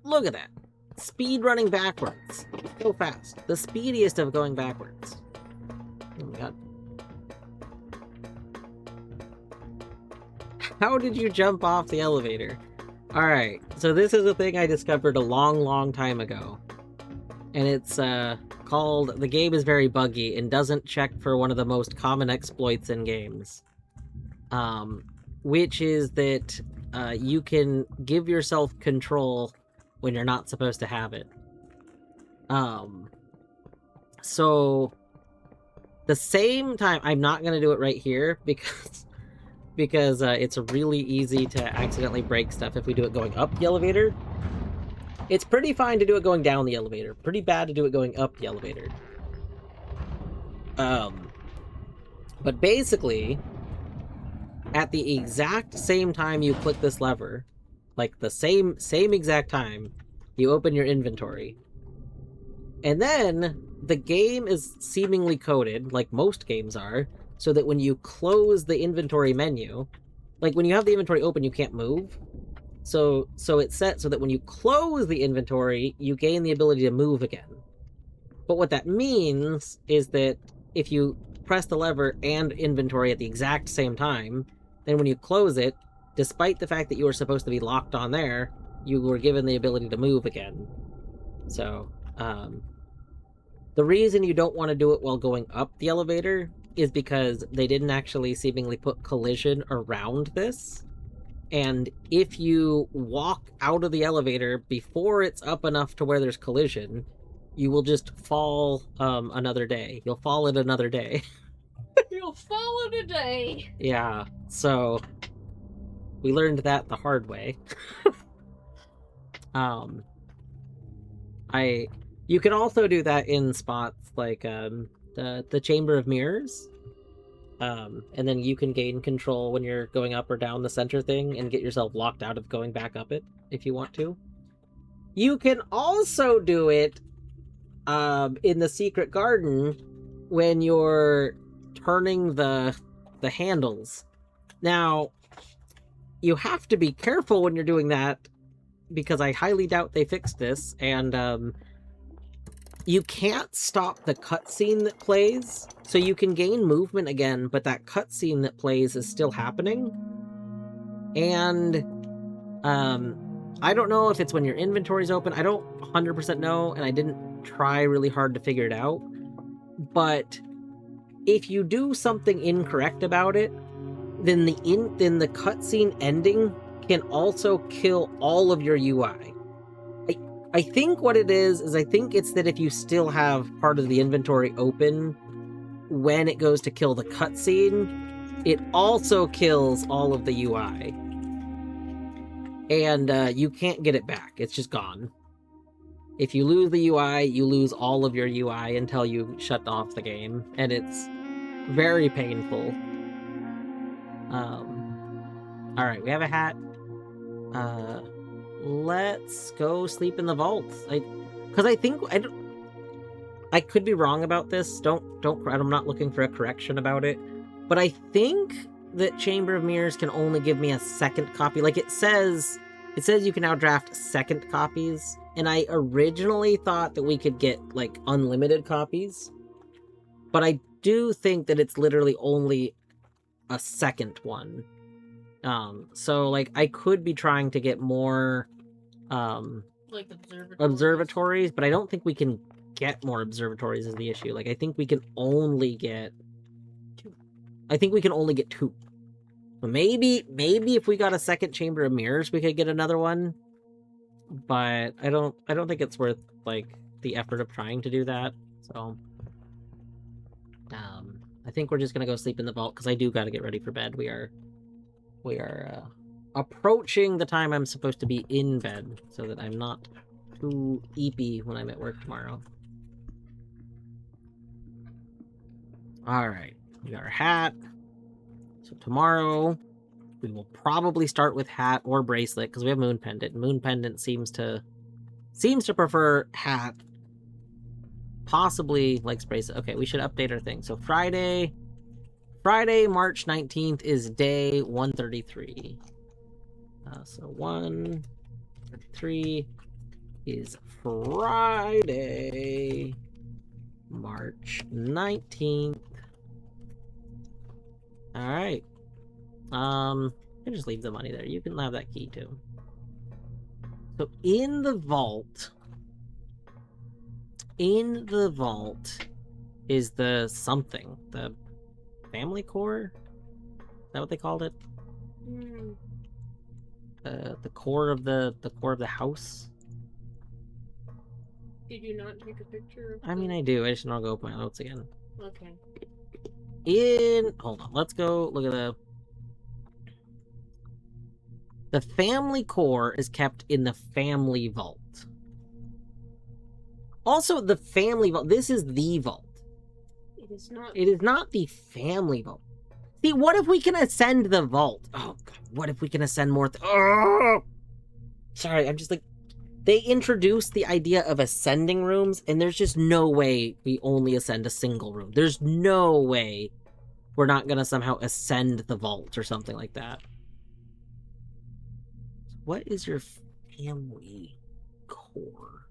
Look at that. Speed running backwards. So fast. The speediest of going backwards. Oh my god. How did you jump off the elevator? Alright, so this is a thing I discovered a long time ago. And it's called The Game is Very Buggy and doesn't check for one of the most common exploits in games. Which is that you can give yourself control when you're not supposed to have it. So the same time, I'm not going to do it right here because it's really easy to accidentally break stuff if we do it going up the elevator. It's pretty fine to do it going down the elevator. Pretty bad to do it going up the elevator. But basically, at the exact same time you click this lever, like the same exact time, you open your inventory. And then the game is seemingly coded, like most games are, so that when you close the inventory menu, like when you have the inventory open, you can't move. So it's set so that when you close the inventory, you gain the ability to move again. But what that means is that if you press the lever and inventory at the exact same time, then when you close it, despite the fact that you were supposed to be locked on there, you were given the ability to move again. So, the reason you don't want to do it while going up the elevator is because they didn't actually seemingly put collision around this. And if you walk out of the elevator before it's up enough to where there's collision, you will just fall another day. You'll fall in another day.
You'll fall in a day.
Yeah, so we learned that the hard way. You can also do that in spots like the Chamber of Mirrors. And then you can gain control when you're going up or down the center thing and get yourself locked out of going back up it if you want to. You can also do it in the Secret Garden when you're turning the handles. Now, you have to be careful when you're doing that because I highly doubt they fixed this, and you can't stop the cutscene that plays, so you can gain movement again, but that cutscene that plays is still happening. And I don't know if it's when your inventory's open. I don't 100% know, and I didn't try really hard to figure it out. But if you do something incorrect about it, then the cutscene ending can also kill all of your UI. I think what it is I think it's that if you still have part of the inventory open when it goes to kill the cutscene, it also kills all of the UI. And you can't get it back. It's just gone. If you lose the UI, you lose all of your UI until you shut off the game. And it's very painful. Alright, we have a hat. Let's go sleep in the vault. Because I think I could be wrong about this. I'm not looking for a correction about it. But I think that Chamber of Mirrors can only give me a second copy. Like it says you can now draft second copies. And I originally thought that we could get like unlimited copies. But I do think that it's literally only a second one. So like I could be trying to get more
like
observatories, but I don't think we can get more observatories is the issue. Like I think we can only get two. Maybe if we got a second Chamber of Mirrors we could get another one. But I don't think it's worth like the effort of trying to do that. So I think we're just gonna go sleep in the vault because I do gotta get ready for bed. We are approaching the time I'm supposed to be in bed so that I'm not too eepy when I'm at work tomorrow. Alright, we got our hat. So tomorrow we will probably start with hat or bracelet because we have Moon Pendant. Moon Pendant seems to prefer hat. Possibly likes bracelet. Okay, we should update our thing. So Friday, March 19th is day 133. So 133 is Friday, March 19th. All right. I just leave the money there. You can have that key too. So in the vault is the something, the family core? Is that what they called it?
Hmm.
The core of the core of the house.
Did you not take a picture of
I mean, I do. I just don't go open my notes again.
Okay.
Hold on, let's go look at the family core is kept in the family vault. Also, the family vault. This is the vault.
It is not.
It is not the family vault. See, what if we can ascend the vault? Oh God, what if we can ascend more? Oh! Sorry, I'm just like, they introduced the idea of ascending rooms, and there's just no way we only ascend a single room. There's no way we're not gonna somehow ascend the vault or something like that. What is your family core?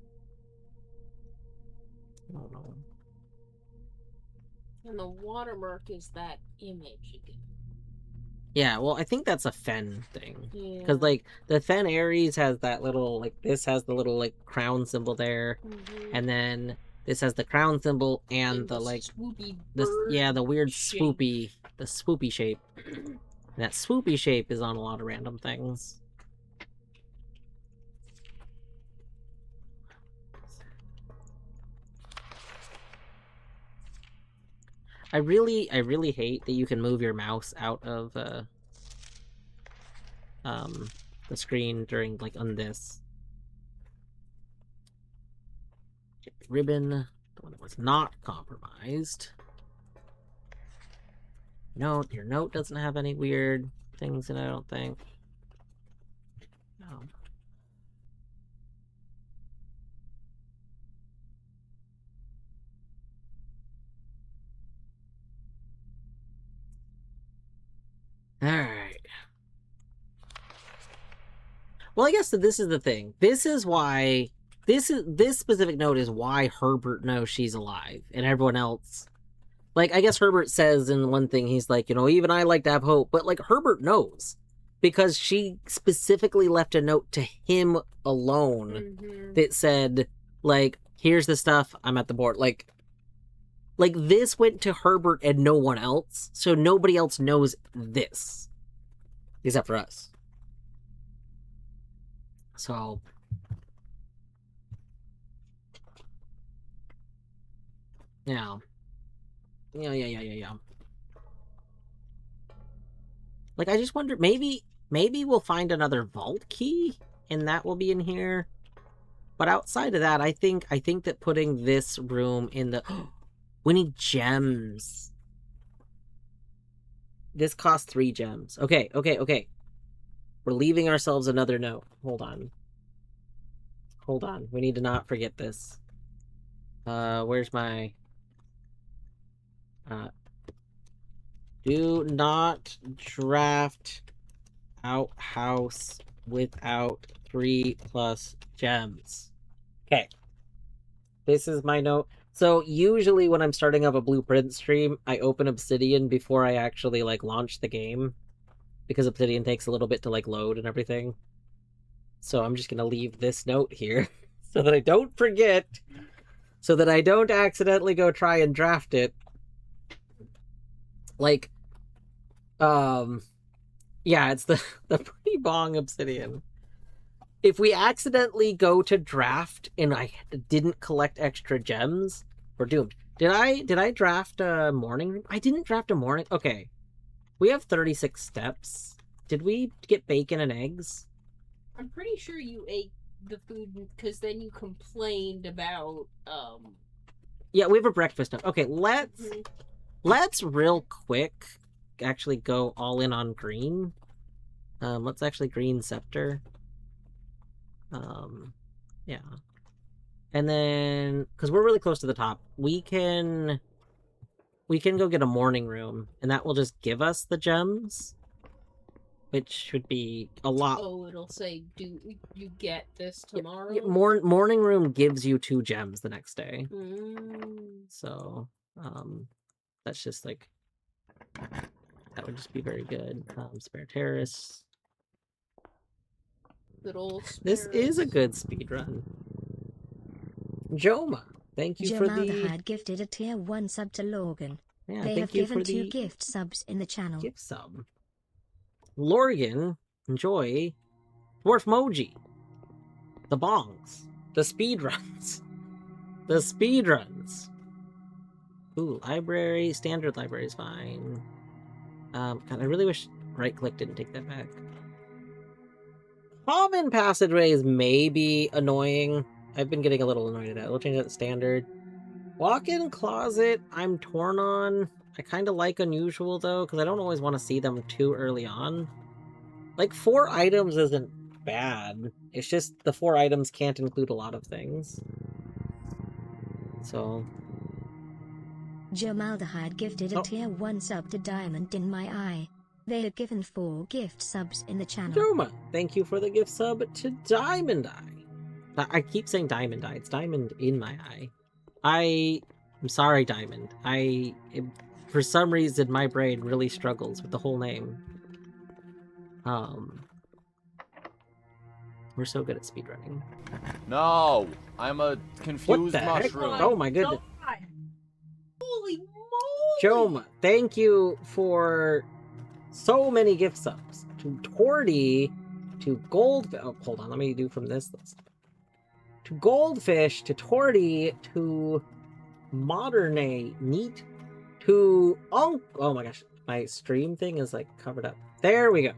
I don't know.
And the watermark is that image again.
Yeah, well, I think that's a Fen thing.
Yeah.
Because, like, the Fen Ares has that little, like, this has the little, like, crown symbol there.
Mhm.
And then this has the crown symbol and the, like,
swoopy
this,
bird
yeah, the weird
shape.
swoopy, the swoopy shape. And that swoopy shape is on a lot of random things. I really hate that you can move your mouse out of, the screen during, like, on this. Ribbon, the one that was not compromised. Note, your note doesn't have any weird things in it, I don't think. No. Alright. Well, I guess that this is the thing. This is why this specific note is why Herbert knows she's alive and everyone else. Like, I guess Herbert says in one thing, he's like, you know, even I like to have hope, but like Herbert knows because she specifically left a note to him alone that said, like, here's the stuff, I'm at the board. Like this went to Herbert and no one else, so nobody else knows this except for us. So yeah. Yeah. Like, I just wonder, maybe we'll find another vault key, and that will be in here. But outside of that, I think that putting this room in the... we need gems. This costs 3 gems. Okay. We're leaving ourselves another note. Hold on. We need to not forget this. Where's my... do not draft outhouse without 3+ gems. Okay. This is my note. So usually when I'm starting up a Blueprint stream, I open Obsidian before I actually like launch the game, because Obsidian takes a little bit to like load and everything. So I'm just gonna leave this note here so that I don't forget, so that I don't accidentally go try and draft it. Like, yeah, it's the pre-bong Obsidian. If we accidentally go to draft and I didn't collect extra gems, we're doomed. Did I draft a morning room? I didn't draft a morning. Okay. We have 36 steps. Did we get bacon and eggs?
I'm pretty sure you ate the food because then you complained about
Yeah, we have a breakfast stuff. Okay, let's real quick actually go all in on green. Let's actually green scepter. Yeah. And then, because we're really close to the top, we can go get a morning room, and that will just give us the gems, which should be a lot.
Oh, it'll say, do you get this tomorrow?
Yeah, morning room gives you 2 gems the next day.
Mm.
So, that's just like, that would just be very good. Spare terrace.
Good old
This is a
Sparrows.
good speed run. Joma, thank you for the...
Jamaldahide gifted a tier 1 sub to Logan.
Yeah,
They
thank
have
you
given
for
2
the
gift subs in the channel.
gift sub. Lorgan, enjoy. Dwarf Moji. The bongs. The speed runs. The speed runs. Ooh, library. Standard library is fine. God, I really wish right-click didn't take that back. Common passageways may be annoying. I've been getting a little annoyed at that. We'll change that to standard. Walk-in closet, I'm torn on. I kind of like unusual, though, because I don't always want to see them too early on. Like, 4 items isn't bad. It's just the 4 items can't include a lot of things. So...
Jamaldahide gifted a tier 1 sub to Diamond in My Eye. They have given 4 gift subs in the channel.
Joma, thank you for the gift sub to Diamond Eye. I keep saying Diamond Eye. It's Diamond in My Eye. I'm sorry, Diamond. For some reason, my brain really struggles with the whole name. We're so good at speedrunning.
No, I'm a confused
What the heck?
mushroom.
Oh my goodness.
Holy moly!
Joma, thank you for so many gift subs. To Tordy, to Gold... Oh, hold on, let me do from this list. To Goldfish, to Tordy, to Moderne Neat, to oh my gosh, my stream thing is like covered up. There we go.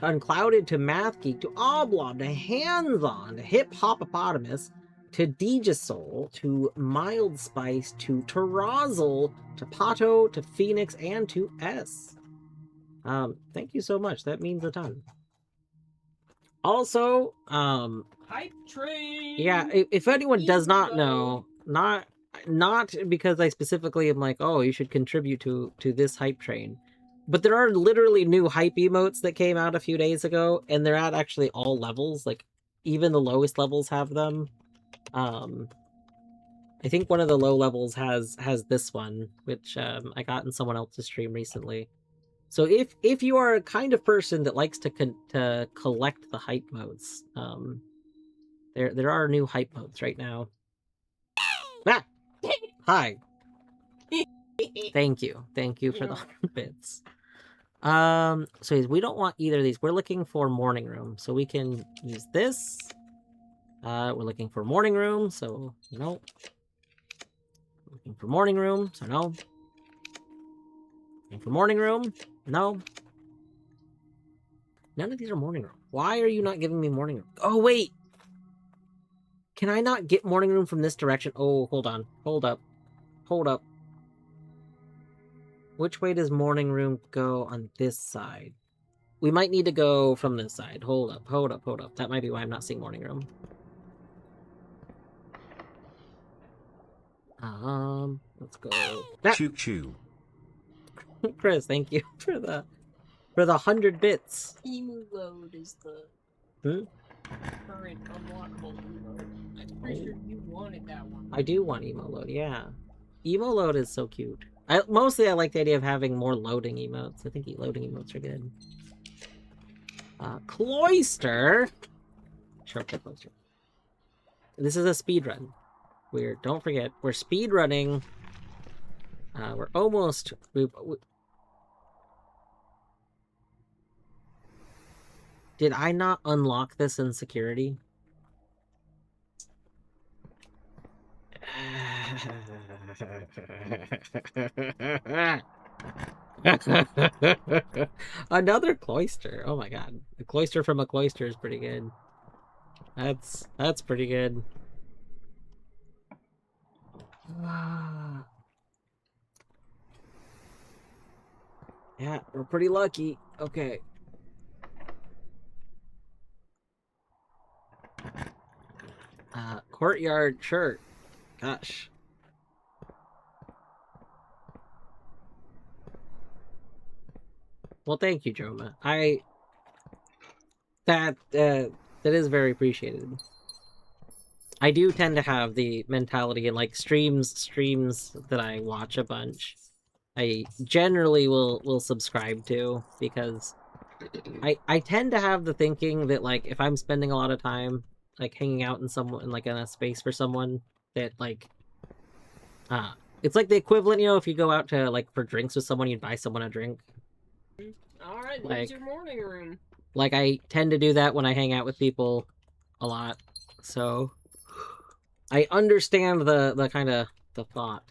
To Unclouded, to Math Geek, to Oblong, to Hands-On, to Hip Hopopotamus, to Digisoul, to Mild Spice, to Terrazzle, to Pato, to Phoenix, and to S. Thank you so much. That means a ton. Also,
Hype train!
yeah, if anyone does not know, not because I specifically am like, oh, you should contribute to this hype train, but there are literally new hype emotes that came out a few days ago, and they're at actually all levels. Like, even the lowest levels have them. I think one of the low levels has this one, which I got in someone else's stream recently. So if you are a kind of person that likes to collect the hype modes, there are new hype modes right now. Ah! Hi. Thank you for the 100 bits. So we don't want either of these. We're looking for morning room, so we can use this. We're looking for morning room, so no. Looking for morning room, so no. Looking for morning room, no. None of these are morning room. Why are you not giving me morning room? Oh, wait! Can I not get morning room from this direction? Oh, hold on. Hold up. Hold up. Which way does morning room go on this side? We might need to go from this side. Hold up, hold up, hold up. That might be why I'm not seeing morning room. Let's go.
Choo choo.
Chris, thank you for the 100 bits.
Emu load is the current unlockable emote. I'm pretty sure you wanted that one.
I do want emo load, yeah. Emo load is so cute. Mostly I like the idea of having more loading emotes. I think loading emotes are good. Cloister. Sure, Cloister. This is a speed run. Don't forget, we're speed running. We're almost. Did I not unlock this in security? Another cloister. Oh my god. The cloister from a cloister is pretty good. That's pretty good. Yeah, we're pretty lucky. Okay. Courtyard, sure. Gosh. Well, thank you, Joma. That is very appreciated. I do tend to have the mentality in like streams that I watch a bunch. I generally will subscribe to because I tend to have the thinking that like if I'm spending a lot of time like hanging out in someone like in a space for someone that like it's like the equivalent, you know, if you go out to like for drinks with someone, you'd buy someone a drink.
All right,
Like-
here's your morning room.
Like I tend to do that when I hang out with people a lot. So I understand the kind of the thought.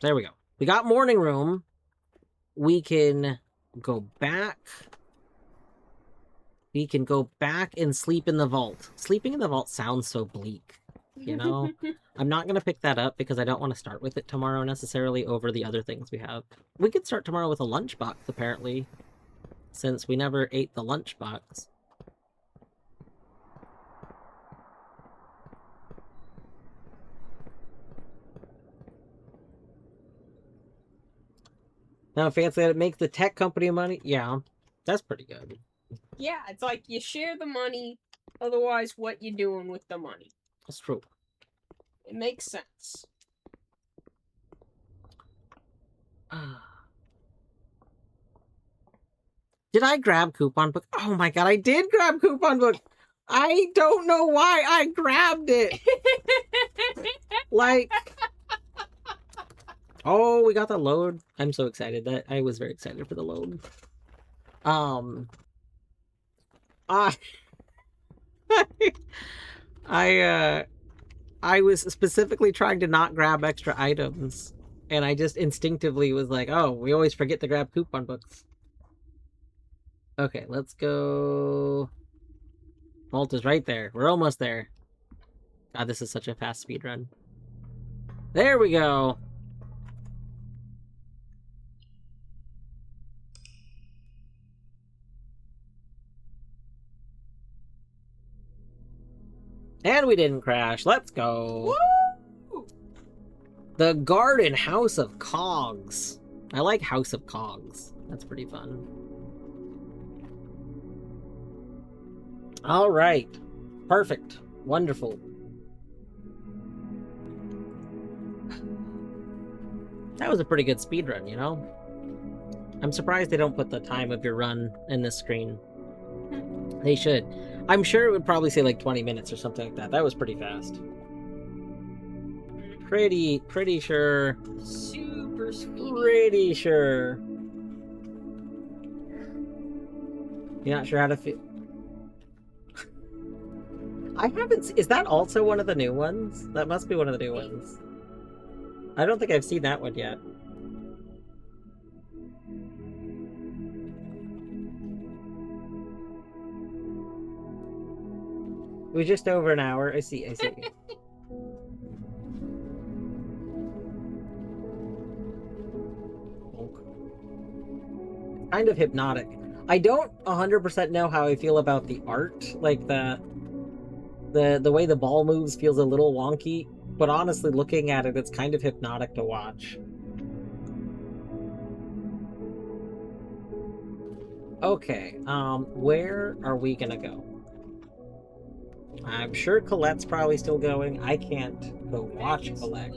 There we go. We got morning room. We can go back. We can go back and sleep in the vault. Sleeping in the vault sounds so bleak, you know? I'm not going to pick that up because I don't want to start with it tomorrow necessarily over the other things we have. We could start tomorrow with a lunchbox, apparently, since we never ate the lunchbox. Now, fancy that it makes the tech company money? Yeah, that's pretty good.
Yeah, it's like you share the money. Otherwise, what you doing with the money?
That's true.
It makes sense.
Did I grab coupon book? Oh my god, I did grab coupon book. I don't know why I grabbed it. Like, oh, we got the load. I'm so excited that I was very excited for the load. I I was specifically trying to not grab extra items, and I just instinctively was like, oh, we always forget to grab coupon books. Okay, let's go. Vault is right there. We're almost there. God, this is such a fast speed run. There we go. And we didn't crash. Let's go.
Woo!
The Garden House of Cogs. I like House of Cogs. That's pretty fun. All right. Perfect. Wonderful. That was a pretty good speed run, you know? I'm surprised they don't put the time of your run in this screen. They should. I'm sure it would probably say like 20 minutes or something like that. That was pretty fast. Pretty sure.
Super speedy.
Pretty sure. You're not sure how to feel. I haven't. Is that also one of the new ones? That must be one of the new ones. I don't think I've seen that one yet. It was just over an hour. I see. Kind of hypnotic. I don't 100% know how I feel about the art. Like the way the ball moves feels a little wonky, but honestly looking at it, it's kind of hypnotic to watch. Okay, where are we gonna go? I'm sure Colette's probably still going. I can't go watch Colette.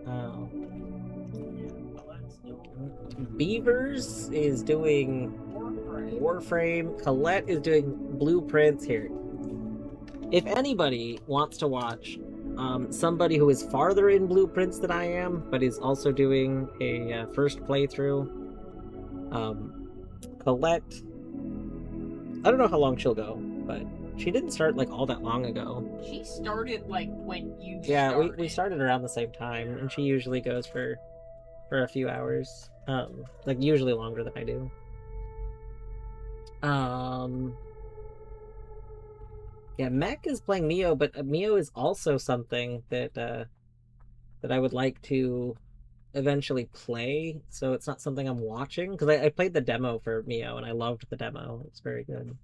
Oh. Beavers is doing Warframe. Colette is doing Blueprints. Here. If anybody wants to watch somebody who is farther in Blueprints than I am, but is also doing a first playthrough, Colette, I don't know how long she'll go, but she didn't start like all that long ago.
She started like when you
Yeah,
started.
we started around the same time, and she usually goes for a few hours. Like usually longer than I do. Yeah, Mech is playing Mio, but Mio is also something that that I would like to eventually play. So it's not something I'm watching because I played the demo for Mio and I loved the demo. It's very good.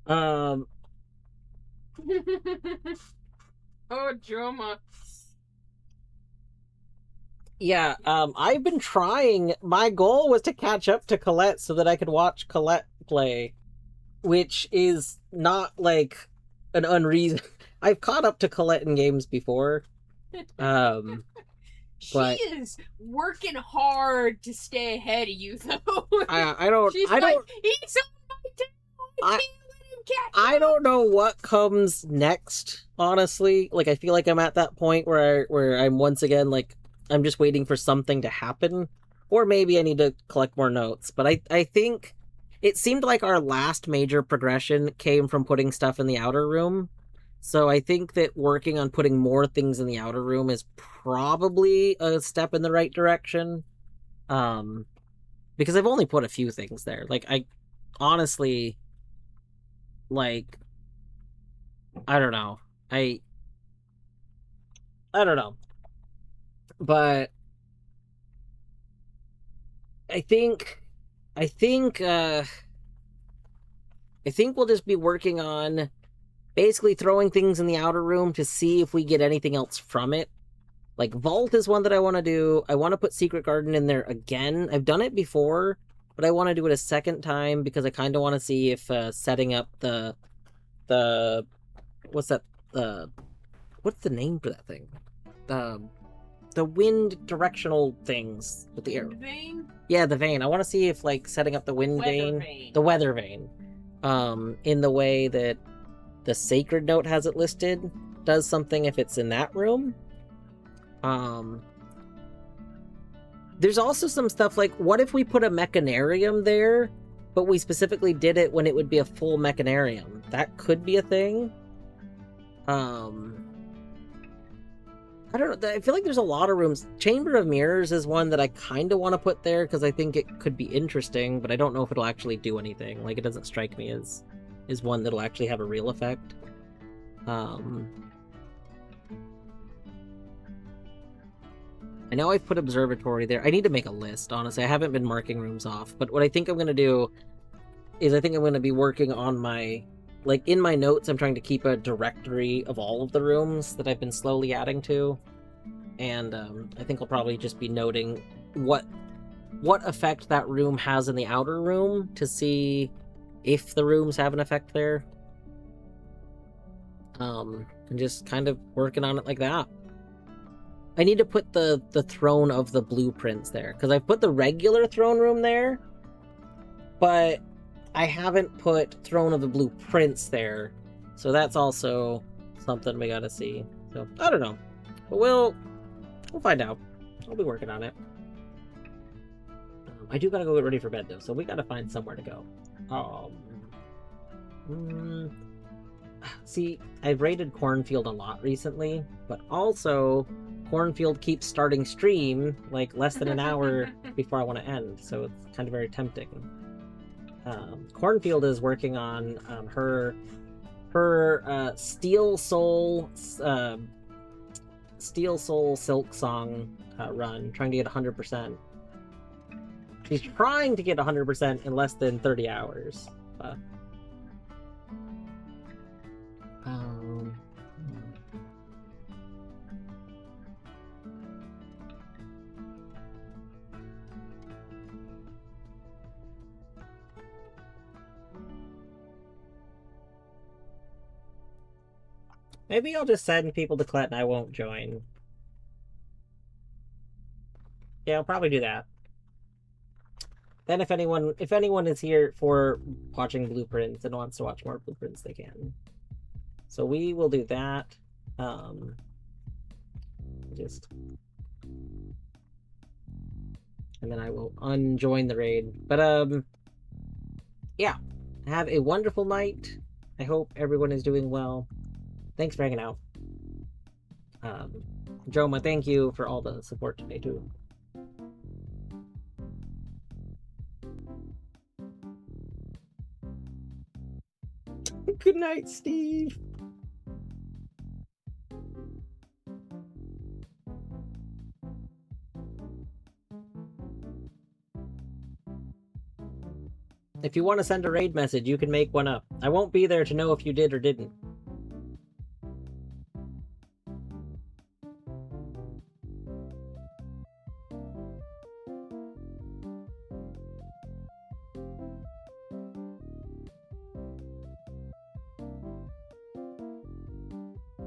Oh, drama.
Yeah, I've been trying. My goal was to catch up to Colette so that I could watch Colette play, which is not like an unreason. I've caught up to Colette in games before. But
she is working hard to stay ahead of you, though.
I don't
She's
I
like,
don't
he's on my tail. I
I-
can't let him catch
I
up."
don't know what comes next, honestly. Like, I feel like I'm at that point where I'm once again like I'm just waiting for something to happen, or maybe I need to collect more notes. But I think it seemed like our last major progression came from putting stuff in the outer room. So I think that working on putting more things in the outer room is probably a step in the right direction. Because I've only put a few things there. Like, I honestly, like, I don't know. I don't know. But I think I think uh I think we'll just be working on basically throwing things in the outer room to see if we get anything else from it. Like, Vault is one that I want to do. I want to put Secret Garden in there again. I've done it before, but I want to do it a second time because I kind of want to see if setting up the what's that what's the name for that thing? The wind directional things with the arrow.
Vein?
Yeah, the vane. I want to see if like setting up the wind
Weather
vane,
vane.
the weather vane, in the way that the sacred note has it listed, does something if it's in that room. There's also some stuff like, what if we put a mechanarium there, but we specifically did it when it would be a full mechanarium? That could be a thing. I don't know. I feel like there's a lot of rooms. Chamber of Mirrors is one that I kind of want to put there because I think it could be interesting, but I don't know if it'll actually do anything. Like, it doesn't strike me as one that'll actually have a real effect. I know I've put Observatory there. I need to make a list, honestly. I haven't been marking rooms off, but what I think I'm going to do is I think I'm going to be working on my... Like, in my notes, I'm trying to keep a directory of all of the rooms that I've been slowly adding to. And I think I'll probably just be noting what effect that room has in the outer room to see if the rooms have an effect there. And just kind of working on it like that. I need to put the throne of the blueprints there, because I've put the regular throne room there, but I haven't put Throne of the Blueprints there, so that's also something we gotta see. So, I don't know. But we'll find out. I'll be working on it. I do gotta go get ready for bed, though, so we gotta find somewhere to go. See, I've raided Cornfield a lot recently, but also Cornfield keeps starting stream, like, less than an hour before I want to end, so it's kind of very tempting. Cornfield is working on her Steel Soul Silk Song run, trying to get 100%. She's trying to get 100% in less than 30 hours. But... Maybe I'll just send people to Clet and I won't join. Yeah, I'll probably do that. Then if anyone is here for watching Blueprints and wants to watch more Blueprints, they can. So we will do that. And then I will unjoin the raid. But yeah. Have a wonderful night. I hope everyone is doing well. Thanks for hanging out. Joma, thank you for all the support today, too. Good night, Steve. If you want to send a raid message, you can make one up. I won't be there to know if you did or didn't.